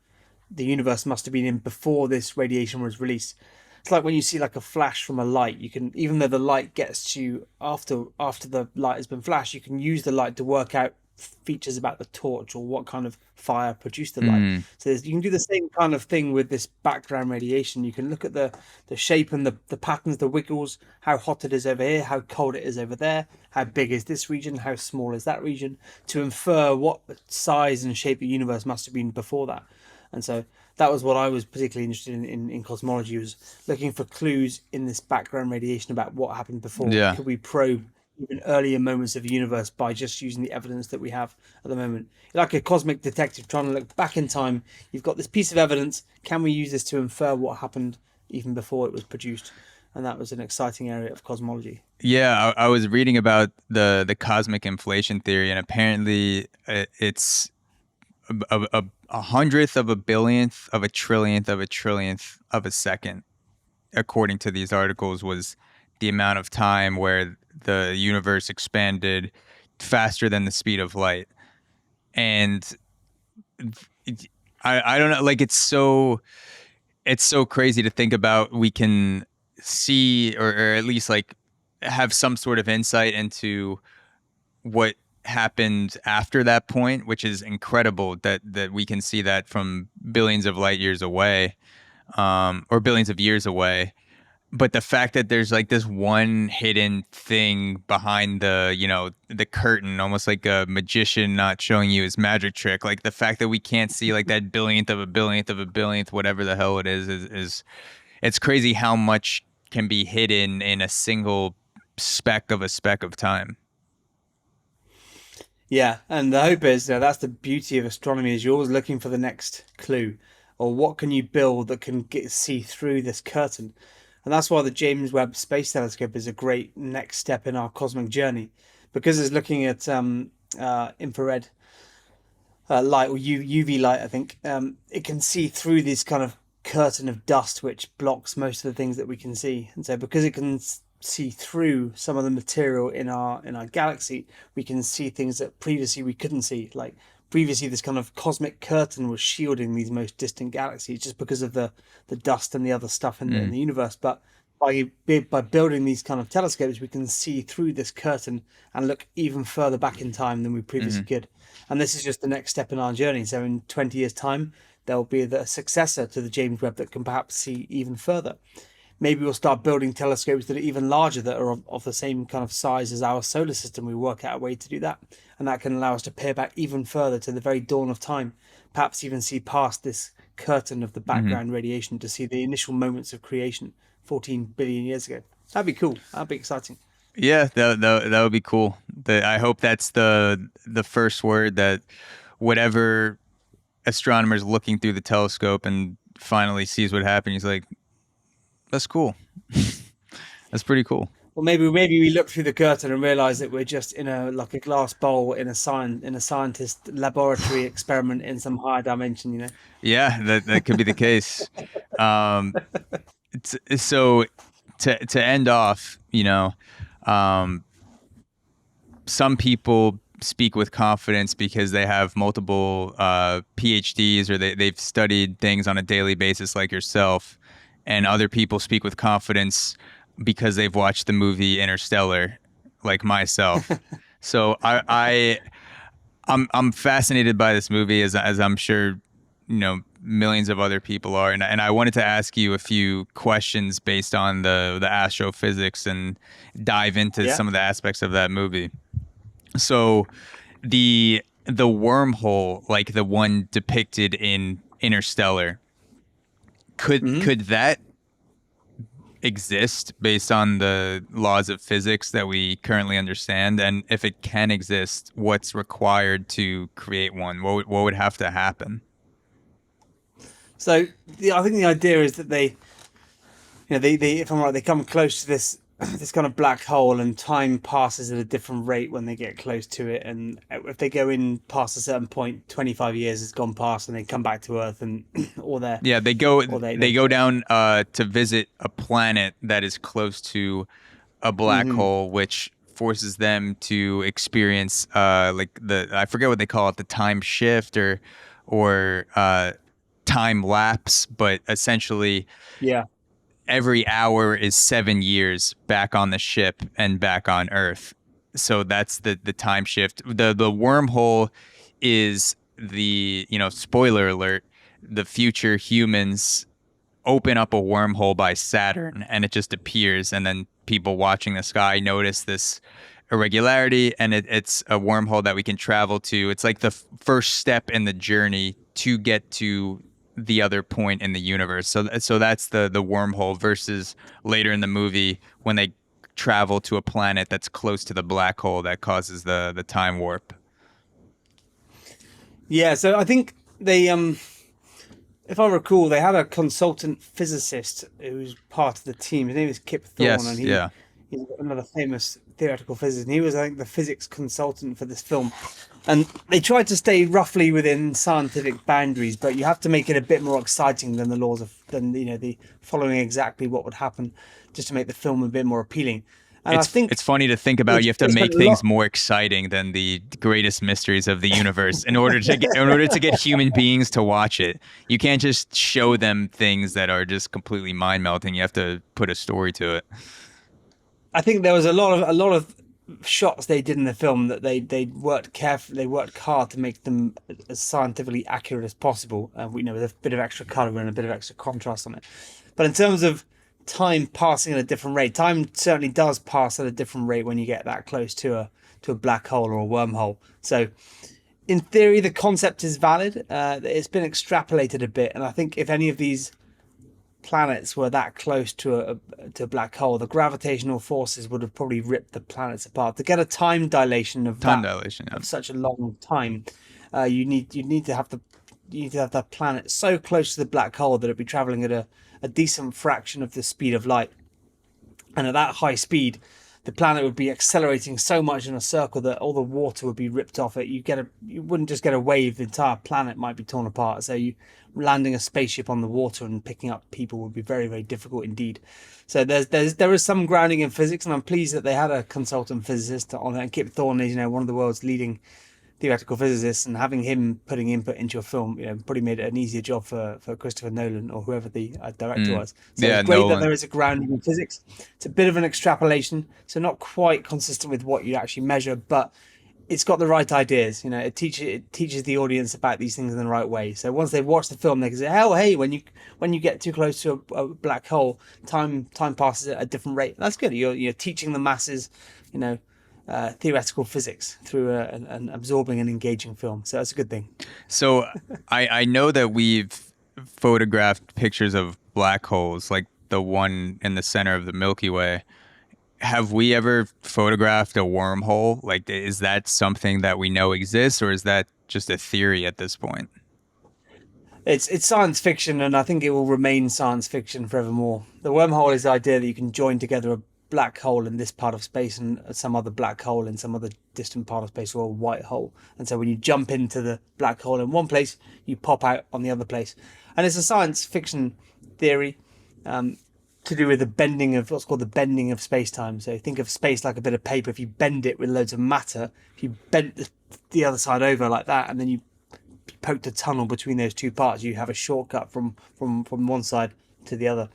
the universe must have been in before this radiation was released. It's like when you see like a flash from a light, you can, even though the light gets to you after the light has been flashed, you can use the light to work out features about the torch or what kind of fire produced the light. So you can do the same kind of thing with this background radiation. You can look at the shape and the patterns, the wiggles, how hot it is over here, how cold it is over there, how big is this region, how small is that region, to infer what size and shape the universe must have been before that. And so that was what I was particularly interested in cosmology, was looking for clues in this background radiation about what happened before. Yeah. Could we probe even earlier moments of the universe by just using the evidence that we have at the moment? Like a cosmic detective trying to look back in time. You've got this piece of evidence. Can we use this to infer what happened even before it was produced? And that was an exciting area of cosmology. Yeah, I was reading about the cosmic inflation theory, and apparently it's a hundredth of a billionth of a trillionth of a trillionth of a second, according to these articles, was the amount of time where the universe expanded faster than the speed of light. And I don't know, like it's so crazy to think about. We can see, or at least like have some sort of insight into what happened after that point, which is incredible that we can see that from billions of light years away, or billions of years away. But the fact that there's like this one hidden thing behind the curtain, almost like a magician not showing you his magic trick, like the fact that we can't see like that billionth of a billionth of a billionth, whatever the hell it is it's crazy how much can be hidden in a single speck of time. Yeah, and the hope is, that's the beauty of astronomy, is you're always looking for the next clue, or what can you build that can see through this curtain. And that's why the James Webb Space Telescope is a great next step in our cosmic journey, because it's looking at infrared light, or UV light, I think. It can see through this kind of curtain of dust which blocks most of the things that we can see. And so because it can see through some of the material in our galaxy, we can see things that previously we couldn't see. Like previously, this kind of cosmic curtain was shielding these most distant galaxies just because of the dust and the other stuff in the universe. But by building these kind of telescopes, we can see through this curtain and look even further back in time than we previously could. And this is just the next step in our journey. So in 20 years' time, there will be the successor to the James Webb that can perhaps see even further. Maybe we'll start building telescopes that are even larger, that are of the same kind of size as our solar system. We work out a way to do that. And that can allow us to peer back even further to the very dawn of time, perhaps even see past this curtain of the background radiation to see the initial moments of creation 14 billion years ago. That'd be cool. That'd be exciting. Yeah, that would be cool. I hope that's the first word, that whatever astronomer's looking through the telescope and finally sees what happened, he's like, that's cool. That's pretty cool. Well, maybe we look through the curtain and realize that we're just in a glass bowl in a scientist laboratory experiment in some higher dimension. Yeah, that could be the case. So to end off, some people speak with confidence because they have multiple PhDs, or they've studied things on a daily basis like yourself. And other people speak with confidence because they've watched the movie Interstellar, like myself. So I'm fascinated by this movie, as I'm sure millions of other people are, and I wanted to ask you a few questions based on the astrophysics and dive into some of the aspects of that movie. So the wormhole, like the one depicted in Interstellar, could that exist based on the laws of physics that we currently understand? And if it can exist, what's required to create one? What would have to happen? So I think the idea is that they if I'm right, they come close to this kind of black hole, and time passes at a different rate when they get close to it. And if they go in past a certain point, 25 years has gone past, and they come back to Earth, and they go down to visit a planet that is close to a black hole, which forces them to experience like I forget what they call it, the time shift or time lapse, but essentially Yeah. every hour is 7 years back on the ship and back on Earth. So that's the time shift. The wormhole is the, spoiler alert, the future humans open up a wormhole by Saturn and it just appears, and then people watching the sky notice this irregularity, and it's a wormhole that we can travel to. It's like the first step in the journey to get to the other point in the universe. So that's the wormhole versus later in the movie when they travel to a planet that's close to the black hole that causes the time warp. Yeah, so I think they if I recall, they had a consultant physicist who was part of the team. His name is Kip Thorne, Yes, and yeah. he's another famous theoretical physicist. And he was, I think, the physics consultant for this film. And they tried to stay roughly within scientific boundaries, but you have to make it a bit more exciting than the following exactly what would happen, just to make the film a bit more appealing. And I think it's funny to think about. You have to it's make a things lot- more exciting than the greatest mysteries of the universe in order to get human beings to watch it. You can't just show them things that are just completely mind melting. You have to put a story to it. I think there was a lot of shots they did in the film that they worked carefully, they worked hard to make them as scientifically accurate as possible. With a bit of extra color and a bit of extra contrast on it. But in terms of time passing at a different rate, time certainly does pass at a different rate when you get that close to a black hole or a wormhole. So in theory, the concept is valid. It's been extrapolated a bit, and I think if any of these planets were that close to a black hole, the gravitational forces would have probably ripped the planets apart. To get a time dilation of such a long time, you need to have the planet so close to the black hole that it'd be traveling at a decent fraction of the speed of light, and at that high speed, the planet would be accelerating so much in a circle that all the water would be ripped off it. You wouldn't just get a wave; the entire planet might be torn apart. So landing a spaceship on the water and picking up people would be very, very difficult indeed. So there is some grounding in physics, and I'm pleased that they had a consultant physicist on it. And Kip Thorne is, one of the world's leading theoretical physicists, and having him putting input into a film, probably made it an easier job for Christopher Nolan or whoever the director was. So it's great that there is a grounding in physics. It's a bit of an extrapolation, so not quite consistent with what you actually measure, but it's got the right ideas. It teaches the audience about these things in the right way. So once they've watched the film, they can say, "Oh, hey, when you get too close to a black hole, time passes at a different rate." That's good. You're teaching the masses, theoretical physics through an absorbing and engaging film. So that's a good thing. So I know that we've photographed pictures of black holes, like the one in the center of the Milky Way. Have we ever photographed a wormhole? Like, is that something that we know exists, or is that just a theory at this point? It's science fiction, and I think it will remain science fiction forevermore. The wormhole is the idea that you can join together a black hole in this part of space and some other black hole in some other distant part of space, or a white hole. And so when you jump into the black hole in one place, you pop out on the other place. And it's a science fiction theory to do with the bending of what's called the bending of space-time. So think of space like a bit of paper. If you bend it with loads of matter, if you bent the other side over like that, and then you poked a tunnel between those two parts, you have a shortcut from one side to the other.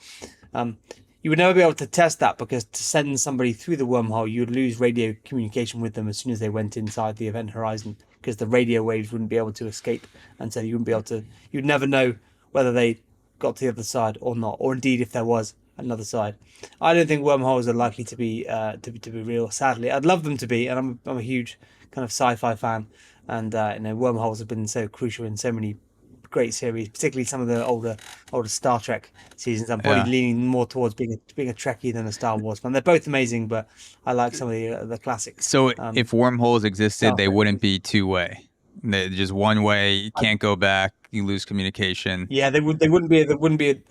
You would never be able to test that, because to send somebody through the wormhole, you would lose radio communication with them as soon as they went inside the event horizon, because the radio waves wouldn't be able to escape, and so you'd never know whether they got to the other side or not, or indeed if there was another side. I don't think wormholes are likely to be real. Sadly, I'd love them to be, and I'm a huge kind of sci-fi fan, and wormholes have been so crucial in so many great series, particularly some of the older Star Trek seasons. I'm probably leaning more towards being a Trekkie than a Star Wars fan. They're both amazing, but I like some of the classics. So if wormholes existed, they wouldn't be two-way. They're just one way. You can't go back. You lose communication. Yeah, they wouldn't be.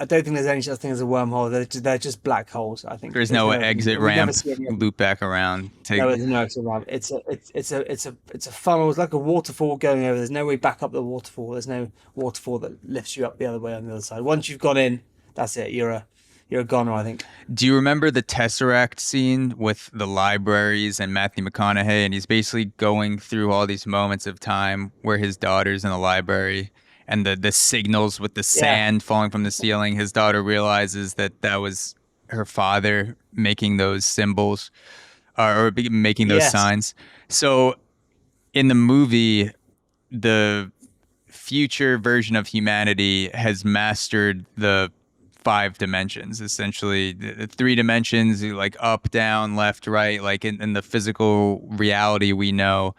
I don't think there's any such thing as a wormhole. They're just black holes. I think there's no exit ramp. Loop back around. No, there's no exit ramp. It's a funnel. It's like a waterfall going over. There's no way back up the waterfall. There's no waterfall that lifts you up the other way on the other side. Once you've gone in, that's it. You're you're a goner, I think. Do you remember the Tesseract scene with the libraries and Matthew McConaughey? And he's basically going through all these moments of time where his daughter's in the library and the signals with the Yeah. sand falling from the ceiling. His daughter realizes that that was her father making those symbols making those Yes. signs. So in the movie, the future version of humanity has mastered the 5 dimensions, essentially the 3 dimensions, like up, down, left, right, like in the physical reality we know,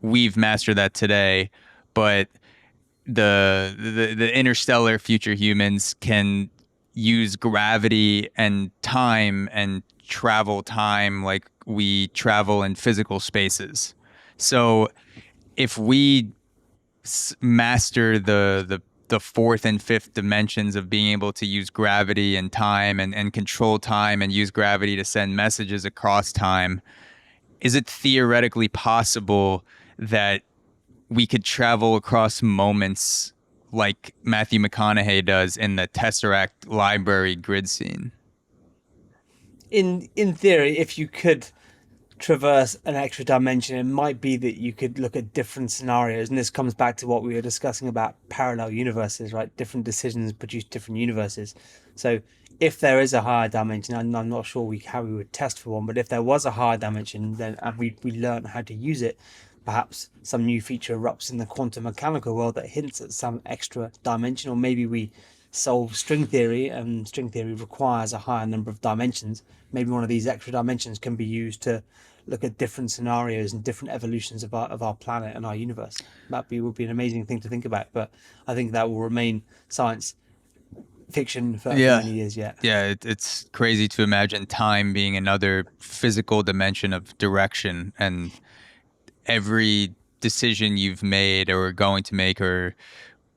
we've mastered that today. But the interstellar future humans can use gravity and time and travel time like we travel in physical spaces. So if we master the fourth and fifth dimensions of being able to use gravity and time and control time and use gravity to send messages across time, is it theoretically possible that we could travel across moments like Matthew McConaughey does in the Tesseract library grid scene? In theory, if you could traverse an extra dimension, it might be that you could look at different scenarios. And this comes back to what we were discussing about parallel universes, right? Different decisions produce different universes. So if there is a higher dimension, and I'm not sure how we would test for one, but if there was a higher dimension, then and we learn how to use it, perhaps some new feature erupts in the quantum mechanical world that hints at some extra dimension, or maybe we solve string theory, and string theory requires a higher number of dimensions. Maybe one of these extra dimensions can be used to look at different scenarios and different evolutions of our planet and our universe. Would be an amazing thing to think about, but I think that will remain science fiction for many years yet. Yeah, it's crazy to imagine time being another physical dimension of direction, and every decision you've made or are going to make or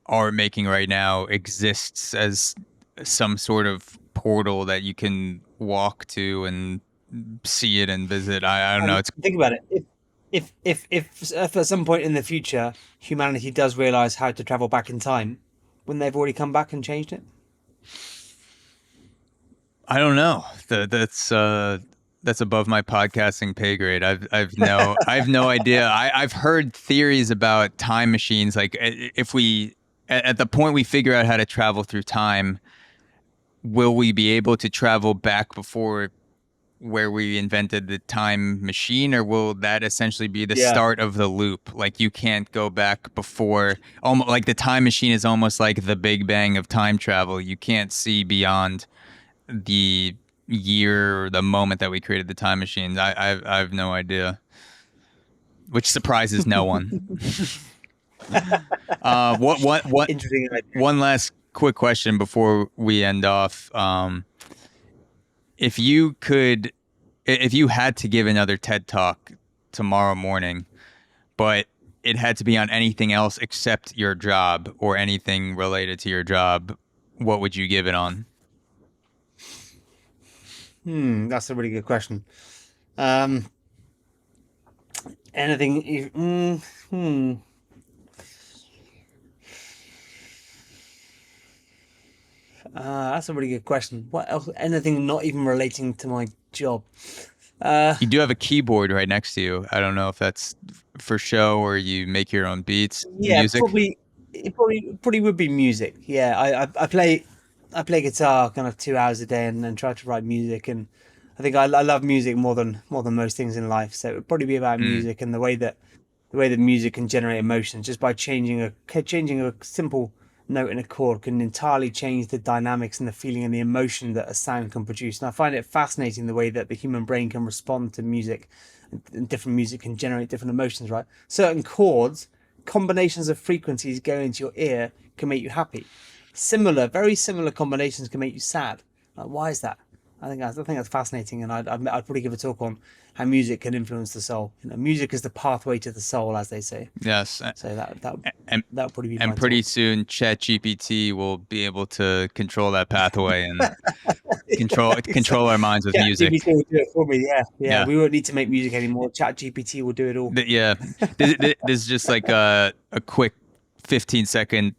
are making right now exists as some sort of portal that you can walk to and see it and visit. I don't know. It's Think about it. If at some point in the future humanity does realize how to travel back in time, wouldn't they've already come back and changed it? I don't know. That's above my podcasting pay grade. I've no idea. I've heard theories about time machines. Like if we at the point we figure out how to travel through time, will we be able to travel back before where we invented the time machine, or will that essentially be the Yeah. start of the loop? Like you can't go back before, almost like the time machine is almost like the Big Bang of time travel. You can't see beyond the year or the moment that we created the time machine. I have no idea, which surprises no one. What Interesting idea. one last quick question before we end off. If you had to give another TED Talk tomorrow morning, but it had to be on anything else except your job or anything related to your job, what would you give it on? That's a really good question. Um, anything? That's a really good question. What else? Anything not even relating to my job? You do have a keyboard right next to you. I don't know if that's for show or you make your own beats, Yeah, music. probably would be music. Yeah, I play guitar kind of 2 hours a day and try to write music, and I think I love music more than most things in life. So it would probably be about music and the way that music can generate emotions just by changing a simple note in a chord can entirely change the dynamics and the feeling and the emotion that a sound can produce. And I find it fascinating the way that the human brain can respond to music, and different music can generate different emotions, right? Certain chords, combinations of frequencies going into your ear can make you happy. Very similar combinations can make you sad. Like, why is that? I think that's fascinating, and I'd probably give a talk on how music can influence the soul. Music is the pathway to the soul, as they say. Yes. So that And would probably be and my pretty talk. soon ChatGPT will be able to control that pathway and control our minds with music. ChatGPT will do it for me. Yeah. Yeah. We won't need to make music anymore. ChatGPT will do it all. Yeah. This is just like a quick 15-second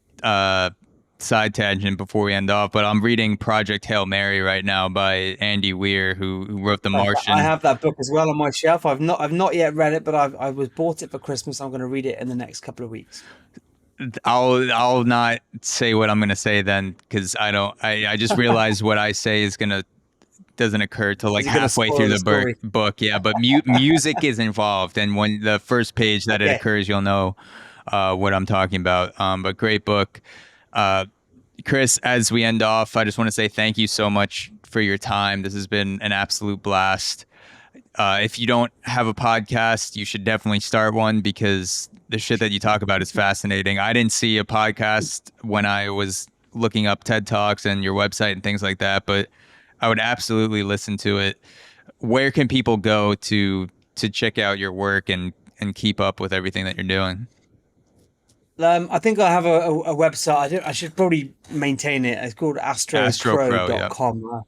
side tangent before we end off, but I'm reading Project Hail Mary right now by Andy Weir, who wrote The I Martian. have that book as well on my shelf. I've not yet read it, but I was bought it for Christmas. I'm going to read it in the next couple of weeks. I'll not say what I'm gonna say then, because I just realized what I say is gonna doesn't occur till like Is it going to halfway spoil through the the story? book. Yeah, but music is involved, and when the first page that it Okay. occurs, you'll know what I'm talking about. But great book. Uh, Chris, as we end off, I just want to say thank you so much for your time. This has been an absolute blast. If you don't have a podcast, you should definitely start one, because the shit that you talk about is fascinating. I didn't see a podcast when I was looking up TED Talks and your website and things like that, but I would absolutely listen to it. Where can people go to check out your work and keep up with everything that you're doing? I think I have a website. I should probably maintain it. It's called Astro Crow, yeah. astrocrow.com.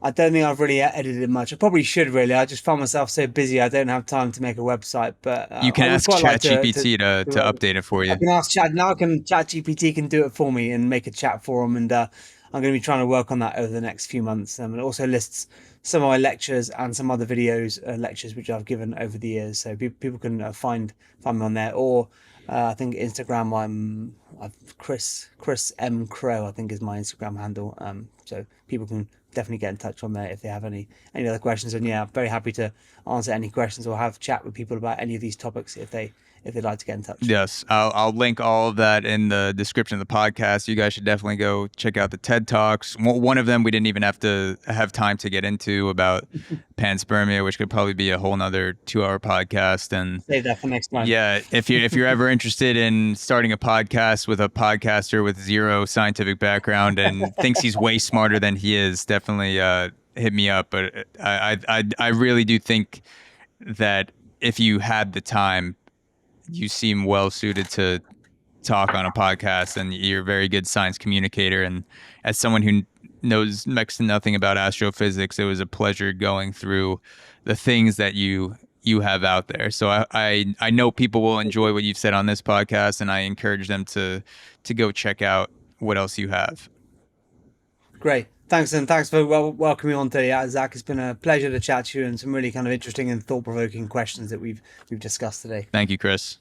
I don't think I've really edited much. I probably should really. I just found myself so busy. I don't have time to make a website, but You can I would ask quite like ChatGPT to to update it for I you. can ask Chat now. ChatGPT can do it for me and make a chat forum, and I'm going to be trying to work on that over the next few months. It also lists some of my lectures and some other videos, lectures which I've given over the years, so people can find me on there. Or I think Instagram. I've Chris M Crowe, I think, is my Instagram handle. So people can definitely get in touch on there if they have any other questions. And yeah, I'm very happy to answer any questions or have chat with people about any of these topics if they'd like to get in touch. Yes, I'll link all of that in the description of the podcast. You guys should definitely go check out the TED Talks. One of them we didn't even have to have time to get into, about panspermia, which could probably be a whole nother 2-hour podcast. And Save that for next time. yeah, if you're ever interested in starting a podcast with a podcaster with zero scientific background and thinks he's way smarter than he is, definitely hit me up. But I really do think that if you had the time, you seem well suited to talk on a podcast, and you're a very good science communicator. And as someone who knows next to nothing about astrophysics, it was a pleasure going through the things that you have out there. So I know people will enjoy what you've said on this podcast, and I encourage them to go check out what else you have. Great. Thanks, and thanks for welcoming me on today, Zach. It's been a pleasure to chat to you, and some really kind of interesting and thought-provoking questions that we've discussed today. Thank you, Chris.